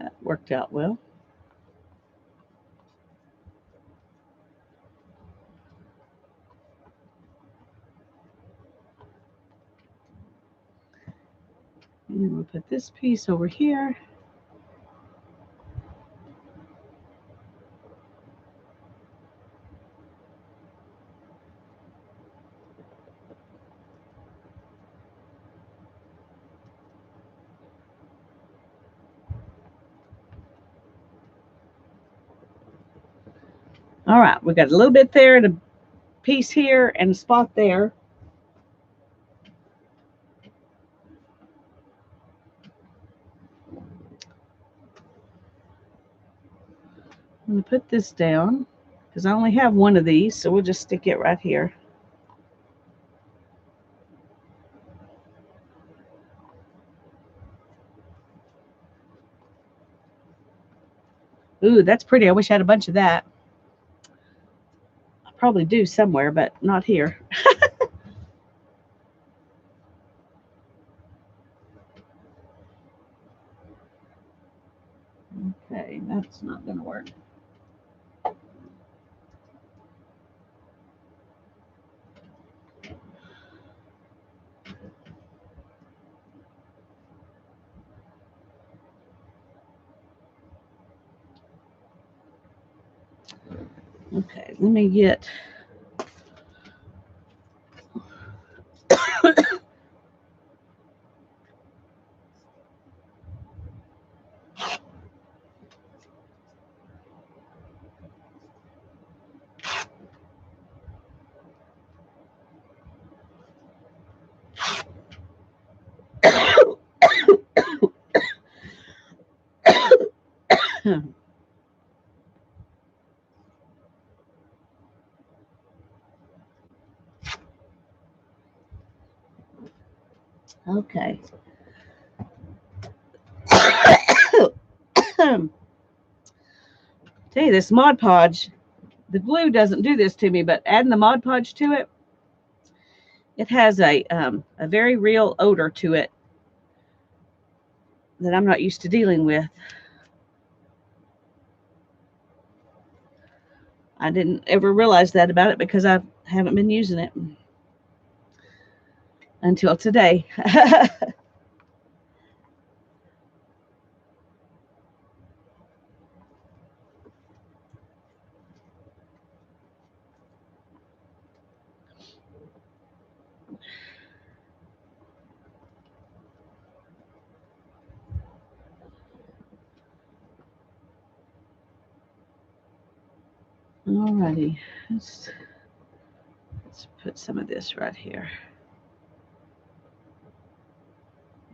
S1: That worked out well. And then we'll put this piece over here. All right, we got a little bit there and a piece here and a spot there. I'm going to put this down because I only have one of these, so we'll just stick it right here. Ooh, that's pretty. I wish I had a bunch of that. I probably do somewhere, but not here. Okay, that's not going to work. Okay, let me get okay. Tell you, this Mod Podge, the glue doesn't do this to me, but adding the Mod Podge to it, it has a very real odor to it that I'm not used to dealing with. I didn't ever realize that about it because I haven't been using it until today. Alrighty, let's put some of this right here.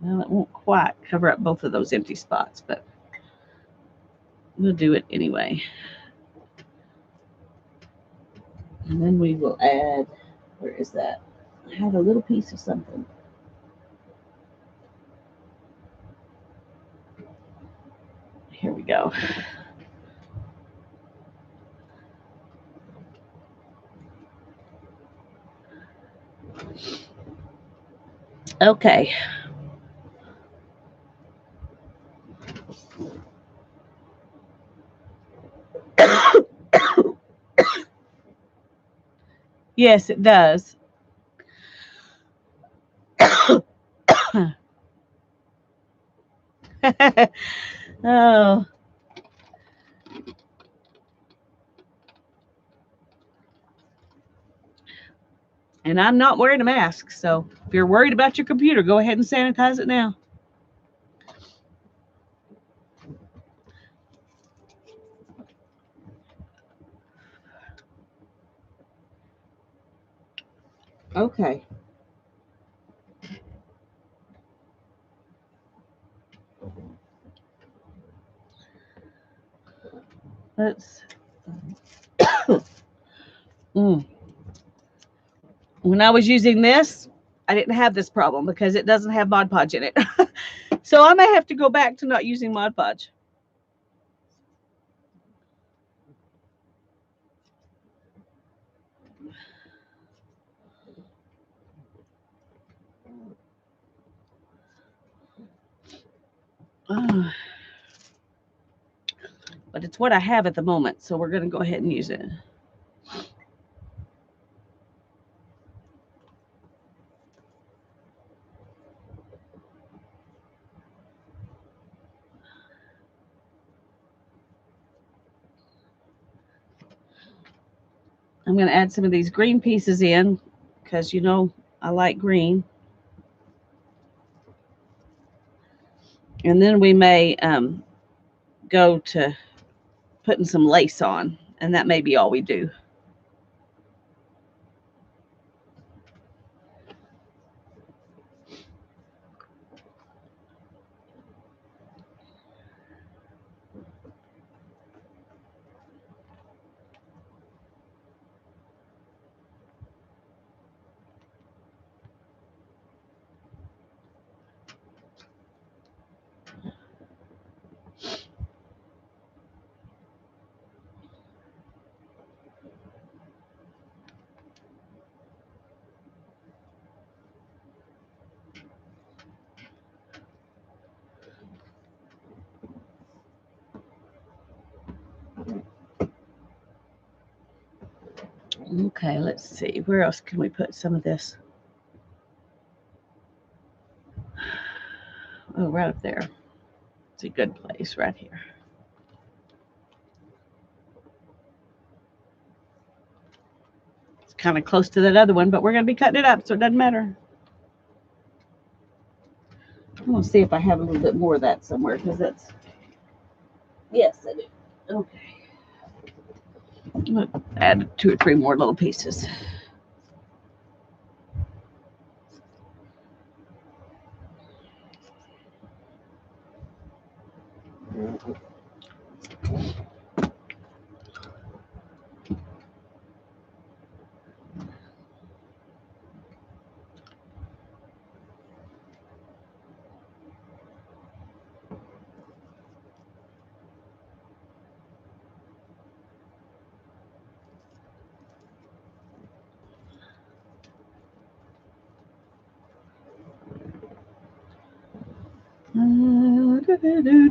S1: Well, it won't quite cover up both of those empty spots, but we'll do it anyway. And then we will add, where is that? I had a little piece of something. Here we go. Okay. Yes, it does. Oh, and I'm not wearing a mask, so if you're worried about your computer, go ahead and sanitize it now. Okay. Let's. Mm. When I was using this, I didn't have this problem because it doesn't have Mod Podge in it. So I may have to go back to not using Mod Podge. But it's what I have at the moment, so we're going to go ahead and use it. I'm going to add some of these green pieces in because you know I like green. And then we may go to putting some lace on, and that may be all we do. Okay, let's see. Where else can we put some of this? Oh, right up there. It's a good place right here. It's kind of close to that other one, but we're going to be cutting it up, so it doesn't matter. I'm going to see if I have a little bit more of that somewhere because that's. Yes, I do. Okay. I'm going to add 2 or 3 more little pieces.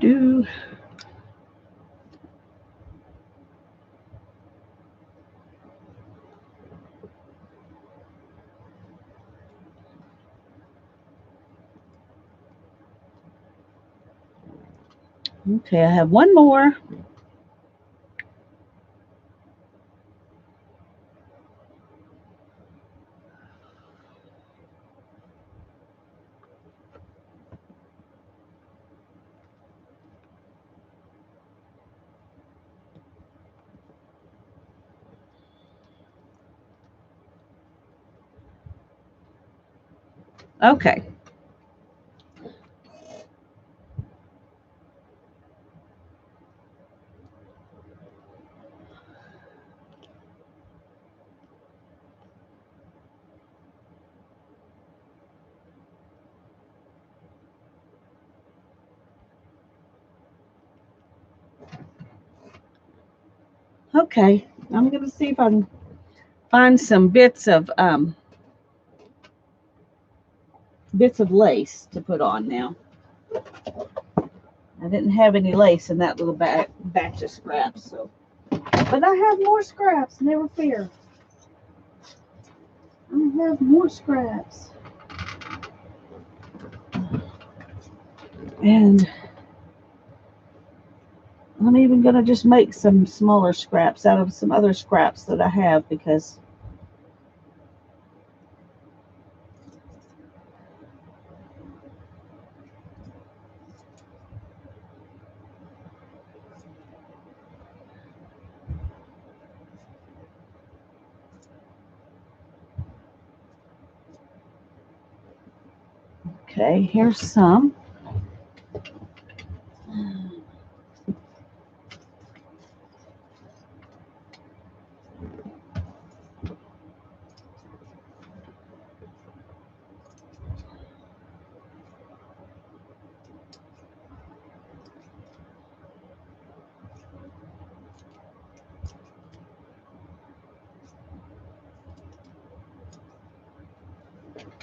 S1: Do. Okay, I have one more. Okay. Okay, I'm gonna see if I can find some bits of lace to put on now. I didn't have any lace in that little batch of scraps, so. But I have more scraps, never fear. I have more scraps. And I'm even going to just make some smaller scraps out of some other scraps that I have because okay, here's some.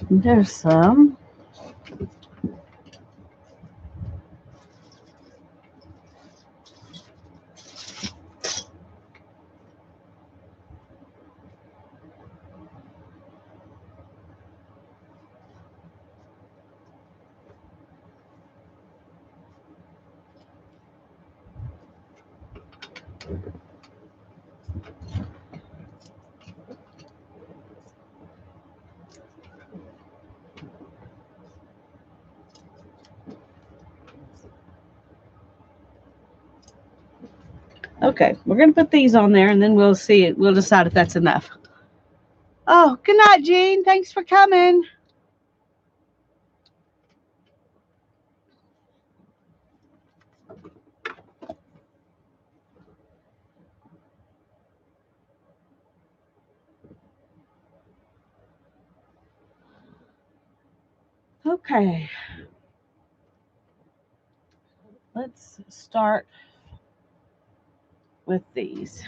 S1: There's some. Okay, we're going to put these on there and then we'll see it. We'll decide if that's enough. Oh, good night, Jean. Thanks for coming. Okay. Let's start with these.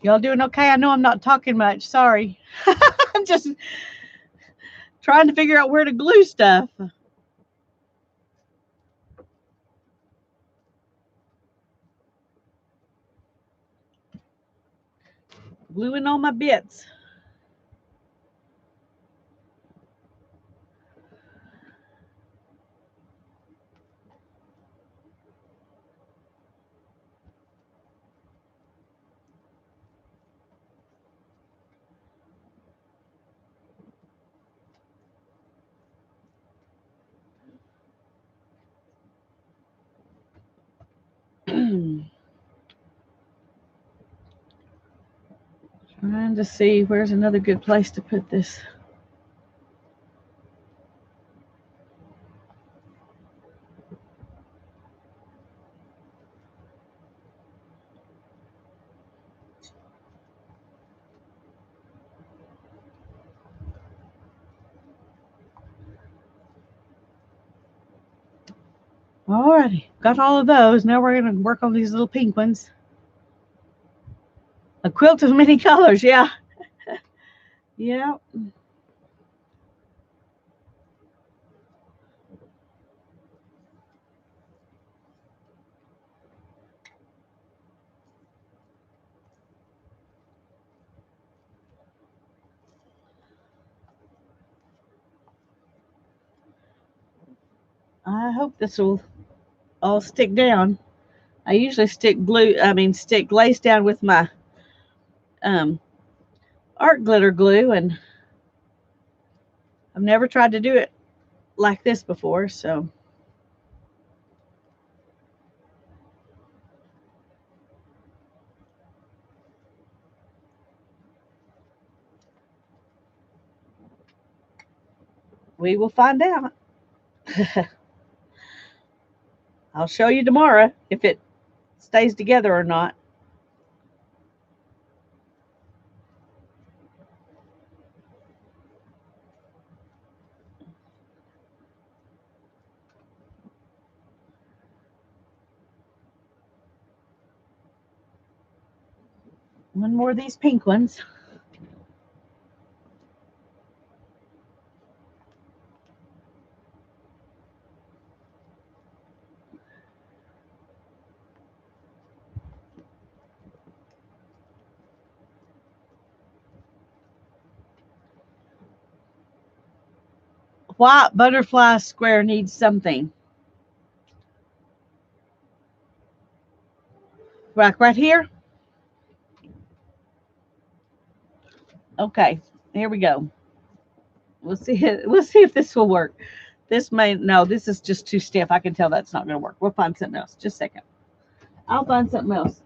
S1: Y'all doing okay? I know I'm not talking much. Sorry. I'm just trying to figure out where to glue stuff. Gluing all my bits. Trying to see where's another good place to put this. Alrighty, got all of those. Now we're going to work on these little pink ones. A quilt of many colors, yeah. Yeah. I hope this will all stick down. I usually stick glaze down with my um, art glitter glue, and I've never tried to do it like this before, so. We will find out. I'll show you tomorrow if it stays together or not. One more of these pink ones. White butterfly square needs something. Right here. Okay, here we go. We'll see. We'll see if this will work. This is just too stiff. I can tell that's not going to work. We'll find something else. Just a second. I'll find something else.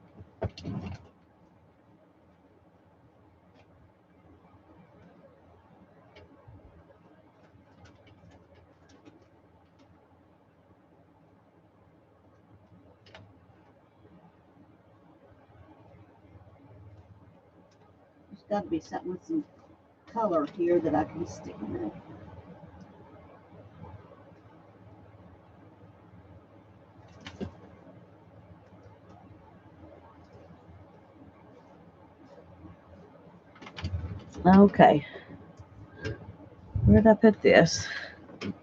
S1: There's got to be something with some color here that I can stick in it. Okay. Where did I put this? I'll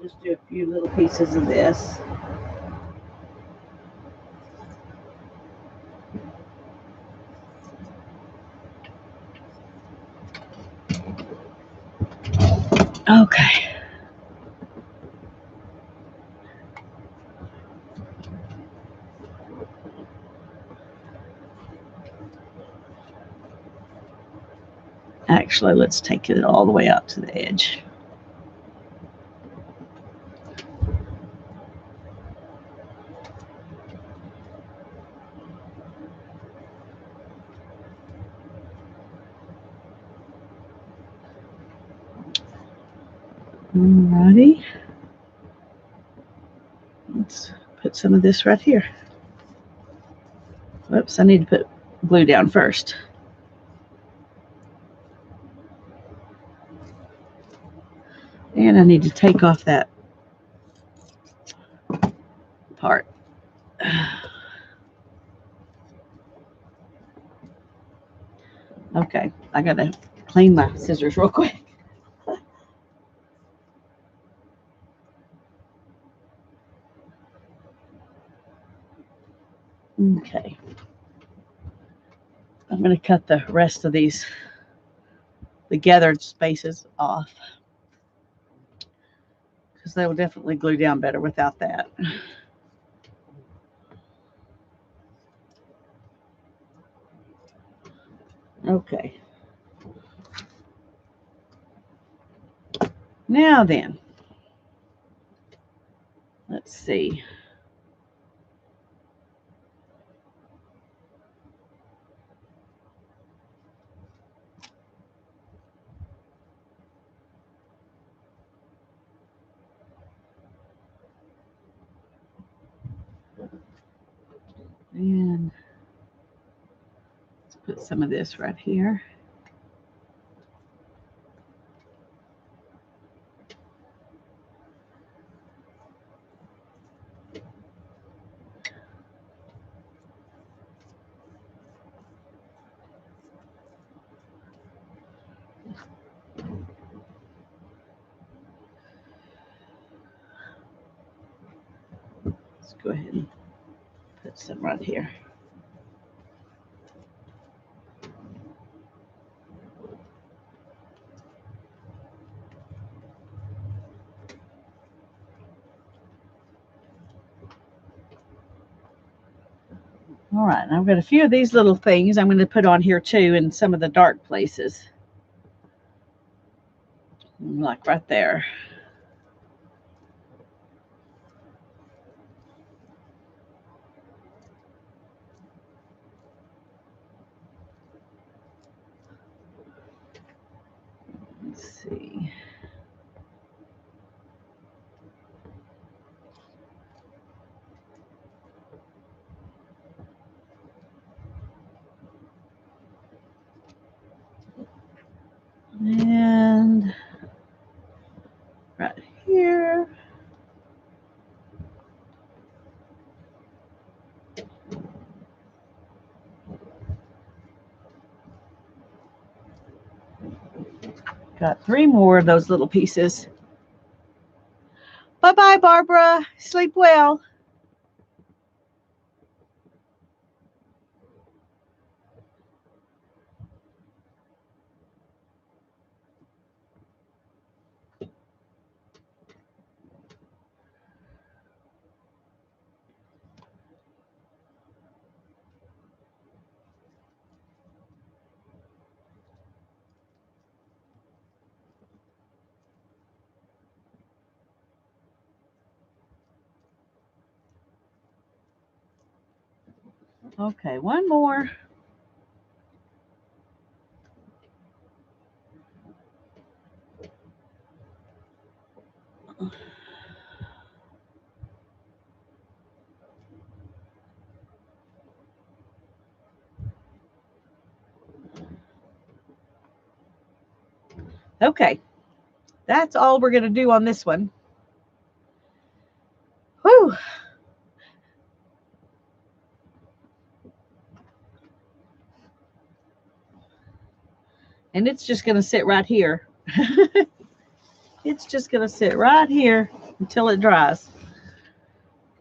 S1: just do a few little pieces of this. Okay. Actually, let's take it all the way out to the edge. Alrighty. Let's put some of this right here. Whoops, I need to put glue down first. And I need to take off that part. Okay, I gotta clean my scissors real quick. Okay. I'm gonna cut the rest of these, the gathered spaces off, because they will definitely glue down better without that. Okay. Now then, let's see. And let's put some of this right here. Let's go ahead and put some right here. All right, and I've got a few of these little things I'm going to put on here too in some of the dark places. Like right there. Let's see. And right here. Got 3 more of those little pieces. Bye-bye, Barbara. Sleep well. Okay, one more. Okay, that's all we're going to do on this one. Whew. And it's just going to sit right here. It's just going to sit right here until it dries.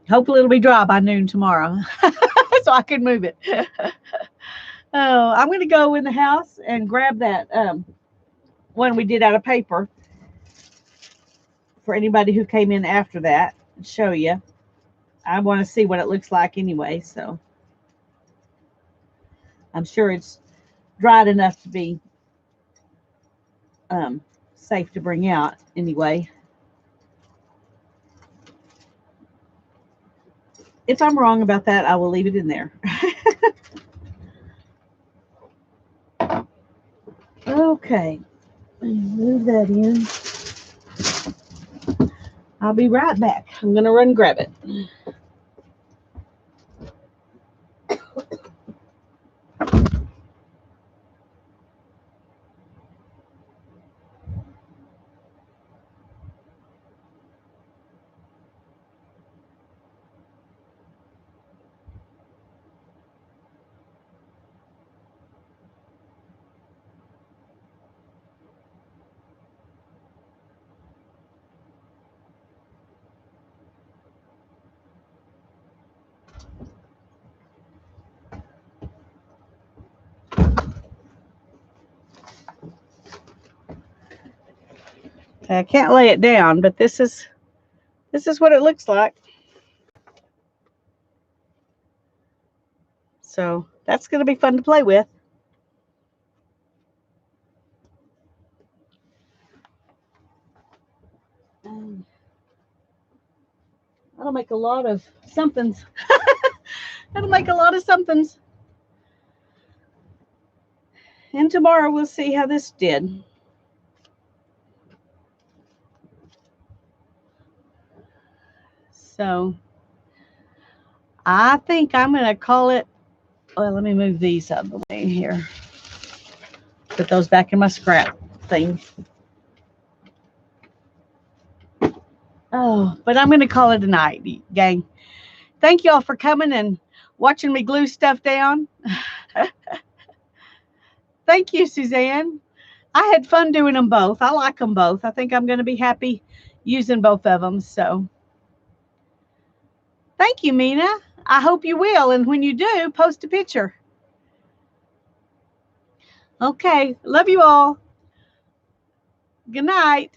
S1: Hopefully it'll be dry by noon tomorrow so I can move it. Oh, I'm going to go in the house and grab that one we did out of paper for anybody who came in after that and show you. I want to see what it looks like anyway, so I'm sure it's dried enough to be safe to bring out anyway. If I'm wrong about that, I will leave it in there. Okay, move that in. I'll be right back. I'm going to run grab it. I can't lay it down, but this is what it looks like. So that's going to be fun to play with. That'll make a lot of somethings. That'll make a lot of somethings. And tomorrow we'll see how this did. So I think I'm going to call it, well, let me move these out of the way here. Put those back in my scrap thing. Oh, but I'm going to call it a night, gang. Thank you all for coming and watching me glue stuff down. Thank you, Suzanne. I had fun doing them both. I like them both. I think I'm going to be happy using both of them. So thank you, Mina. I hope you will. And when you do, post a picture. Okay. Love you all. Good night.